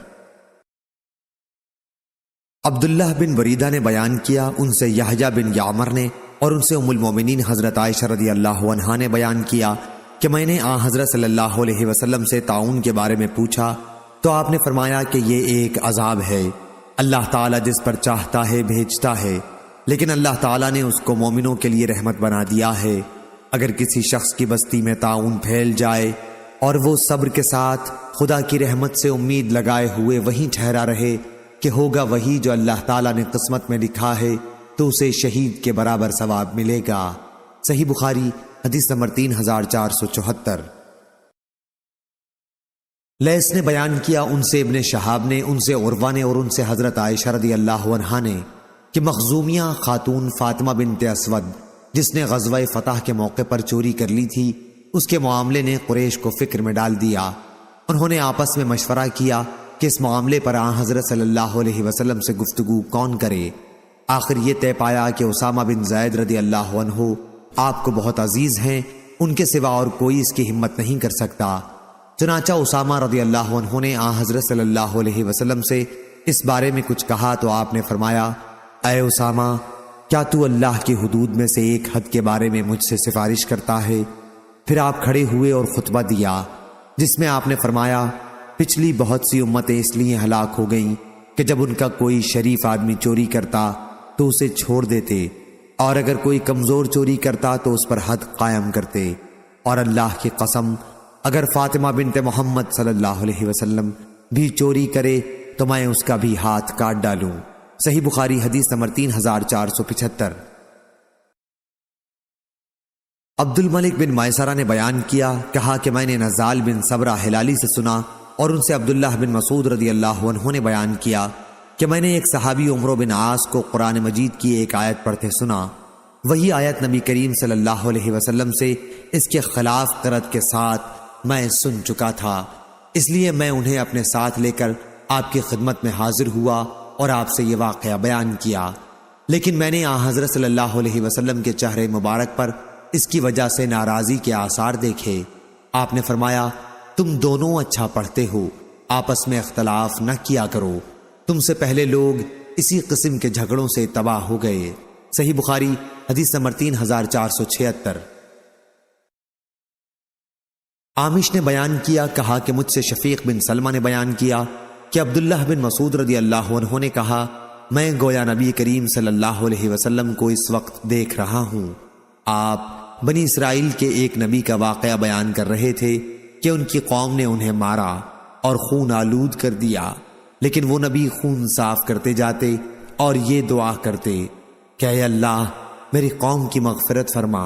عبداللہ بن وریدہ نے بیان کیا، ان سے یحییٰ بن یعمر نے، اور ان سے ام المومنین حضرت عائشہ رضی اللہ عنہا نے بیان کیا کہ میں نے حضرت صلی اللہ علیہ وسلم سے طاعون کے بارے میں پوچھا تو آپ نے فرمایا کہ یہ ایک عذاب ہے، اللہ تعالیٰ جس پر چاہتا ہے بھیجتا ہے، لیکن اللہ تعالیٰ نے اس کو مومنوں کے لیے رحمت بنا دیا ہے۔ اگر کسی شخص کی بستی میں طاعون پھیل جائے اور وہ صبر کے ساتھ خدا کی رحمت سے امید لگائے ہوئے وہیں ٹھہرا رہے کہ ہوگا وہی جو اللہ تعالیٰ نے قسمت میں لکھا ہے، تو اسے شہید کے برابر ثواب ملے گا۔ صحیح بخاری حدیث نمبر 3474۔ لیث نے بیان کیا، ان سے ابن شہاب نے، ان سے عروہ نے، اور ان سے حضرت عائشہ رضی اللہ عنہا نے کہ مخزومیہ خاتون فاطمہ بنت اسود جس نے غزوہ فتح کے موقع پر چوری کر لی تھی، اس کے معاملے نے قریش کو فکر میں ڈال دیا۔ انہوں نے آپس میں مشورہ کیا کہ اس معاملے پر حضرت صلی اللہ علیہ وسلم سے گفتگو کون کرے۔ آخر یہ طے پایا کہ اسامہ بن زید رضی اللہ عنہ آپ کو بہت عزیز ہیں، ان کے سوا اور کوئی اس کی ہمت نہیں کر سکتا۔ چنانچہ اسامہ رضی اللہ عنہ نے حضرت صلی اللہ علیہ وسلم سے اس بارے میں کچھ کہا تو آپ نے فرمایا، اے اسامہ، کیا تو اللہ کی حدود میں سے ایک حد کے بارے میں مجھ سے سفارش کرتا ہے؟ پھر آپ کھڑے ہوئے اور خطبہ دیا جس میں آپ نے فرمایا، پچھلی بہت سی امتیں اس لیے ہلاک ہو گئیں کہ جب ان کا کوئی شریف آدمی چوری کرتا تو اسے چھوڑ دیتے، اور اگر کوئی کمزور چوری کرتا تو اس پر حد قائم کرتے۔ اور اللہ کی قسم اگر فاطمہ بنت محمد صلی اللہ علیہ وسلم بھی چوری کرے تو میں اس کا بھی ہاتھ کاٹ ڈالوں۔ صحیح بخاری حدیث نمبر 3475۔ عبد الملک بن میسرہ نے بیان کیا، کہا کہ میں نے نزال بن صبرہ ہلالی سے سنا اور ان سے عبداللہ بن مسعود رضی اللہ عنہ نے بیان کیا کہ میں نے ایک صحابی عمرو بن عاص کو قرآن مجید کی ایک آیت پڑھتے سنا۔ وہی آیت نبی کریم صلی اللہ علیہ وسلم سے اس کے خلاف قرأت کے ساتھ میں سن چکا تھا، اس لیے میں انہیں اپنے ساتھ لے کر آپ کی خدمت میں حاضر ہوا اور آپ سے یہ واقعہ بیان کیا، لیکن میں نے حضرت صلی اللہ علیہ وسلم کے چہرے مبارک پر اس کی وجہ سے ناراضی کے آثار دیکھے۔ آپ نے فرمایا، تم دونوں اچھا پڑھتے ہو، آپس میں اختلاف نہ کیا کرو، تم سے پہلے لوگ اسی قسم کے جھگڑوں سے تباہ ہو گئے۔ صحیح بخاری حدیث نمبر 3476۔ عامش نے بیان کیا، کہا کہ مجھ سے شفیق بن سلمہ نے بیان کیا کہ عبداللہ بن مسعود رضی اللہ عنہ نے کہا، میں گویا نبی کریم صلی اللہ علیہ وسلم کو اس وقت دیکھ رہا ہوں۔ آپ بنی اسرائیل کے ایک نبی کا واقعہ بیان کر رہے تھے کہ ان کی قوم نے انہیں مارا اور خون آلود کر دیا، لیکن وہ نبی خون صاف کرتے جاتے اور یہ دعا کرتے کہ اے اللہ میری قوم کی مغفرت فرما،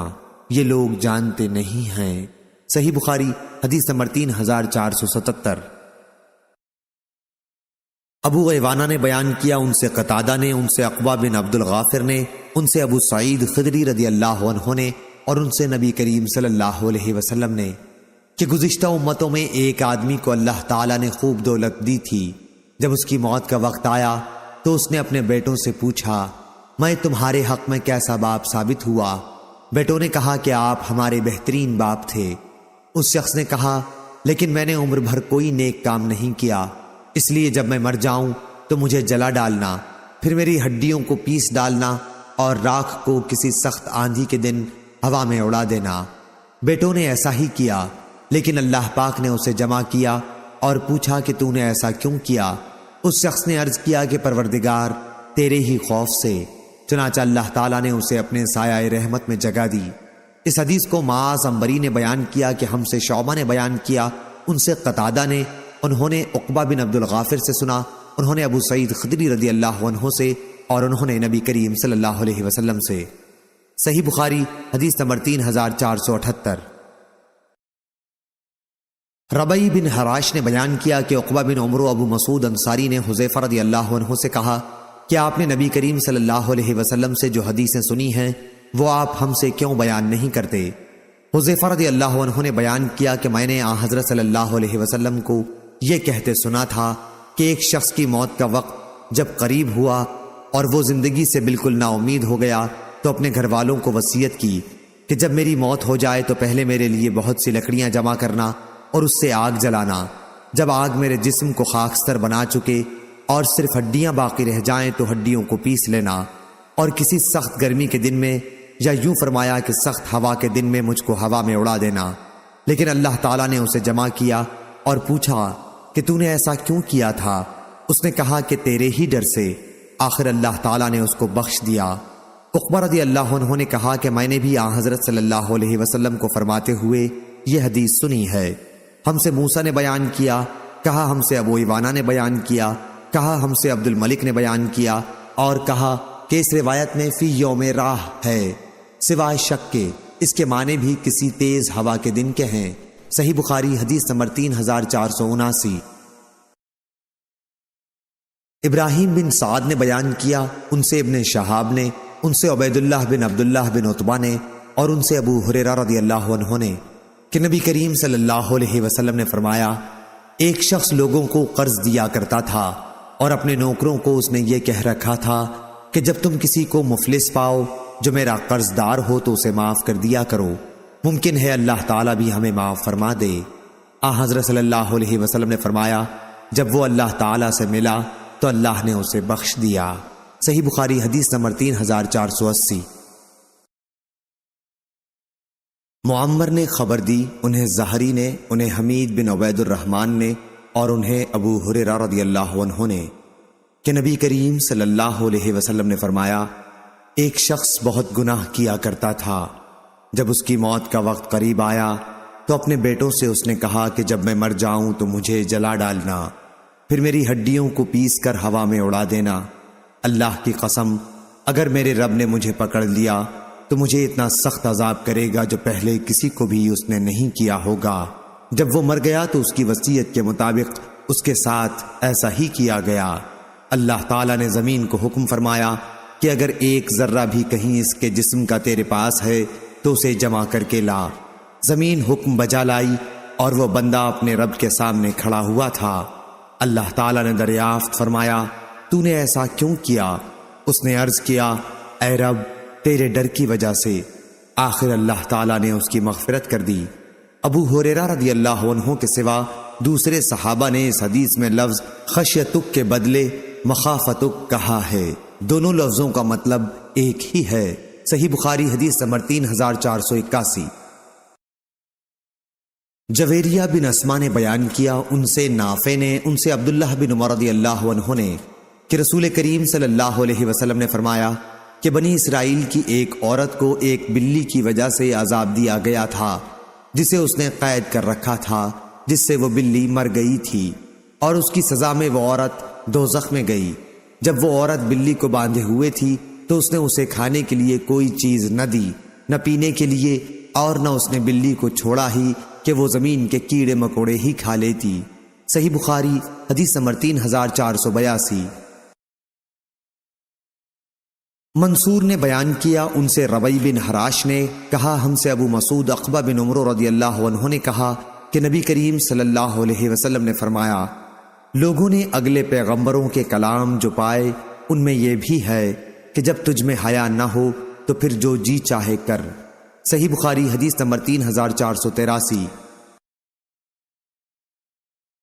یہ لوگ جانتے نہیں ہیں۔ صحیح بخاری حدیث نمبر 3477۔ ابو عوانہ نے بیان کیا، ان سے قتادہ نے، ان سے عقبہ بن عبد الغافر نے، ان سے ابو سعید خدری رضی اللہ عنہ نے، اور ان سے نبی کریم صلی اللہ علیہ وسلم نے کہ گزشتہ امتوں میں ایک آدمی کو اللہ تعالیٰ نے خوب دولت دی تھی، جب اس کی موت کا وقت آیا تو اس نے اپنے بیٹوں سے پوچھا، میں تمہارے حق میں کیسا باپ ثابت ہوا؟ بیٹوں نے کہا کہ آپ ہمارے بہترین باپ تھے۔ اس شخص نے کہا، لیکن میں نے عمر بھر کوئی نیک کام نہیں کیا، اس لیے جب میں مر جاؤں تو مجھے جلا ڈالنا، پھر میری ہڈیوں کو پیس ڈالنا اور راکھ کو کسی سخت آندھی کے دن ہوا میں اڑا دینا۔ بیٹوں نے ایسا ہی کیا، لیکن اللہ پاک نے اسے جمع کیا اور پوچھا کہ تو نے ایسا کیوں کیا؟ اس شخص نے عرض کیا کہ پروردگار تیرے ہی خوف سے۔ چنانچہ اللہ تعالیٰ نے اسے اپنے سایہ رحمت میں جگہ دی۔ اس حدیث کو معاذ عنبری نے بیان کیا کہ ہم سے شعبہ نے بیان کیا، ان سے قتادہ نے، انہوں نے عقبہ بن عبد الغافر سے سنا، انہوں نے ابو سعید خدری رضی اللہ عنہ سے، اور انہوں نے نبی کریم صلی اللہ علیہ وسلم سے۔ صحیح بخاری حدیث نمبر 3478۔ ربیع بن حراش نے بیان کیا کہ عقبہ بن عمر و ابو مسعود انصاری نے حذیفہ رضی اللہ عنہ سے کہا کہ آپ نے نبی کریم صلی اللہ علیہ وسلم سے جو حدیثیں سنی ہیں وہ آپ ہم سے کیوں بیان نہیں کرتے؟ حذیفہ رضی اللہ عنہ نے بیان کیا کہ میں نے حضرت صلی اللہ علیہ وسلم کو یہ کہتے سنا تھا کہ ایک شخص کی موت کا وقت جب قریب ہوا اور وہ زندگی سے بالکل نا امید ہو گیا تو اپنے گھر والوں کو وصیت کی کہ جب میری موت ہو جائے تو پہلے میرے لیے بہت سی لکڑیاں جمع کرنا اور اس سے آگ جلانا، جب آگ میرے جسم کو خاکستر بنا چکے اور صرف ہڈیاں باقی رہ جائیں تو ہڈیوں کو پیس لینا، اور کسی سخت گرمی کے دن میں، یا یوں فرمایا کہ سخت ہوا کے دن میں مجھ کو ہوا میں اڑا دینا۔ لیکن اللہ تعالیٰ نے اسے جمع کیا اور پوچھا کہ تو نے ایسا کیوں کیا تھا؟ اس نے کہا کہ تیرے ہی ڈر سے۔ آخر اللہ تعالیٰ نے اس کو بخش دیا۔ عقبہ رضی اللہ عنہ نے کہا کہ میں نے بھی حضرت صلی اللہ علیہ وسلم کو فرماتے ہوئے یہ حدیث سنی ہے۔ ہم سے موسیٰ نے بیان کیا، کہا ہم سے ابو عوانہ نے بیان کیا، کہا ہم سے عبد الملک نے بیان کیا، اور کہا کہ اس روایت میں فی یوم راہ ہے، سوائے شک کے اس کے معنی بھی کسی تیز ہوا کے دن کے ہیں۔ صحیح بخاری حدیث نمبر 3479۔ ابراہیم بن سعد نے بیان کیا، ان سے ابن شہاب نے، ان سے عبید اللہ بن عبداللہ بن عتبہ نے، اور ان سے ابو ہریرہ رضی اللہ عنہ نے کہ نبی کریم صلی اللہ علیہ وسلم نے فرمایا، ایک شخص لوگوں کو قرض دیا کرتا تھا اور اپنے نوکروں کو اس نے یہ کہہ رکھا تھا کہ جب تم کسی کو مفلس پاؤ جو میرا قرض دار ہو تو اسے معاف کر دیا کرو، ممکن ہے اللہ تعالیٰ بھی ہمیں معاف فرما دے۔ حضرت صلی اللہ علیہ وسلم نے فرمایا، جب وہ اللہ تعالیٰ سے ملا تو اللہ نے اسے بخش دیا۔ صحیح بخاری حدیث نمبر 3480۔ معمر نے خبر دی، انہیں زہری نے، انہیں حمید بن عبید الرحمن نے، اور انہیں ابو ہریرہ رضی اللہ عنہ نے کہ نبی کریم صلی اللہ علیہ وسلم نے فرمایا، ایک شخص بہت گناہ کیا کرتا تھا، جب اس کی موت کا وقت قریب آیا تو اپنے بیٹوں سے اس نے کہا کہ جب میں مر جاؤں تو مجھے جلا ڈالنا، پھر میری ہڈیوں کو پیس کر ہوا میں اڑا دینا۔ اللہ کی قسم، اگر میرے رب نے مجھے پکڑ لیا تو مجھے اتنا سخت عذاب کرے گا جو پہلے کسی کو بھی اس نے نہیں کیا ہوگا۔ جب وہ مر گیا تو اس کی وصیت کے مطابق اس کے ساتھ ایسا ہی کیا گیا۔ اللہ تعالیٰ نے زمین کو حکم فرمایا کہ اگر ایک ذرہ بھی کہیں اس کے جسم کا تیرے پاس ہے تو اسے جمع کر کے لا۔ زمین حکم بجا لائی اور وہ بندہ اپنے رب کے سامنے کھڑا ہوا تھا۔ اللہ تعالیٰ نے دریافت فرمایا، تو نے ایسا کیوں کیا؟ اس نے عرض کیا، اے رب، تیرے ڈر کی وجہ سے۔ آخر اللہ تعالیٰ نے اس کی مغفرت کر دی۔ ابو ہریرہ رضی اللہ عنہ کے سوا دوسرے صحابہ نے اس حدیث میں لفظ خشیتک کے بدلے مخافتک کہا ہے۔ دونوں لفظوں کا مطلب ایک ہی ہے۔ صحیح بخاری حدیث نمبر 3481۔ جویریہ بن اسما نے بیان کیا، ان سے نافع نے، ان سے عبداللہ بن عمر رضی اللہ عنہ نے کہ رسول کریم صلی اللہ علیہ وسلم نے فرمایا کہ بنی اسرائیل کی ایک عورت کو ایک بلی کی وجہ سے عذاب دیا گیا تھا جسے اس نے قید کر رکھا تھا، جس سے وہ بلی مر گئی تھی، اور اس کی سزا میں وہ عورت دوزخ میں گئی۔ جب وہ عورت بلی کو باندھے ہوئے تھی تو اس نے اسے کھانے کے لیے کوئی چیز نہ دی، نہ پینے کے لیے، اور نہ اس نے بلی کو چھوڑا ہی کہ وہ زمین کے کیڑے مکوڑے ہی کھا لیتی۔ صحیح بخاری حدیث نمبر 3482۔ منصور نے بیان کیا، ان سے ربیع بن حراش نے کہا، ہم سے ابو مسعود عقبہ بن عمرو رضی اللہ عنہ نے کہا کہ نبی کریم صلی اللہ علیہ وسلم نے فرمایا، لوگوں نے اگلے پیغمبروں کے کلام جو پائے ان میں یہ بھی ہے کہ جب تجھ میں حیا نہ ہو تو پھر جو جی چاہے کر۔ صحیح بخاری حدیث نمبر 3483۔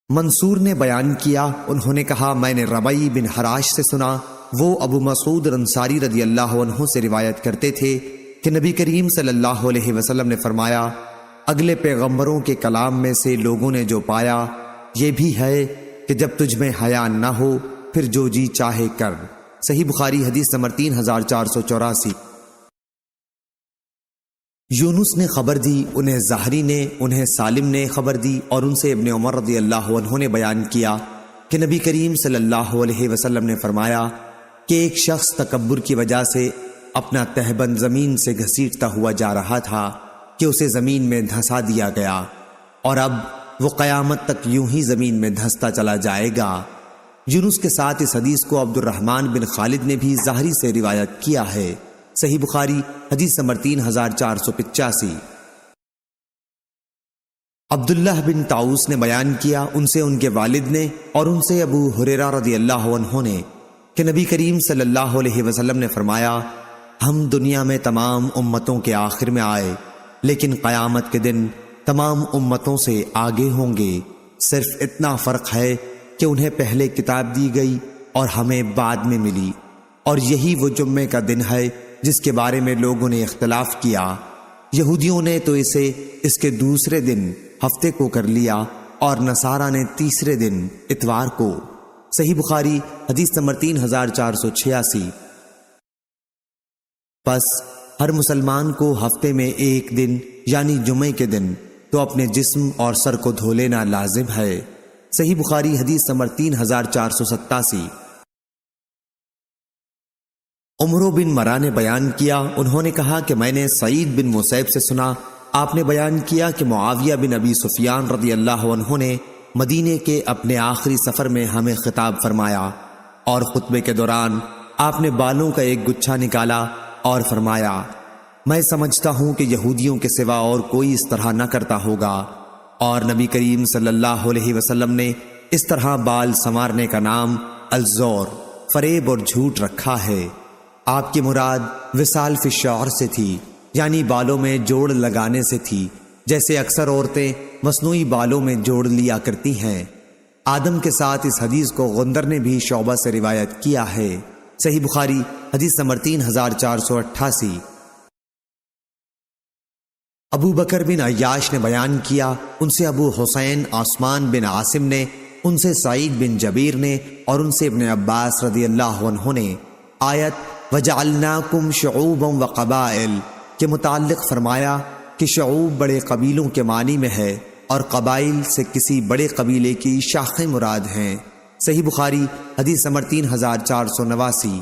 منصور نے بیان کیا، انہوں نے کہا، میں نے ربیع بن حراش سے سنا، وہ ابو مسعود انصاری رضی اللہ عنہ سے روایت کرتے تھے کہ نبی کریم صلی اللہ علیہ وسلم نے فرمایا، اگلے پیغمبروں کے کلام میں سے لوگوں نے جو پایا یہ بھی ہے کہ جب تجھ میں حیا نہ ہو پھر جو جی چاہے کر۔ صحیح بخاری حدیث نمبر 3484۔ یونس نے خبر دی، انہیں زہری نے، انہیں سالم نے خبر دی، اور ان سے ابن عمر رضی اللہ عنہ نے بیان کیا کہ نبی کریم صلی اللہ علیہ وسلم نے فرمایا کہ ایک شخص تکبر کی وجہ سے اپنا تہبند زمین سے گھسیٹتا ہوا جا رہا تھا کہ اسے زمین میں دھنسا دیا گیا، اور اب وہ قیامت تک یوں ہی زمین میں دھنستا چلا جائے گا۔ یونس کے ساتھ اس حدیث کو عبد الرحمن بن خالد نے بھی زہری سے روایت کیا ہے۔ صحیح بخاری حدیث نمبر 3485۔ عبداللہ بن طاؤس نے بیان کیا، ان سے ان کے والد نے اور ان سے ابو ہریرہ رضی اللہ عنہ نے کہ نبی کریم صلی اللہ علیہ وسلم نے فرمایا، ہم دنیا میں تمام امتوں کے آخر میں آئے، لیکن قیامت کے دن تمام امتوں سے آگے ہوں گے، صرف اتنا فرق ہے کہ انہیں پہلے کتاب دی گئی اور ہمیں بعد میں ملی، اور یہی وہ جمعے کا دن ہے جس کے بارے میں لوگوں نے اختلاف کیا۔ یہودیوں نے تو اسے اس کے دوسرے دن ہفتے کو کر لیا اور نصارہ نے تیسرے دن اتوار کو۔ صحیح بخاری حدیث نمبر 3486۔ پس ہر مسلمان کو ہفتے میں ایک دن یعنی جمعے کے دن تو اپنے جسم اور سر کو دھو لینا لازم ہے۔ صحیح بخاری حدیث نمبر 3487۔ عمرو بن مرا نے بیان کیا، انہوں نے کہا کہ میں نے سعید بن مسیب سے سنا، آپ نے بیان کیا کہ معاویہ بن ابی سفیان رضی اللہ عنہ نے مدینے کے اپنے آخری سفر میں ہمیں خطاب فرمایا، اور خطبے کے دوران آپ نے بالوں کا ایک گچھا نکالا اور فرمایا، میں سمجھتا ہوں کہ یہودیوں کے سوا اور کوئی اس طرح نہ کرتا ہوگا، اور نبی کریم صلی اللہ علیہ وسلم نے اس طرح بال سنوارنے کا نام الزور، فریب اور جھوٹ رکھا ہے۔ آپ کی مراد وصال فی الشعر سے تھی، یعنی بالوں میں جوڑ لگانے سے تھی، جیسے اکثر عورتیں مصنوعی بالوں میں جوڑ لیا کرتی ہیں۔ آدم کے ساتھ اس حدیث کو غندر نے بھی شعبہ سے روایت کیا ہے۔ صحیح بخاری حدیث نمبر 3488۔ ابو بکر بن عیاش نے بیان کیا، ان سے ابو حسین عثمان بن عاصم نے، ان سے سعید بن جبیر نے، اور ان سے ابن عباس رضی اللہ عنہ نے آیت وَجَعَلْنَاكُمْ شُعُوبًا وَقَبَائِلَ کے متعلق فرمایا کہ شعوب بڑے قبیلوں کے معنی میں ہے اور قبائل سے کسی بڑے قبیلے کی شاخیں مراد ہیں۔ صحیح بخاری حدیث نمبر 3489۔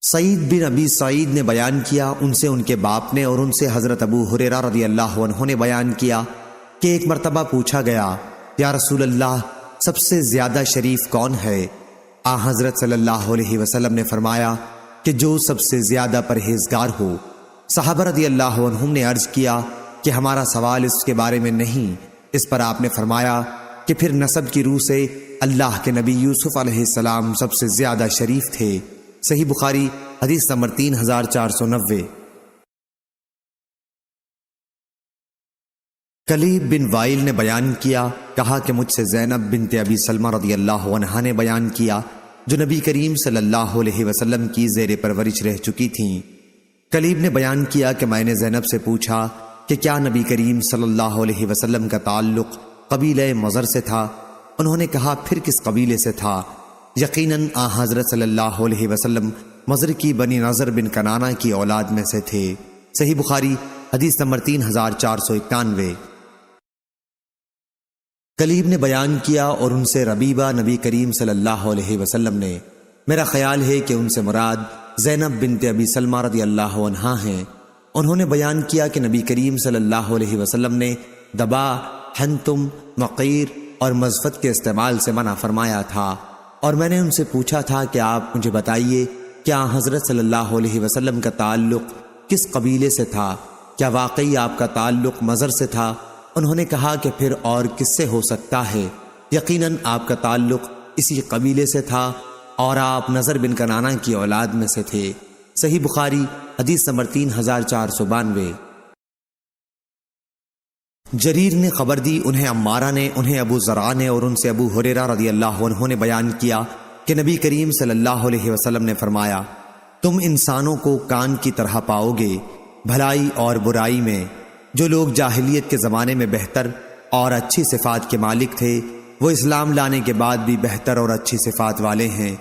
سعید بن ابی سعید نے بیان کیا، ان سے ان کے باپ نے اور ان سے حضرت ابو ہریرہ رضی اللہ عنہ نے بیان کیا کہ ایک مرتبہ پوچھا گیا، یا رسول اللہ سب سے زیادہ شریف کون ہے؟ حضرت صلی اللہ علیہ وسلم نے فرمایا کہ جو سب سے زیادہ پرہیزگار ہو۔ صحابہ رضی اللہ عنہم نے عرض کیا کہ ہمارا سوال اس کے بارے میں نہیں۔ اس پر آپ نے فرمایا کہ پھر نسب کی روح سے اللہ کے نبی یوسف علیہ السلام سب سے زیادہ شریف تھے۔ صحیح بخاری حدیث نمبر 3490۔ کلیب بن وائل نے بیان کیا، کہا کہ مجھ سے زینب بنت ابی سلمہ رضی اللہ عنہا نے بیان کیا جو نبی کریم صلی اللہ علیہ وسلم کی زیر پرورش رہ چکی تھیں۔ کلیب نے بیان کیا کہ میں نے زینب سے پوچھا کہ کیا نبی کریم صلی اللہ علیہ وسلم کا تعلق قبیلہ مضر سے تھا؟ انہوں نے کہا پھر کس قبیلے سے تھا؟ یقیناً حضرت صلی اللہ علیہ وسلم مضر کی بنی نضر بن کنانہ کی اولاد میں سے تھے۔ صحیح بخاری حدیث نمبر 3491۔ کلیب نے بیان کیا اور ان سے ربیبہ نبی کریم صلی اللہ علیہ وسلم نے، میرا خیال ہے کہ ان سے مراد زینب بنت ابی سلمہ رضی اللہ عنہا ہیں۔ انہوں نے بیان کیا کہ نبی کریم صلی اللہ علیہ وسلم نے دبا، حنتم، مقیر اور مزفت کے استعمال سے منع فرمایا تھا، اور میں نے ان سے پوچھا تھا کہ آپ مجھے بتائیے کیا حضرت صلی اللہ علیہ وسلم کا تعلق کس قبیلے سے تھا؟ کیا واقعی آپ کا تعلق مضر سے تھا؟ انہوں نے کہا کہ پھر اور کس سے ہو سکتا ہے؟ یقیناً آپ کا تعلق اسی قبیلے سے تھا اور آپ نضر بن کنانہ کی اولاد میں سے تھے۔ صحیح بخاری حدیث نمبر 3492۔ جریر نے خبر دی، انہیں عمارہ نے، انہیں ابو زرع نے اور ان سے ابو ہریرہ رضی اللہ عنہ نے بیان کیا کہ نبی کریم صلی اللہ علیہ وسلم نے فرمایا، تم انسانوں کو کان کی طرح پاؤ گے بھلائی اور برائی میں۔ جو لوگ جاہلیت کے زمانے میں بہتر اور اچھی صفات کے مالک تھے وہ اسلام لانے کے بعد بھی بہتر اور اچھی صفات والے ہیں،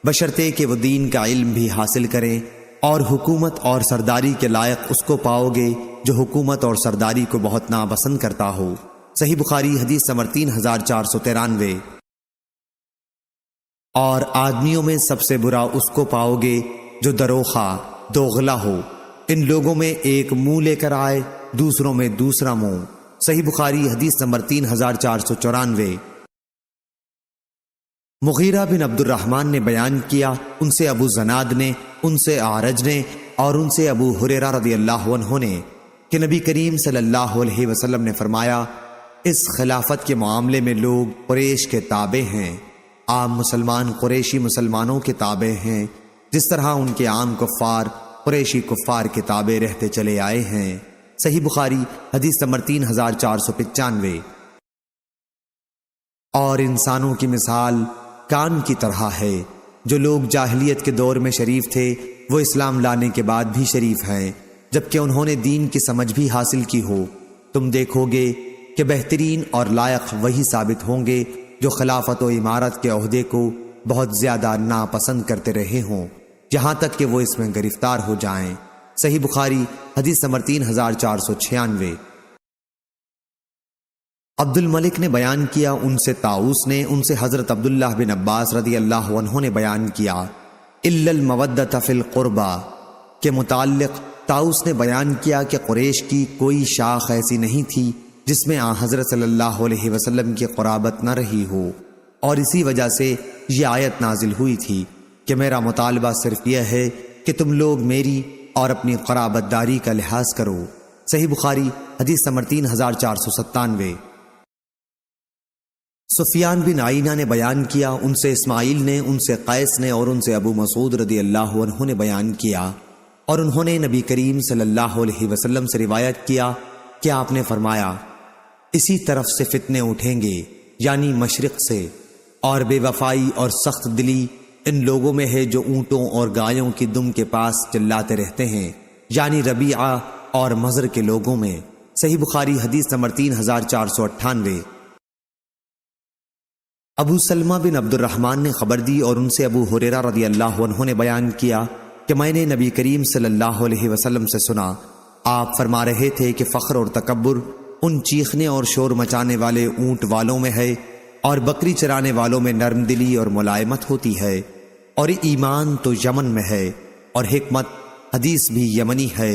بشرطے کہ وہ دین کا علم بھی حاصل کریں، اور حکومت اور سرداری کے لائق اس کو پاؤ گے جو حکومت اور سرداری کو بہت ناپسند کرتا ہو۔ صحیح بخاری حدیث نمبر 3493۔ اور آدمیوں میں سب سے برا اس کو پاؤ گے جو دروخہ، دوغلا ہو، ان لوگوں میں ایک منہ لے کر آئے، دوسروں میں دوسرا منہ۔ صحیح بخاری حدیث نمبر 3494۔ مغیرہ بن عبد الرحمن نے بیان کیا، ان سے ابو زناد نے، ان سے اعرج نے اور ان سے ابو ہریرہ رضی اللہ عنہ نے کہ نبی کریم صلی اللہ علیہ وسلم نے فرمایا، اس خلافت کے معاملے میں لوگ قریش کے تابع ہیں، عام مسلمان قریشی مسلمانوں کے تابع ہیں، جس طرح ان کے عام کفار قریشی کفار کے تابع رہتے چلے آئے ہیں۔ صحیح بخاری حدیث نمبر 3495۔ اور انسانوں کی مثال کان کی طرح ہے، جو لوگ جاہلیت کے دور میں شریف تھے وہ اسلام لانے کے بعد بھی شریف ہیں، جبکہ انہوں نے دین کی سمجھ بھی حاصل کی ہو۔ تم دیکھو گے کہ بہترین اور لائق وہی ثابت ہوں گے جو خلافت و امارت کے عہدے کو بہت زیادہ ناپسند کرتے رہے ہوں، یہاں تک کہ وہ اس میں گرفتار ہو جائیں۔ صحیح بخاری حدیث نمبر 3496۔ عبد الملک نے بیان کیا، ان سے طاؤس نے، ان سے حضرت عبداللہ بن عباس رضی اللہ عنہ نے بیان کیا، الا المودۃ فی القربى کے متعلق طاؤس نے بیان کیا کہ قریش کی کوئی شاخ ایسی نہیں تھی جس میں حضرت صلی اللہ علیہ وسلم کی قرابت نہ رہی ہو، اور اسی وجہ سے یہ آیت نازل ہوئی تھی کہ میرا مطالبہ صرف یہ ہے کہ تم لوگ میری اور اپنی قرابت داری کا لحاظ کرو۔ صحیح بخاری حدیث نمبر 3497۔ سفیان بن عینہ نے بیان کیا، ان سے اسماعیل نے، ان سے قیس نے اور ان سے ابو مسعود رضی اللہ عنہ نے بیان کیا، اور انہوں نے نبی کریم صلی اللہ علیہ وسلم سے روایت کیا کہ آپ نے فرمایا، اسی طرف سے فتنے اٹھیں گے، یعنی مشرق سے، اور بے وفائی اور سخت دلی ان لوگوں میں ہے جو اونٹوں اور گایوں کی دم کے پاس چلاتے رہتے ہیں، یعنی ربیعہ اور مضر کے لوگوں میں۔ صحیح بخاری حدیث نمبر 3498۔ ابو سلمہ بن عبد الرحمن نے خبر دی اور ان سے ابو ہریرہ رضی اللہ عنہ نے بیان کیا کہ میں نے نبی کریم صلی اللہ علیہ وسلم سے سنا، آپ فرما رہے تھے کہ فخر اور تکبر ان چیخنے اور شور مچانے والے اونٹ والوں میں ہے، اور بکری چرانے والوں میں نرم دلی اور ملائمت ہوتی ہے، اور ایمان تو یمن میں ہے، اور حکمت حدیث بھی یمنی ہے۔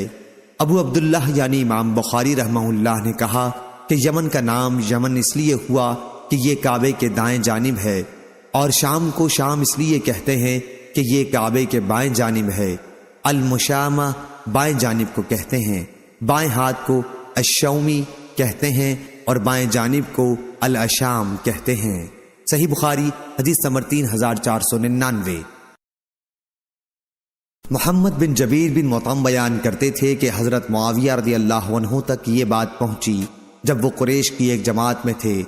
ابو عبداللہ یعنی امام بخاری رحمہ اللہ نے کہا کہ یمن کا نام یمن اس لیے ہوا کہ یہ کعبے کے دائیں جانب ہے، اور شام کو شام اس لیے کہتے ہیں کہ یہ کعبے کے بائیں جانب ہے۔ المشامہ بائیں جانب کو کہتے ہیں، بائیں ہاتھ کو الشومی کہتے ہیں، اور بائیں جانب کو الاشام کہتے ہیں۔ صحیح بخاری حدیث نمبر 3499۔ محمد بن جبیر بن مطعم بیان کرتے تھے کہ حضرت معاویہ رضی اللہ عنہ تک یہ بات پہنچی جب وہ قریش کی ایک جماعت میں تھے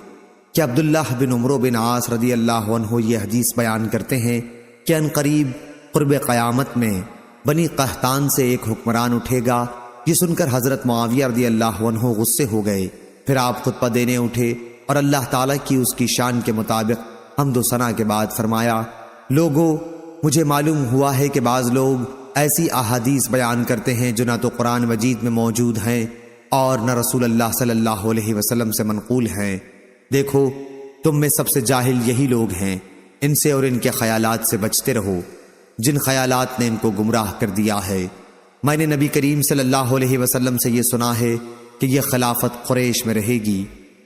کہ عبداللہ بن عمرو بن عاص رضی اللہ عنہ یہ حدیث بیان کرتے ہیں کہ ان قریب قرب قیامت میں بنی قحطان سے ایک حکمران اٹھے گا۔ یہ سن کر حضرت معاویہ رضی اللہ عنہ غصے ہو گئے، پھر آپ خطبہ دینے اٹھے اور اللہ تعالیٰ کی اس کی شان کے مطابق حمد و ثنا کے بعد فرمایا، لوگو مجھے معلوم ہوا ہے کہ بعض لوگ ایسی احادیث بیان کرتے ہیں جو نہ تو قرآن مجید میں موجود ہیں اور نہ رسول اللہ صلی اللہ علیہ وسلم سے منقول ہیں۔ دیکھو تم میں سب سے جاہل یہی لوگ ہیں، ان سے اور ان کے خیالات سے بچتے رہو جن خیالات نے ان کو گمراہ کر دیا ہے۔ میں نے نبی کریم صلی اللہ علیہ وسلم سے یہ سنا ہے کہ یہ خلافت قریش میں رہے گی،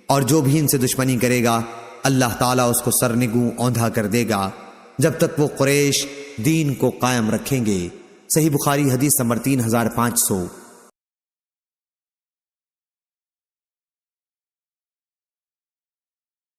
اور جو بھی ان سے دشمنی کرے گا اللہ تعالیٰ اس کو سرنگوں اوندھا کر دے گا جب تک وہ قریش دین کو قائم رکھیں گے۔ صحیح بخاری حدیث نمبر 3500۔